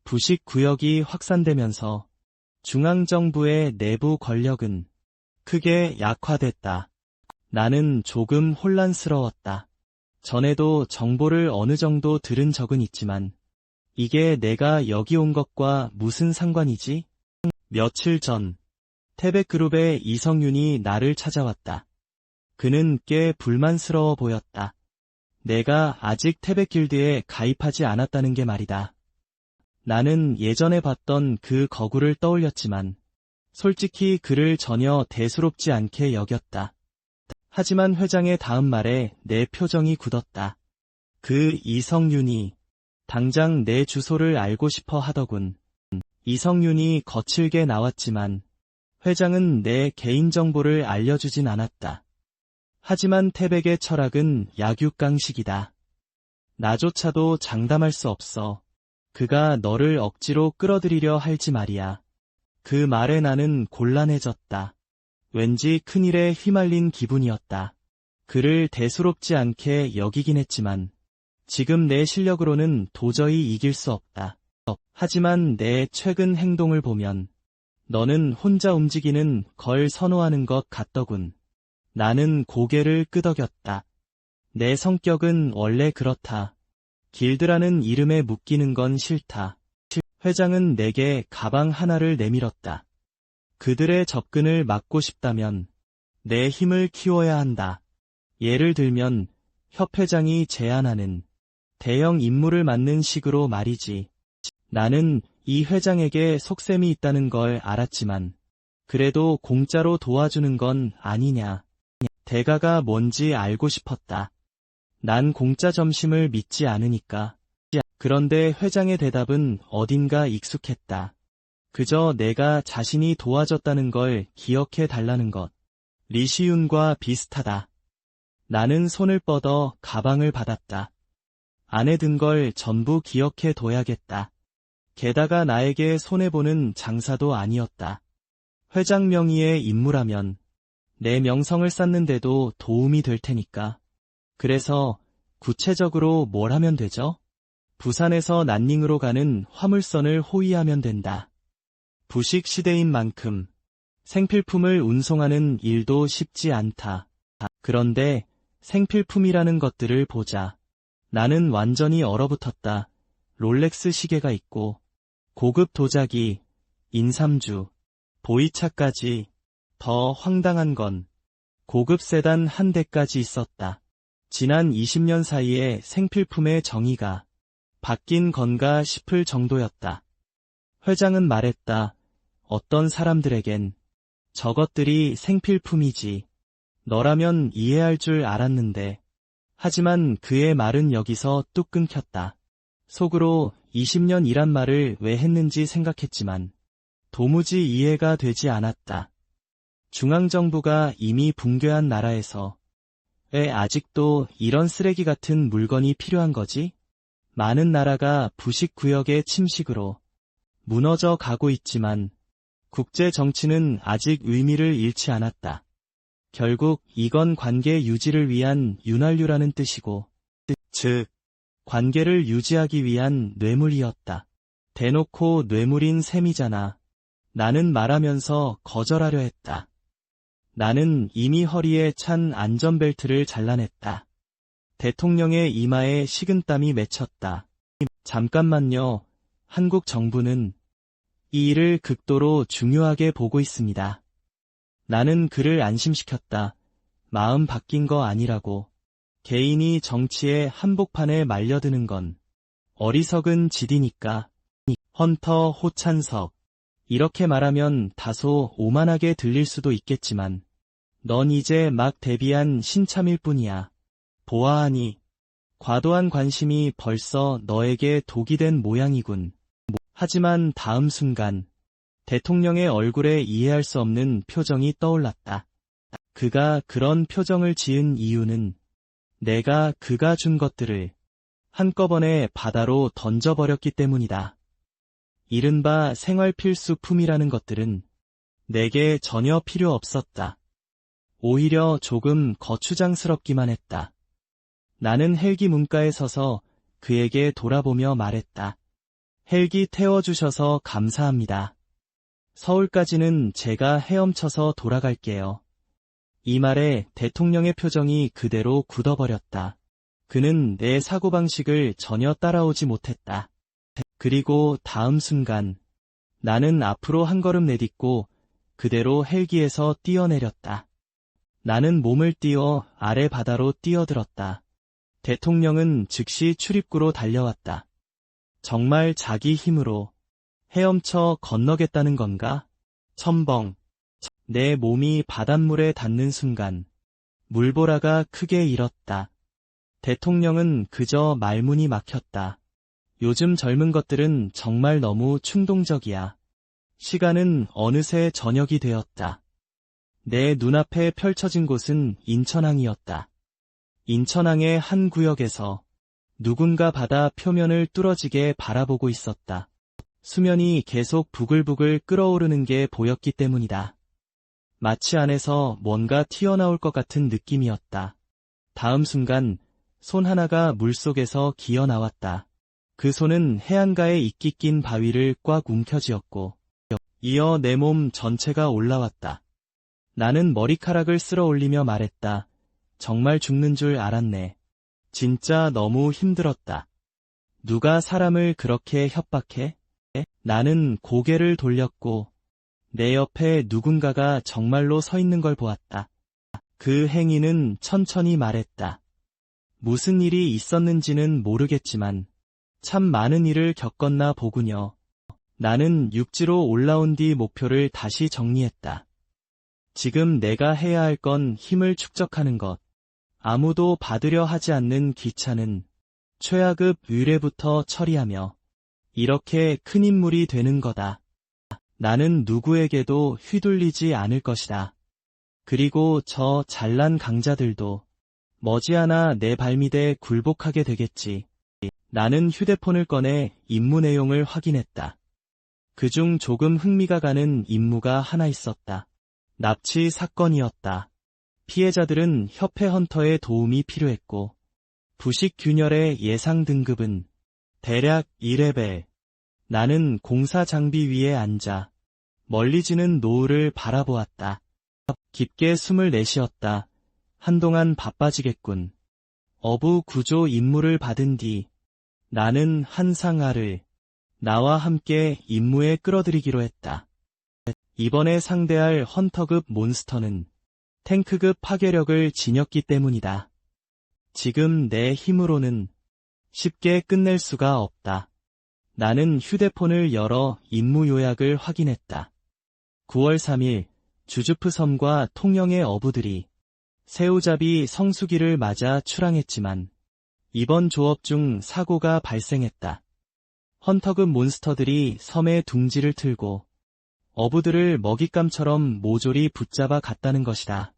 부식 구역이 확산되면서 중앙정부의 내부 권력은 크게 약화됐다. 나는 조금 혼란스러웠다. 전에도 정보를 어느 정도 들은 적은 있지만 이게 내가 여기 온 것과 무슨 상관이지? 며칠 전 태백그룹의 이성윤이 나를 찾아왔다. 그는 꽤 불만스러워 보였다. 내가 아직 태백길드에 가입하지 않았다는 게 말이다. 나는 예전에 봤던 그 거구를 떠올렸지만 솔직히 그를 전혀 대수롭지 않게 여겼다. 하지만 회장의 다음 말에 내 표정이 굳었다. 그 이성윤이 당장 내 주소를 알고 싶어 하더군. 이성윤이 거칠게 나왔지만 회장은 내 개인정보를 알려주진 않았다. 하지만 태백의 철학은 약육강식이다. 나조차도 장담할 수 없어. 그가 너를 억지로 끌어들이려 할지 말이야. 그 말에 나는 곤란해졌다. 왠지 큰일에 휘말린 기분이었다. 그를 대수롭지 않게 여기긴 했지만 지금 내 실력으로는 도저히 이길 수 없다. 하지만 내 최근 행동을 보면 너는 혼자 움직이는 걸 선호하는 것 같더군. 나는 고개를 끄덕였다. 내 성격은 원래 그렇다. 길드라는 이름에 묶이는 건 싫다. 회장은 내게 가방 하나를 내밀었다. 그들의 접근을 막고 싶다면 내 힘을 키워야 한다. 예를 들면 협회장이 제안하는 대형 임무를 맡는 식으로 말이지. 나는 이 회장에게 속셈이 있다는 걸 알았지만 그래도 공짜로 도와주는 건 아니냐. 대가가 뭔지 알고 싶었다. 난 공짜 점심을 믿지 않으니까. 그런데 회장의 대답은 어딘가 익숙했다. 그저 내가 자신이 도와줬다는 걸 기억해 달라는 것. 리시윤과 비슷하다. 나는 손을 뻗어 가방을 받았다. 안에 든 걸 전부 기억해 둬야겠다. 게다가 나에게 손해보는 장사도 아니었다. 회장 명의의 임무라면 내 명성을 쌓는데도 도움이 될 테니까. 그래서 구체적으로 뭘 하면 되죠? 부산에서 난닝으로 가는 화물선을 호위하면 된다. 부식 시대인 만큼 생필품을 운송하는 일도 쉽지 않다. 그런데 생필품이라는 것들을 보자. 나는 완전히 얼어붙었다. 롤렉스 시계가 있고, 고급 도자기, 인삼주, 보이차까지. 더 황당한 건 고급 세단 한 대까지 있었다. 지난 20년 사이에 생필품의 정의가 바뀐 건가 싶을 정도였다. 회장은 말했다. 어떤 사람들에겐 저것들이 생필품이지. 너라면 이해할 줄 알았는데. 하지만 그의 말은 여기서 뚝 끊겼다. 속으로 20년 이란 말을 왜 했는지 생각했지만 도무지 이해가 되지 않았다. 중앙정부가 이미 붕괴한 나라에서 왜 아직도 이런 쓰레기 같은 물건이 필요한 거지? 많은 나라가 부식구역의 침식으로 무너져 가고 있지만 국제 정치는 아직 의미를 잃지 않았다. 결국 이건 관계 유지를 위한 윤활유라는 뜻이고, 즉, 관계를 유지하기 위한 뇌물이었다. 대놓고 뇌물인 셈이잖아. 나는 말하면서 거절하려 했다. 나는 이미 허리에 찬 안전벨트를 잘라냈다. 대통령의 이마에 식은땀이 맺혔다. 잠깐만요. 한국 정부는 이 일을 극도로 중요하게 보고 있습니다. 나는 그를 안심시켰다. 마음 바뀐 거 아니라고. 개인이 정치의 한복판에 말려드는 건 어리석은 짓이니까. 헌터 호찬석. 이렇게 말하면 다소 오만하게 들릴 수도 있겠지만 넌 이제 막 데뷔한 신참일 뿐이야. 보아하니 과도한 관심이 벌써 너에게 독이 된 모양이군. 하지만 다음 순간 대통령의 얼굴에 이해할 수 없는 표정이 떠올랐다. 그가 그런 표정을 지은 이유는 내가 그가 준 것들을 한꺼번에 바다로 던져버렸기 때문이다. 이른바 생활필수품이라는 것들은 내게 전혀 필요 없었다. 오히려 조금 거추장스럽기만 했다. 나는 헬기 문가에 서서 그에게 돌아보며 말했다. 헬기 태워주셔서 감사합니다. 서울까지는 제가 헤엄쳐서 돌아갈게요. 이 말에 대통령의 표정이 그대로 굳어버렸다. 그는 내 사고방식을 전혀 따라오지 못했다. 그리고 다음 순간 나는 앞으로 한 걸음 내딛고 그대로 헬기에서 뛰어내렸다. 나는 몸을 띄워 아래 바다로 뛰어들었다. 대통령은 즉시 출입구로 달려왔다. 정말 자기 힘으로 헤엄쳐 건너겠다는 건가? 첨벙. 내 몸이 바닷물에 닿는 순간 물보라가 크게 일었다. 대통령은 그저 말문이 막혔다. 요즘 젊은 것들은 정말 너무 충동적이야. 시간은 어느새 저녁이 되었다. 내 눈앞에 펼쳐진 곳은 인천항이었다. 인천항의 한 구역에서 누군가 바다 표면을 뚫어지게 바라보고 있었다. 수면이 계속 부글부글 끓어오르는 게 보였기 때문이다. 마치 안에서 뭔가 튀어나올 것 같은 느낌이었다. 다음 순간 손 하나가 물속에서 기어 나왔다. 그 손은 해안가에 이끼 낀 바위를 꽉 움켜쥐었고 이어 내 몸 전체가 올라왔다. 나는 머리카락을 쓸어 올리며 말했다. 정말 죽는 줄 알았네. 진짜 너무 힘들었다. 누가 사람을 그렇게 협박해? 나는 고개를 돌렸고 내 옆에 누군가가 정말로 서 있는 걸 보았다. 그 행위는 천천히 말했다. 무슨 일이 있었는지는 모르겠지만 참 많은 일을 겪었나 보군요. 나는 육지로 올라온 뒤 목표를 다시 정리했다. 지금 내가 해야 할 건 힘을 축적하는 것. 아무도 받으려 하지 않는 귀차는 최하급 의뢰부터 처리하며 이렇게 큰 인물이 되는 거다. 나는 누구에게도 휘둘리지 않을 것이다. 그리고 저 잘난 강자들도 머지않아 내 발밑에 굴복하게 되겠지. 나는 휴대폰을 꺼내 임무 내용을 확인했다. 그중 조금 흥미가 가는 임무가 하나 있었다. 납치 사건이었다. 피해자들은 협회 헌터의 도움이 필요했고 부식 균열의 예상 등급은 대략 1레벨. 나는 공사 장비 위에 앉아 멀리 지는 노을을 바라보았다. 깊게 숨을 내쉬었다. 한동안 바빠지겠군. 어부 구조 임무를 받은 뒤 나는 한상아를 나와 함께 임무에 끌어들이기로 했다. 이번에 상대할 헌터급 몬스터는 탱크급 파괴력을 지녔기 때문이다. 지금 내 힘으로는 쉽게 끝낼 수가 없다. 나는 휴대폰을 열어 임무 요약을 확인했다. 9월 3일 주주프 섬과 통영의 어부들이 새우잡이 성수기를 맞아 출항했지만 이번 조업 중 사고가 발생했다. 헌터급 몬스터들이 섬에 둥지를 틀고 어부들을 먹잇감처럼 모조리 붙잡아 갔다는 것이다.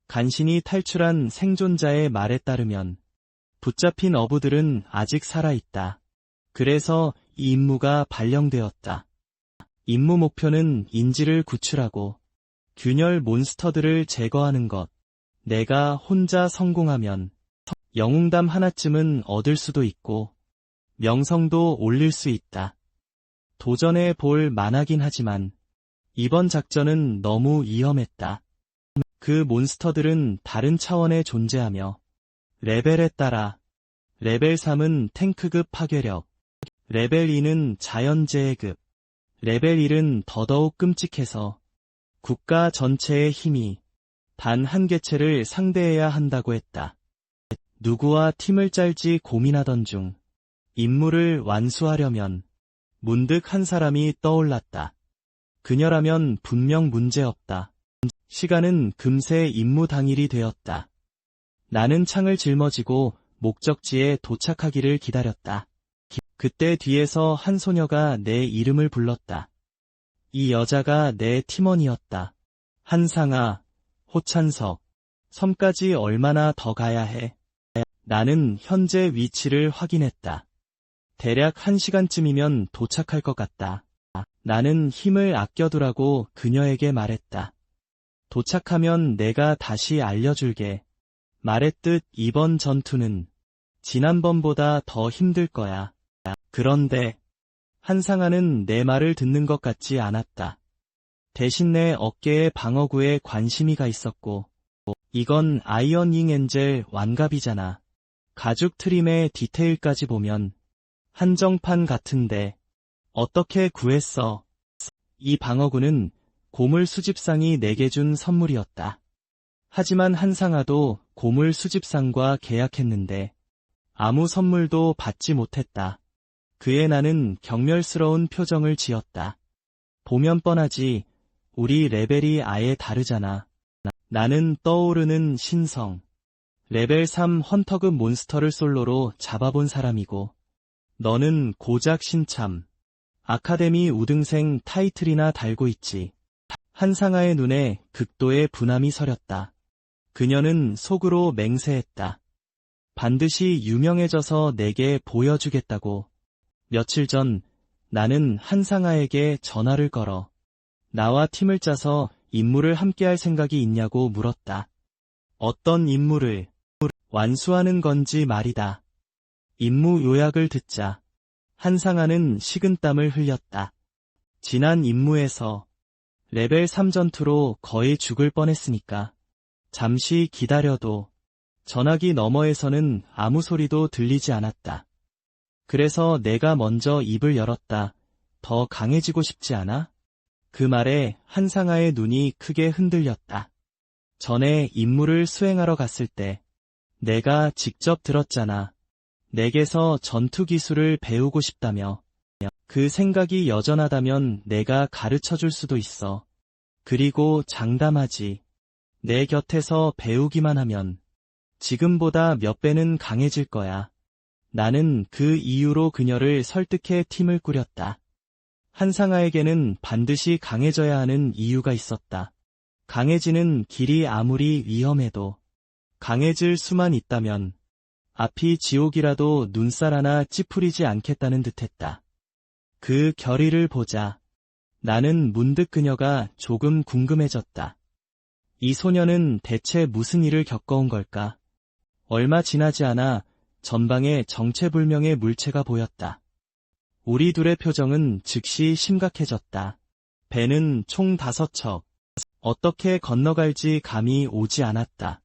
간신히 탈출한 생존자의 말에 따르면 붙잡힌 어부들은 아직 살아있다. 그래서 이 임무가 발령되었다. 임무 목표는 인지를 구출하고 균열 몬스터들을 제거하는 것. 내가 혼자 성공하면 영웅담 하나쯤은 얻을 수도 있고 명성도 올릴 수 있다. 도전해 볼 만하긴 하지만 이번 작전은 너무 위험했다. 그 몬스터들은 다른 차원에 존재하며 레벨에 따라 레벨 3은 탱크급 파괴력, 레벨 2는 자연재해급, 레벨 1은 더더욱 끔찍해서 국가 전체의 힘이 단 한 개체를 상대해야 한다고 했다. 누구와 팀을 짤지 고민하던 중 임무를 완수하려면 문득 한 사람이 떠올랐다. 그녀라면 분명 문제없다. 시간은 금세 임무 당일이 되었다. 나는 창을 짊어지고 목적지에 도착하기를 기다렸다. 그때 뒤에서 한 소녀가 내 이름을 불렀다. 이 여자가 내 팀원이었다. 한상아, 호찬석, 섬까지 얼마나 더 가야 해? 나는 현재 위치를 확인했다. 대략 1시간쯤이면 도착할 것 같다. 나는 힘을 아껴두라고 그녀에게 말했다. 도착하면 내가 다시 알려줄게. 말했듯 이번 전투는 지난번보다 더 힘들 거야. 그런데 한상아는 내 말을 듣는 것 같지 않았다. 대신 내 어깨에 방어구에 관심이 가 있었고, 이건 아이언잉 엔젤 완갑이잖아. 가죽 트림의 디테일까지 보면 한정판 같은데 어떻게 구했어? 이 방어구는 고물 수집상이 내게 준 선물이었다. 하지만 한상아도 고물 수집상과 계약했는데 아무 선물도 받지 못했다. 그에 나는 경멸스러운 표정을 지었다. 보면 뻔하지. 우리 레벨이 아예 다르잖아. 나는 떠오르는 신성. 레벨 3 헌터급 몬스터를 솔로로 잡아본 사람이고 너는 고작 신참. 아카데미 우등생 타이틀이나 달고 있지. 한상아의 눈에 극도의 분함이 서렸다. 그녀는 속으로 맹세했다. 반드시 유명해져서 내게 보여주겠다고. 며칠 전 나는 한상아에게 전화를 걸어 나와 팀을 짜서 임무를 함께할 생각이 있냐고 물었다. 어떤 임무를 완수하는 건지 말이다. 임무 요약을 듣자 한상아는 식은땀을 흘렸다. 지난 임무에서 레벨 3 전투로 거의 죽을 뻔했으니까 잠시 기다려도 전화기 너머에서는 아무 소리도 들리지 않았다. 그래서 내가 먼저 입을 열었다. 더 강해지고 싶지 않아? 그 말에 한상아의 눈이 크게 흔들렸다. 전에 임무를 수행하러 갔을 때 내가 직접 들었잖아. 내게서 전투 기술을 배우고 싶다며. 그 생각이 여전하다면 내가 가르쳐 줄 수도 있어. 그리고 장담하지. 내 곁에서 배우기만 하면 지금보다 몇 배는 강해질 거야. 나는 그 이유로 그녀를 설득해 팀을 꾸렸다. 한상아에게는 반드시 강해져야 하는 이유가 있었다. 강해지는 길이 아무리 위험해도 강해질 수만 있다면 앞이 지옥이라도 눈살 하나 찌푸리지 않겠다는 듯했다. 그 결의를 보자 나는 문득 그녀가 조금 궁금해졌다. 이 소녀는 대체 무슨 일을 겪어온 걸까? 얼마 지나지 않아 전방에 정체불명의 물체가 보였다. 우리 둘의 표정은 즉시 심각해졌다. 배는 총 5척. 어떻게 건너갈지 감이 오지 않았다.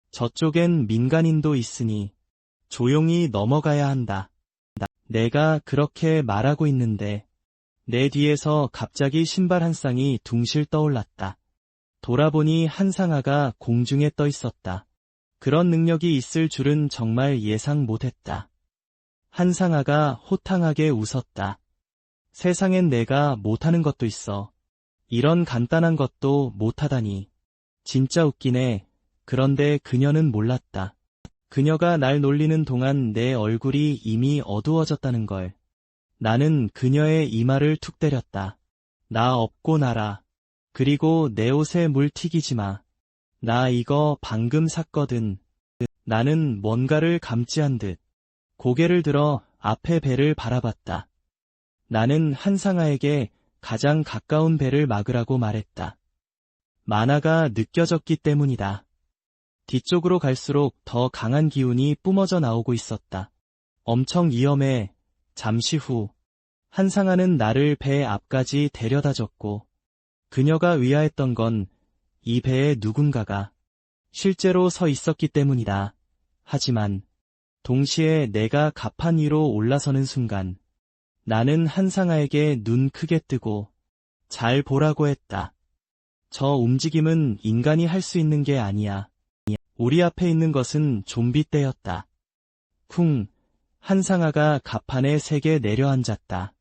저쪽엔 민간인도 있으니 조용히 넘어가야 한다. 내가 그렇게 말하고 있는데 내 뒤에서 갑자기 신발 한 쌍이 둥실 떠올랐다. 돌아보니 한상아가 공중에 떠 있었다. 그런 능력이 있을 줄은 정말 예상 못했다. 한상아가 호탕하게 웃었다. 세상엔 내가 못하는 것도 있어. 이런 간단한 것도 못하다니. 진짜 웃기네. 그런데 그녀는 몰랐다. 그녀가 날 놀리는 동안 내 얼굴이 이미 어두워졌다는 걸. 나는 그녀의 이마를 툭 때렸다. 나 업고 나라. 그리고 내 옷에 물 튀기지 마. 나 이거 방금 샀거든. 나는 뭔가를 감지한 듯 고개를 들어 앞에 배를 바라봤다. 나는 한상아에게 가장 가까운 배를 막으라고 말했다. 만화가 느껴졌기 때문이다. 뒤쪽으로 갈수록 더 강한 기운이 뿜어져 나오고 있었다. 엄청 위험해. 잠시 후 한상아는 나를 배 앞까지 데려다줬고 그녀가 의아했던 건 이 배에 누군가가 실제로 서 있었기 때문이다. 하지만 동시에 내가 갑판 위로 올라서는 순간 나는 한상아에게 눈 크게 뜨고 잘 보라고 했다. 저 움직임은 인간이 할 수 있는 게 아니야. 우리 앞에 있는 것은 좀비 떼였다. 쿵! 한상아가 갑판에 세게 내려앉았다.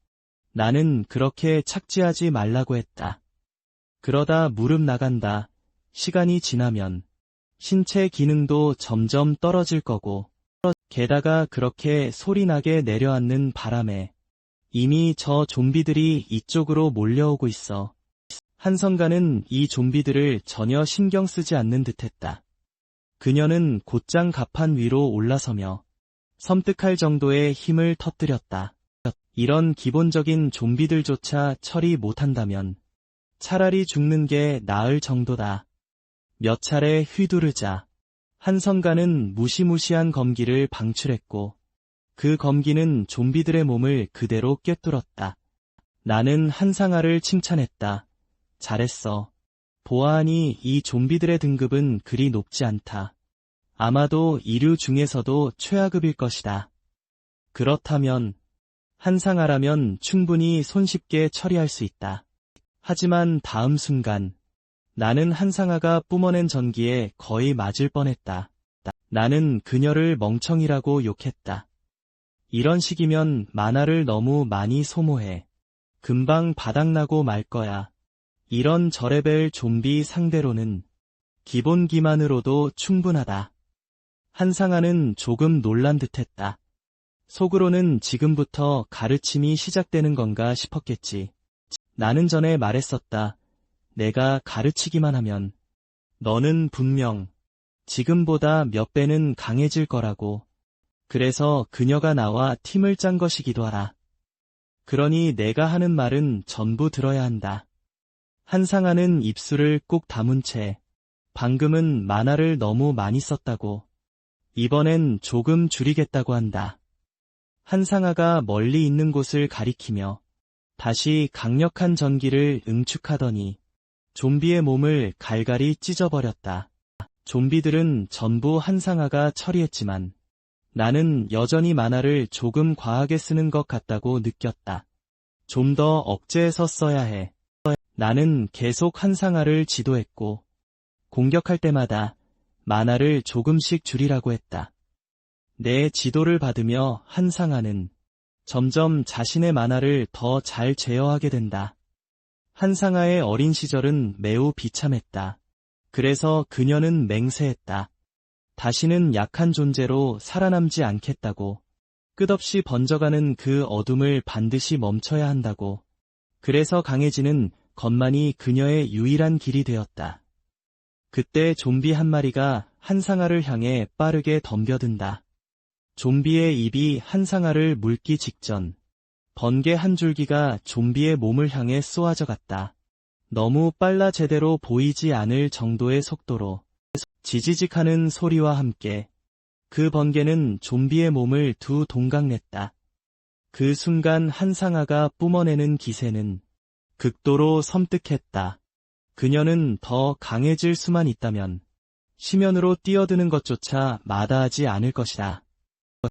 나는 그렇게 착지하지 말라고 했다. 그러다 무릎 나간다. 시간이 지나면 신체 기능도 점점 떨어질 거고 게다가 그렇게 소리나게 내려앉는 바람에 이미 저 좀비들이 이쪽으로 몰려오고 있어. 한성가는 이 좀비들을 전혀 신경 쓰지 않는 듯했다. 그녀는 곧장 갑판 위로 올라서며 섬뜩할 정도의 힘을 터뜨렸다. 이런 기본적인 좀비들조차 처리 못한다면 차라리 죽는 게 나을 정도다. 몇 차례 휘두르자 한성가는 무시무시한 검기를 방출했고 그 검기는 좀비들의 몸을 그대로 꿰뚫었다. 나는 한상아를 칭찬했다. 잘했어. 보아하니 이 좀비들의 등급은 그리 높지 않다. 아마도 이류 중에서도 최하급일 것이다. 그렇다면 한상아라면 충분히 손쉽게 처리할 수 있다. 하지만 다음 순간 나는 한상아가 뿜어낸 전기에 거의 맞을 뻔했다. 나는 그녀를 멍청이라고 욕했다. 이런 식이면 만화를 너무 많이 소모해. 금방 바닥나고 말 거야. 이런 저레벨 좀비 상대로는 기본기만으로도 충분하다. 한상아는 조금 놀란 듯했다. 속으로는 지금부터 가르침이 시작되는 건가 싶었겠지. 나는 전에 말했었다. 내가 가르치기만 하면 너는 분명 지금보다 몇 배는 강해질 거라고. 그래서 그녀가 나와 팀을 짠 것이기도 하라. 그러니 내가 하는 말은 전부 들어야 한다. 한상아는 입술을 꼭 다문 채 방금은 만화를 너무 많이 썼다고. 이번엔 조금 줄이겠다고 한다. 한상아가 멀리 있는 곳을 가리키며 다시 강력한 전기를 응축하더니 좀비의 몸을 갈갈이 찢어버렸다. 좀비들은 전부 한상아가 처리했지만 나는 여전히 만화를 조금 과하게 쓰는 것 같다고 느꼈다. 좀 더 억제해서 써야 해. 나는 계속 한상아를 지도했고 공격할 때마다 만화를 조금씩 줄이라고 했다. 내 지도를 받으며 한상아는 점점 자신의 만화를 더 잘 제어하게 된다. 한상아의 어린 시절은 매우 비참했다. 그래서 그녀는 맹세했다. 다시는 약한 존재로 살아남지 않겠다고. 끝없이 번져가는 그 어둠을 반드시 멈춰야 한다고. 그래서 강해지는 것만이 그녀의 유일한 길이 되었다. 그때 좀비 한 마리가 한상아를 향해 빠르게 덤벼든다. 좀비의 입이 한상아를 물기 직전 번개 한 줄기가 좀비의 몸을 향해 쏘아져 갔다. 너무 빨라 제대로 보이지 않을 정도의 속도로 지지직하는 소리와 함께 그 번개는 좀비의 몸을 두 동강 냈다. 그 순간 한상아가 뿜어내는 기세는 극도로 섬뜩했다. 그녀는 더 강해질 수만 있다면 심연으로 뛰어드는 것조차 마다하지 않을 것이다.